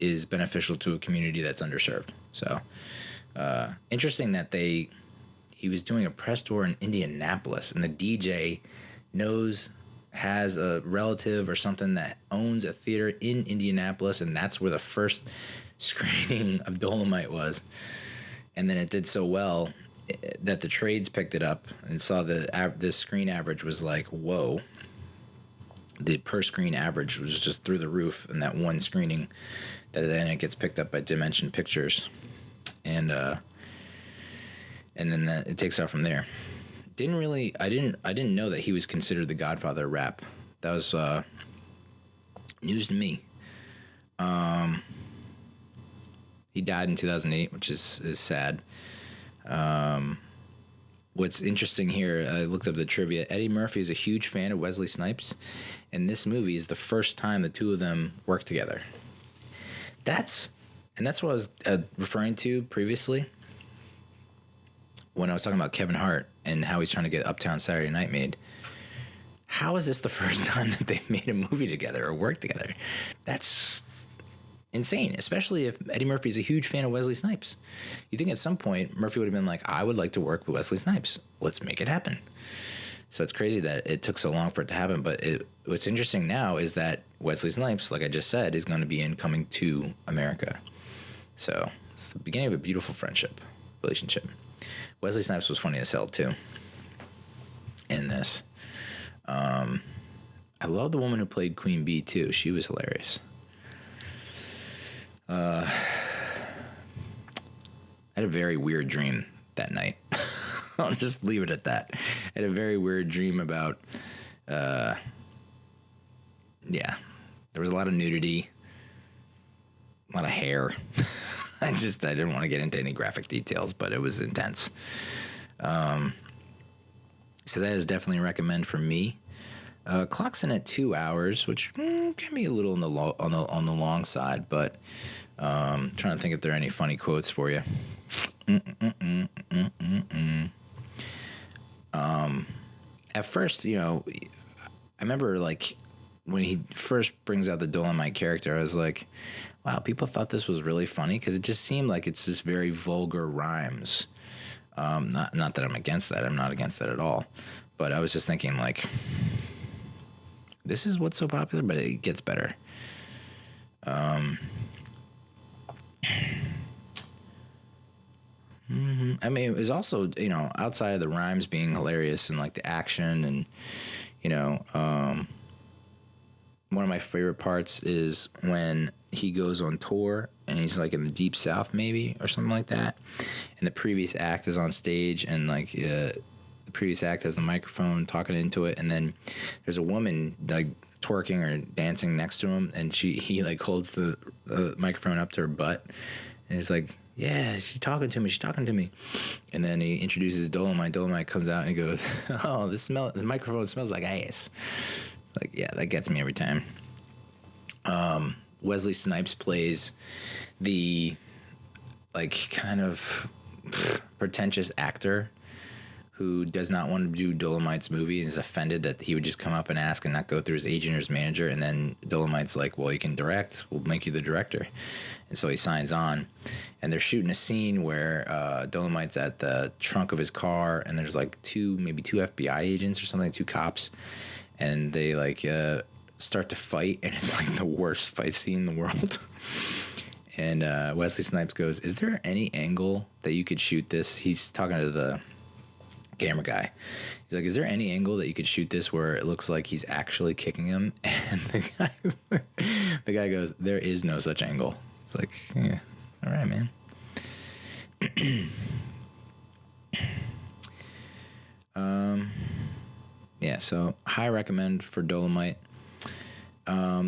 is beneficial to a community that's underserved. So interesting that he was doing a press tour in Indianapolis, and the DJ has a relative or something that owns a theater in Indianapolis, and that's where the first screening of Dolemite was. And then it did so well that the trades picked it up and saw the screen average was like, whoa. The per screen average was just through the roof in that one screening. That then it gets picked up by Dimension Pictures, and then it takes off from there. I didn't know that he was considered the godfather of rap. That was news to me. He died in 2008, which is sad. What's interesting here, I looked up the trivia. Eddie Murphy is a huge fan of Wesley Snipes, and this movie is the first time the two of them work together. That's what I was referring to previously when I was talking about Kevin Hart and how he's trying to get Uptown Saturday Night made. How is this the first time that they made a movie together or worked together? That's insane, especially if Eddie Murphy's a huge fan of Wesley Snipes. You think at some point Murphy would have been like, I would like to work with Wesley Snipes. Let's make it happen. So it's crazy that it took so long for it to happen. But what's interesting now is that Wesley Snipes, like I just said, is going to be in Coming to America. So it's the beginning of a beautiful relationship. Wesley Snipes was funny as hell too in this. I love the woman who played Queen Bee too. She was hilarious. I had a very weird dream that night. I'll just leave it at that. I had a very weird dream about, there was a lot of nudity, a lot of hair. I didn't want to get into any graphic details, but it was intense. So that is definitely a recommend for me. Clocks in at 2 hours, which can be a little on the long side, but trying to think if there are any funny quotes for you. at first, I remember like when he first brings out the Dolemite character, I was like, wow, people thought this was really funny because it just seemed like it's just very vulgar rhymes. Not that I'm against that. I'm not against that at all. But I was just thinking like, this is what's so popular, but it gets better. I mean, it was also, outside of the rhymes being hilarious and like the action and, one of my favorite parts is when he goes on tour and he's like in the Deep South maybe or something like that. And the previous act is on stage and like the previous act has the microphone talking into it. And then there's a woman like twerking or dancing next to him. And he like holds the microphone up to her butt. And he's like, yeah, she's talking to me. And then he introduces Dolemite. Dolemite comes out and he goes, oh, the microphone smells like ass. Like, yeah, that gets me every time. Wesley Snipes plays the, like, kind of pretentious actor who does not want to do Dolemite's movie and is offended that he would just come up and ask and not go through his agent or his manager. And then Dolemite's like, well, you can direct. We'll make you the director. And so he signs on. And they're shooting a scene where Dolemite's at the trunk of his car and there's like maybe two FBI agents or something, two cops. And they like start to fight, and it's like the worst fight scene in the world. And Wesley Snipes goes, is there any angle that you could shoot this? He's talking to the camera guy. He's like, is there any angle that you could shoot this where it looks like he's actually kicking him? And the guy goes, there is no such angle. It's like, yeah, all right, man. Yeah, so high recommend for Dolemite.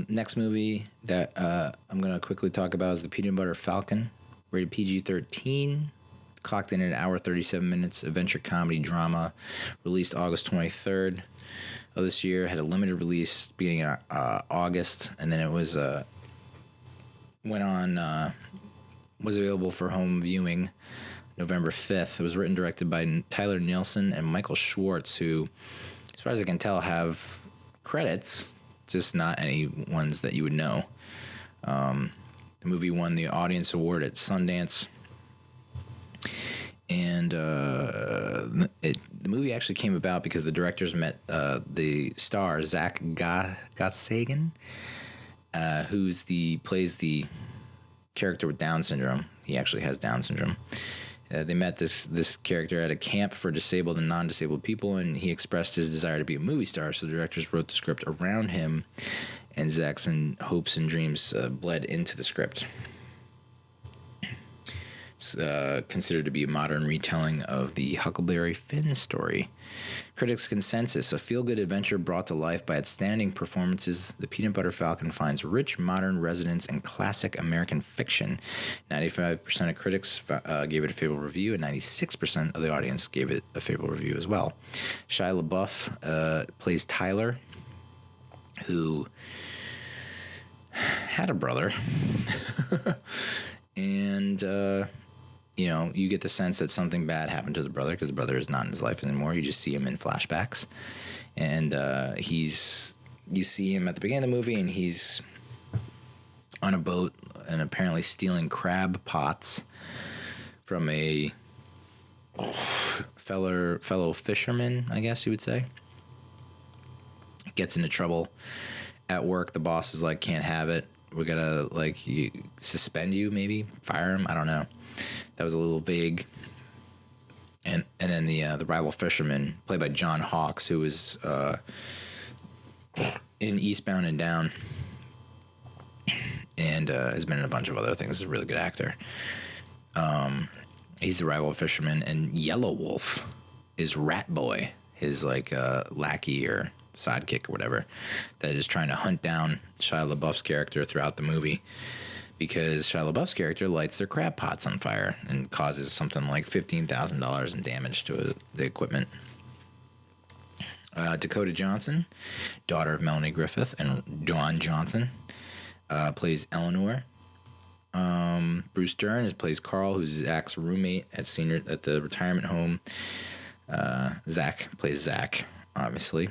Next movie that I'm going to quickly talk about is The Peanut Butter Falcon, rated PG-13, clocked in at an hour 37 minutes, adventure comedy drama, released August 23rd of this year, had a limited release beginning in August, and then it was was available for home viewing November 5th. It was written and directed by Tyler Nielsen and Michael Schwartz, who, as far as I can tell, have credits, just not any ones that you would know. The movie won the Audience Award at Sundance. And the movie actually came about because the directors met the star, Zach Gottsagen, who plays the character with Down syndrome. He actually has Down syndrome. They met this character at a camp for disabled and non-disabled people, and he expressed his desire to be a movie star, so the directors wrote the script around him, and Zach's hopes and dreams bled into the script. It's considered to be a modern retelling of the Huckleberry Finn story. Critics' consensus: a feel-good adventure brought to life by outstanding performances, The Peanut Butter Falcon finds rich modern resonance in classic American fiction. 95% of critics gave it a favorable review, and 96% of the audience gave it a favorable review as well. Shia LaBeouf plays Tyler, who had a brother, and you get the sense that something bad happened to the brother because the brother is not in his life anymore. You just see him in flashbacks. And you see him at the beginning of the movie, and he's on a boat and apparently stealing crab pots from a fellow fisherman, I guess you would say. Gets into trouble at work. The boss is like, can't have it. We're gonna suspend you, maybe fire him. I don't know. That was a little vague. And then the rival fisherman, played by John Hawkes, who was in Eastbound and Down, and has been in a bunch of other things. He's a really good actor. He's the rival fisherman, and Yelawolf is Rat Boy, his lackey or sidekick or whatever, that is trying to hunt down Shia LaBeouf's character throughout the movie, because Shia LaBeouf's character lights their crab pots on fire and causes something like $15,000 in damage to the equipment. Dakota Johnson, daughter of Melanie Griffith and Dawn Johnson, plays Eleanor. Bruce Dern plays Carl, who's Zach's roommate at the retirement home. Zach plays Zach. obviously.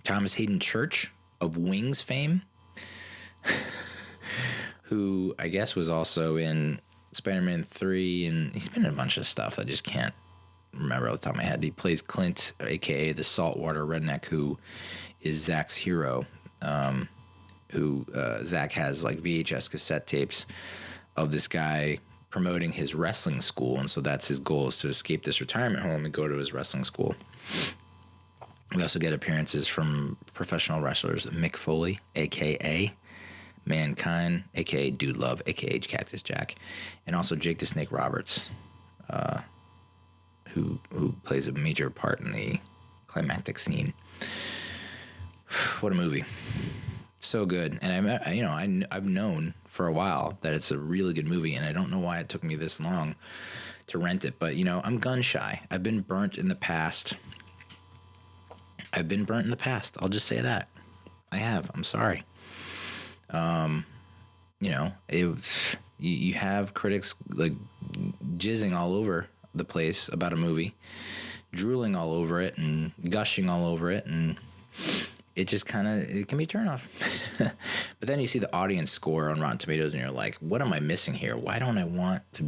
Thomas Haden Church of Wings fame, who I guess was also in Spider-Man 3, and he's been in a bunch of stuff I just can't remember off the top of my head. He plays Clint, a.k.a. the saltwater redneck, who is Zach's hero, who Zach has like VHS cassette tapes of this guy promoting his wrestling school, and so that's his goal, is to escape this retirement home and go to his wrestling school. We also get appearances from professional wrestlers Mick Foley, a.k.a. Mankind, a.k.a. Dude Love, a.k.a. Cactus Jack, and also Jake the Snake Roberts, who plays a major part in the climactic scene. What a movie. So good. And I've known for a while that it's a really good movie, and I don't know why it took me this long to rent it, but I'm gun shy. I've been burnt in the past. I'll just say that. I have. I'm sorry. You have critics like jizzing all over the place about a movie, drooling all over it and gushing all over it, and it just it can be a turn off. But then you see the audience score on Rotten Tomatoes and you're like, what am I missing here? Why don't I want to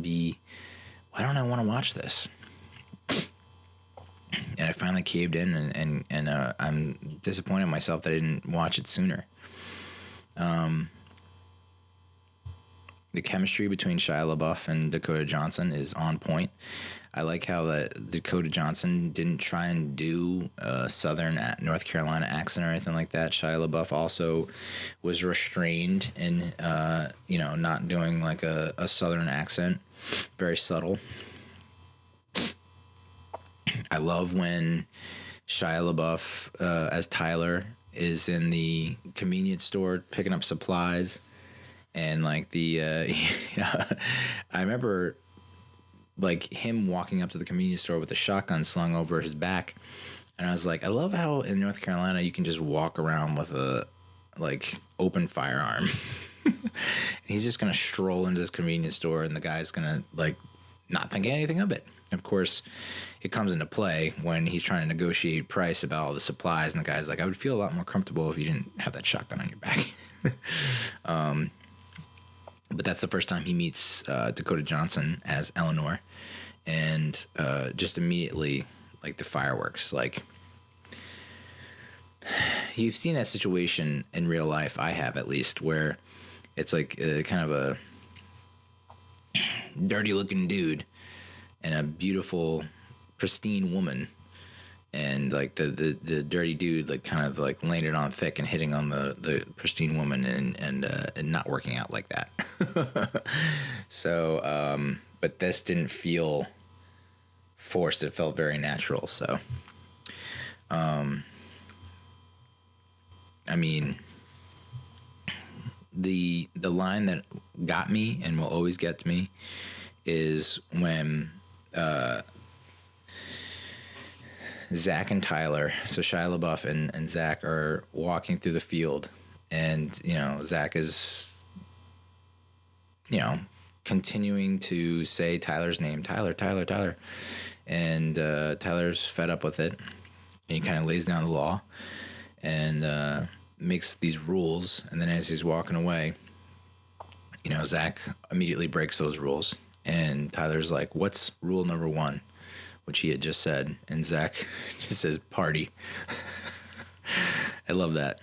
watch this? And I finally caved in, and I'm disappointed in myself that I didn't watch it sooner. The chemistry between Shia LaBeouf and Dakota Johnson is on point. I like how that Dakota Johnson didn't try and do a Southern North Carolina accent or anything like that. Shia LaBeouf also was restrained in, not doing like a Southern accent. Very subtle. I love when Shia LaBeouf as Tyler is in the convenience store picking up supplies, and like I remember like him walking up to the convenience store with a shotgun slung over his back, and I was like, I love how in North Carolina you can just walk around with a like open firearm. He's just gonna stroll into this convenience store, and the guy's gonna like not think anything of it. Of course, it comes into play when he's trying to negotiate price about all the supplies, and the guy's like, I would feel a lot more comfortable if you didn't have that shotgun on your back. But that's the first time he meets Dakota Johnson as Eleanor, and just immediately, like, the fireworks. Like, you've seen that situation in real life, I have at least, where it's like kind of a dirty-looking dude and a beautiful, pristine woman, and like the dirty dude like kind of like laying it on thick and hitting on the pristine woman, and not working out like that. So but this didn't feel forced. It felt very natural. So I mean, the line that got me and will always get to me is when Zach and Tyler, so Shia LaBeouf and Zach are walking through the field, and Zach is continuing to say Tyler's name, Tyler, and Tyler's fed up with it, and he kind of lays down the law and makes these rules, and then as he's walking away, Zach immediately breaks those rules. And Tyler's like, what's rule number 1? Which he had just said. And Zach just says, party. I love that.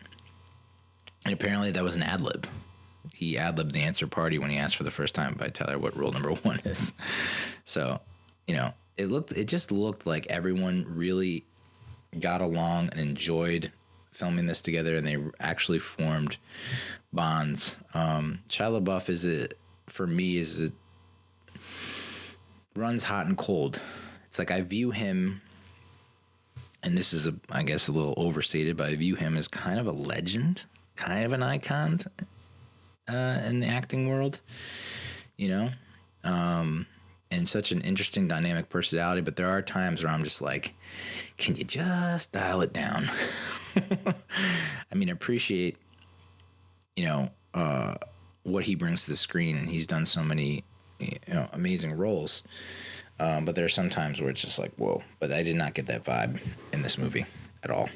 And apparently that was an ad-lib. He ad-libbed the answer party when he asked for the first time by Tyler what rule number 1 is. So, it just looked like everyone really got along and enjoyed filming this together, and they actually formed bonds. Shia LaBeouf runs hot and cold. It's like I view him, and this is I guess a little overstated, but I view him as kind of a legend, kind of an icon in the acting world, and such an interesting dynamic personality. But there are times where I'm just like, can you just dial it down? I mean, appreciate, what he brings to the screen, and he's done so many amazing roles. But there are some times where it's just like, whoa. But I did not get that vibe in this movie at all.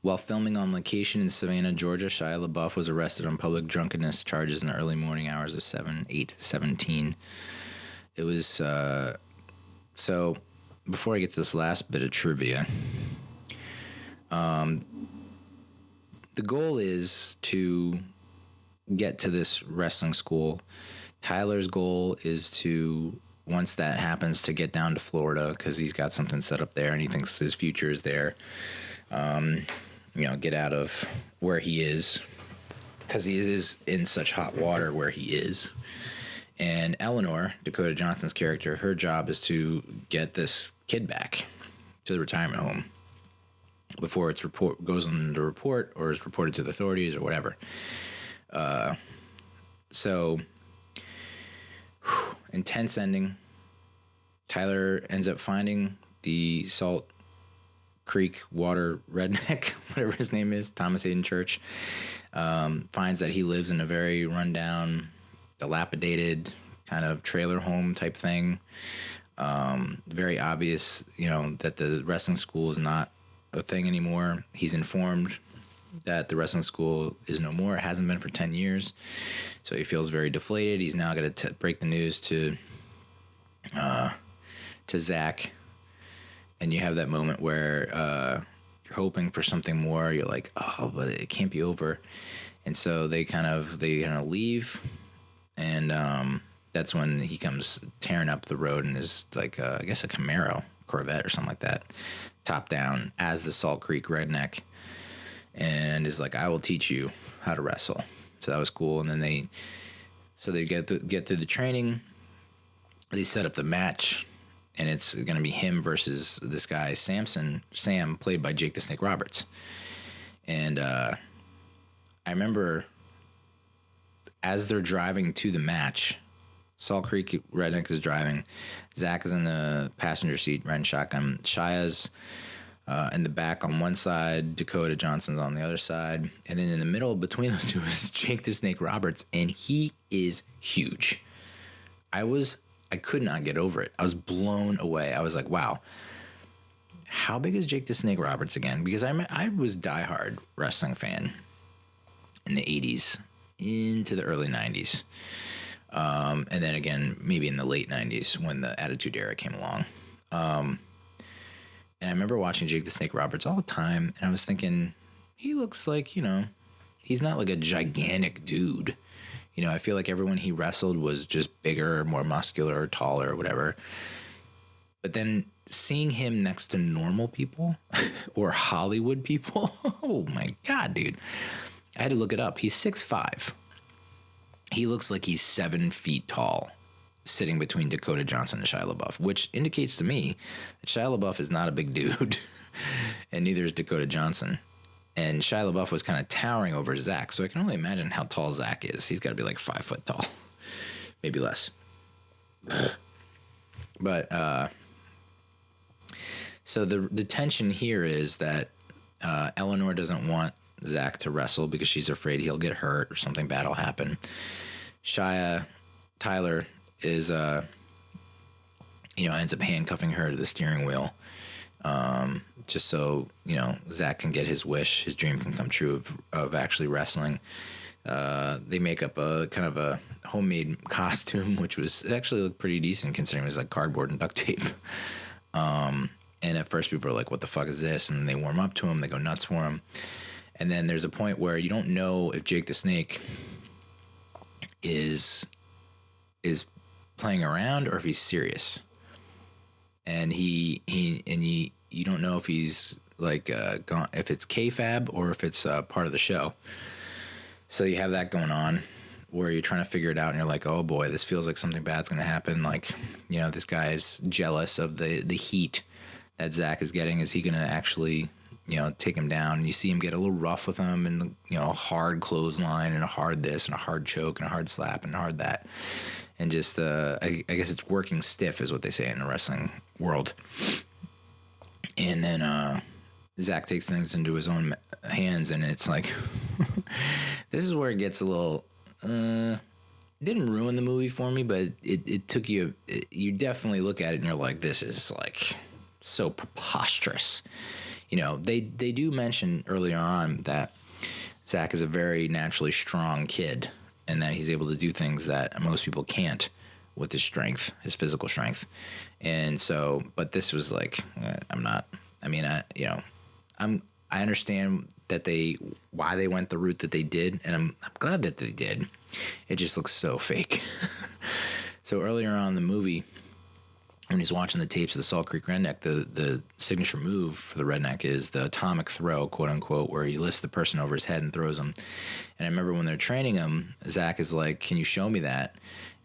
While filming on location in Savannah, Georgia, Shia LaBeouf was arrested on public drunkenness charges in the early morning hours of 7/8/17. It was, so before I get to this last bit of trivia, the goal is to get to this wrestling school. Tyler's goal is to, once that happens, to get down to Florida because he's got something set up there and he thinks his future is there. Get out of where he is because he is in such hot water where he is. And Eleanor, Dakota Johnson's character, her job is to get this kid back to the retirement home before it's goes on the report or is reported to the authorities or whatever. Intense ending. Tyler ends up finding the Salt Creek water redneck, whatever his name is, Thomas Haden Church. Finds that he lives in a very rundown, dilapidated kind of trailer home type thing. Very obvious, that the wrestling school is not a thing anymore. He's informed that the wrestling school is no more. It hasn't been for 10 years. So he feels very deflated. He's now going to break the news to Zach. And you have that moment where you're hoping for something more. You're like, oh, but it can't be over. And so they kind of leave. And that's when he comes tearing up the road and is like, I guess a Camaro, Corvette or something like that, top down as the Salt Creek redneck. And is like, I will teach you how to wrestle. So that was cool. And then they get through the training. They set up the match. And it's going to be him versus this guy, Sam, played by Jake the Snake Roberts. And I remember as they're driving to the match, Salt Creek Redneck is driving. Zach is in the passenger seat, riding shotgun. Shia's in the back on one side. Dakota Johnson's on the other side. And then in the middle between those two is Jake the Snake Roberts. And he is huge. I could not get over it. I was blown away. I was like, wow, how big is Jake the Snake Roberts again? Because I was diehard wrestling fan in the 80s into the early 90s. And then again, maybe in the late 90s when the Attitude Era came along. And I remember watching Jake the Snake Roberts all the time. And I was thinking, he looks like, he's not like a gigantic dude. I feel like everyone he wrestled was just bigger, more muscular, or taller, or whatever. But then seeing him next to normal people or Hollywood people, oh my God, dude. I had to look it up. He's 6'5". He looks like he's 7 feet tall, sitting between Dakota Johnson and Shia LaBeouf, which indicates to me that Shia LaBeouf is not a big dude, and neither is Dakota Johnson. And Shia LaBeouf was kind of towering over Zach, so I can only imagine how tall Zach is. He's got to be like 5 foot tall, maybe less. But so the tension here is that Eleanor doesn't want Zach to wrestle because she's afraid he'll get hurt or something bad will happen. Tyler is ends up handcuffing her to the steering wheel. Just so, Zach can get his wish, his dream can come true of actually wrestling. They make up a kind of a homemade costume, which actually looked pretty decent considering it was like cardboard and duct tape. And at first people are like, what the fuck is this? And they warm up to him, they go nuts for him. And then there's a point where you don't know if Jake the Snake is playing around or if he's serious. And you don't know if he's like if it's kayfabe or if it's part of the show. So you have that going on where you're trying to figure it out, and you're like, oh boy, this feels like something bad's going to happen. Like, this guy is jealous of the heat that Zach is getting. Is he going to actually, take him down? And you see him get a little rough with him, and a hard clothesline and a hard this and a hard choke and a hard slap and a hard that. And just, I guess it's working stiff is what they say in the wrestling world. And then Zach takes things into his own hands, and it's like, this is where it gets a little didn't ruin the movie for me, but it took you. You definitely look at it and you're like, this is like so preposterous. You know, they do mention earlier on that Zach is a very naturally strong kid, and that he's able to do things that most people can't with his strength, his physical strength. And so, but this was like, I understand that why they went the route that they did, and I'm glad that they did. It just looks so fake. So earlier on in the movie, when he's watching the tapes of the Salt Creek Redneck, the signature move for the redneck is the atomic throw, quote unquote, where he lifts the person over his head and throws them. And I remember when they're training him, Zach is like, "Can you show me that?"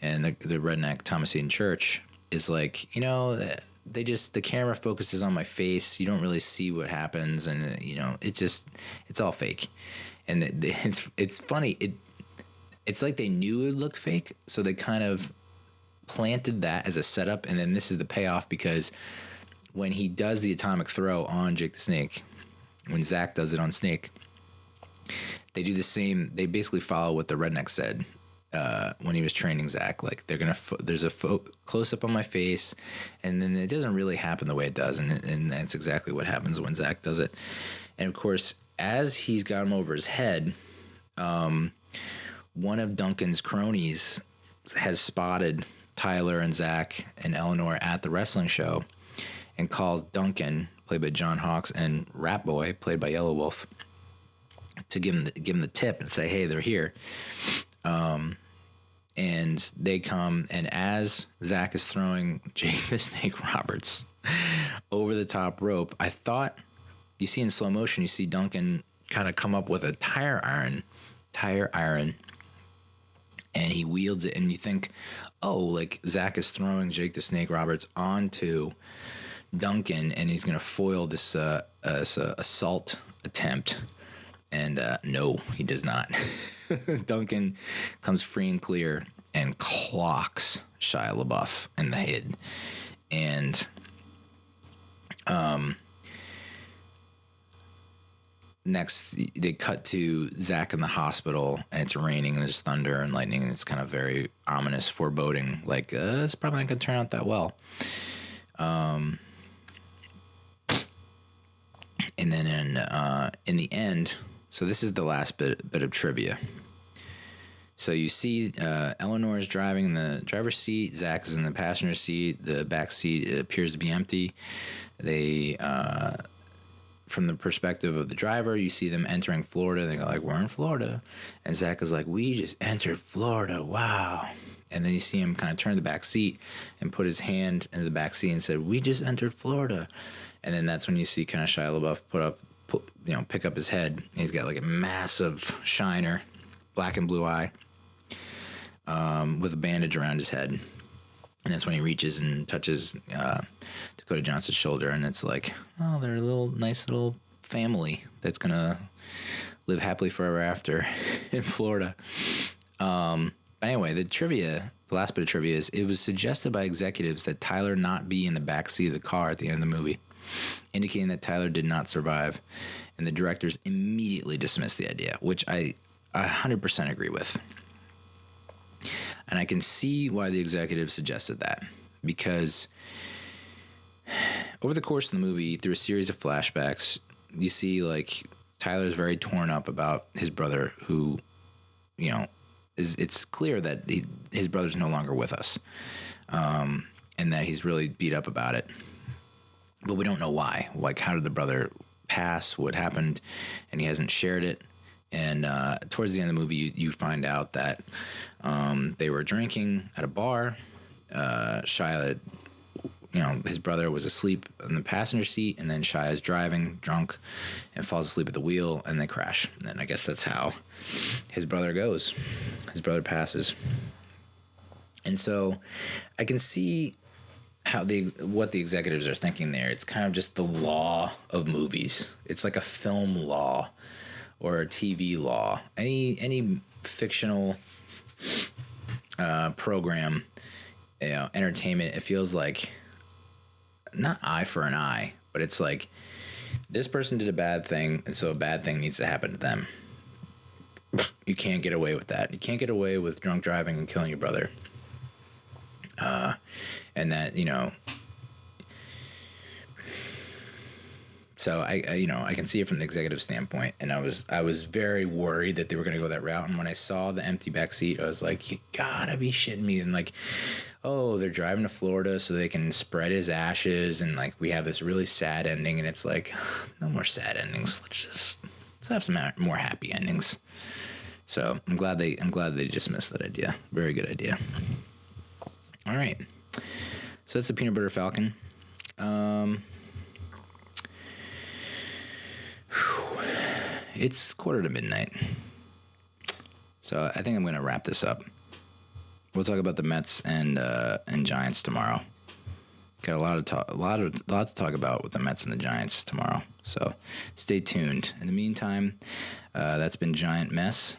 And the redneck, Thomas Hayden Church, is like, you know, the camera focuses on my face. You don't really see what happens. And, you know, it's all fake. And it's funny. It's like they knew it would look fake. So they kind of planted that as a setup. And then this is the payoff, because when he does the atomic throw on Jake the Snake, when Zach does it on Snake, they do the same. They basically follow what the redneck said. When he was training Zach, like there's a close up on my face, and then it doesn't really happen the way it does, and that's exactly what happens when Zach does it. And of course, as he's got him over his head, one of Duncan's cronies has spotted Tyler and Zach and Eleanor at the wrestling show, and calls Duncan, played by John Hawkes, and Rat Boy, played by Yelawolf, to give him the tip and say, "Hey, they're here." And they come, and as Zach is throwing Jake the Snake Roberts over the top rope, I thought, you see in slow motion, you see Duncan kind of come up with a tire iron, and he wields it, and you think, oh, like Zach is throwing Jake the Snake Roberts onto Duncan, and he's going to foil this assault attempt. And no, he does not. Duncan comes free and clear and clocks Shia LaBeouf in the head. And next, they cut to Zach in the hospital, and it's raining, and there's thunder and lightning, and it's kind of very ominous, foreboding. Like, it's probably not going to turn out that well. And then in the end... So this is the last bit of trivia. So you see Eleanor is driving in the driver's seat. Zach is in the passenger seat. The back seat appears to be empty. They, from the perspective of the driver, you see them entering Florida. They go like, "We're in Florida." And Zach is like, "We just entered Florida. Wow." And then you see him kind of turn the back seat and put his hand into the back seat and said, "We just entered Florida." And then that's when you see kind of Shia LaBeouf pick up his head. He's got like a massive shiner, black and blue eye, with a bandage around his head. And that's when he reaches and touches Dakota Johnson's shoulder, and it's like, oh, they're a nice little family that's gonna live happily forever after in Florida. But anyway, the last bit of trivia is, it was suggested by executives that Tyler not be in the back seat of the car at the end of the movie, indicating that Tyler did not survive, and the directors immediately dismissed the idea, which I 100% agree with. And I can see why the executives suggested that, because over the course of the movie, through a series of flashbacks, you see like Tyler's very torn up about his brother, who, you know, it's clear that his brother's no longer with us, and that he's really beat up about it. But we don't know why. Like, how did the brother pass? What happened? And he hasn't shared it. And towards the end of the movie, you find out that they were drinking at a bar. Shia, his brother was asleep in the passenger seat, and then Shia's driving, drunk, and falls asleep at the wheel, and they crash. And I guess that's how his brother goes. His brother passes. And so I can see what the executives are thinking there. It's kind of just the law of movies. It's like a film law or a TV law. Any fictional program, entertainment, it feels like not eye for an eye, but it's like this person did a bad thing, and so a bad thing needs to happen to them. You can't get away with that. You can't get away with drunk driving and killing your brother. And that, so I can see it from the executive standpoint, and I was very worried that they were going to go that route. And when I saw the empty back seat, I was like, you gotta be shitting me. And like, oh, they're driving to Florida so they can spread his ashes, and like we have this really sad ending, and it's like, no more sad endings. Let's have some more happy endings. So I'm glad they dismissed that idea. Very good idea. All right, so that's the Peanut Butter Falcon. It's 1:45, so I think I'm gonna wrap this up. We'll talk about the Mets and Giants tomorrow. Got a lot to talk about with the Mets and the Giants tomorrow. So stay tuned. In the meantime, that's been Giant Mess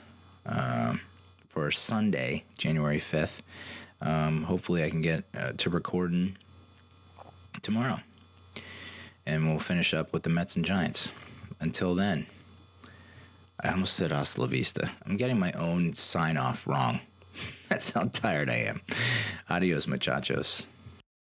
for Sunday, January 5th. Hopefully I can get to recording tomorrow, and we'll finish up with the Mets and Giants. Until then, I almost said hasta la vista. I'm getting my own sign-off wrong. That's how tired I am. Adios, muchachos.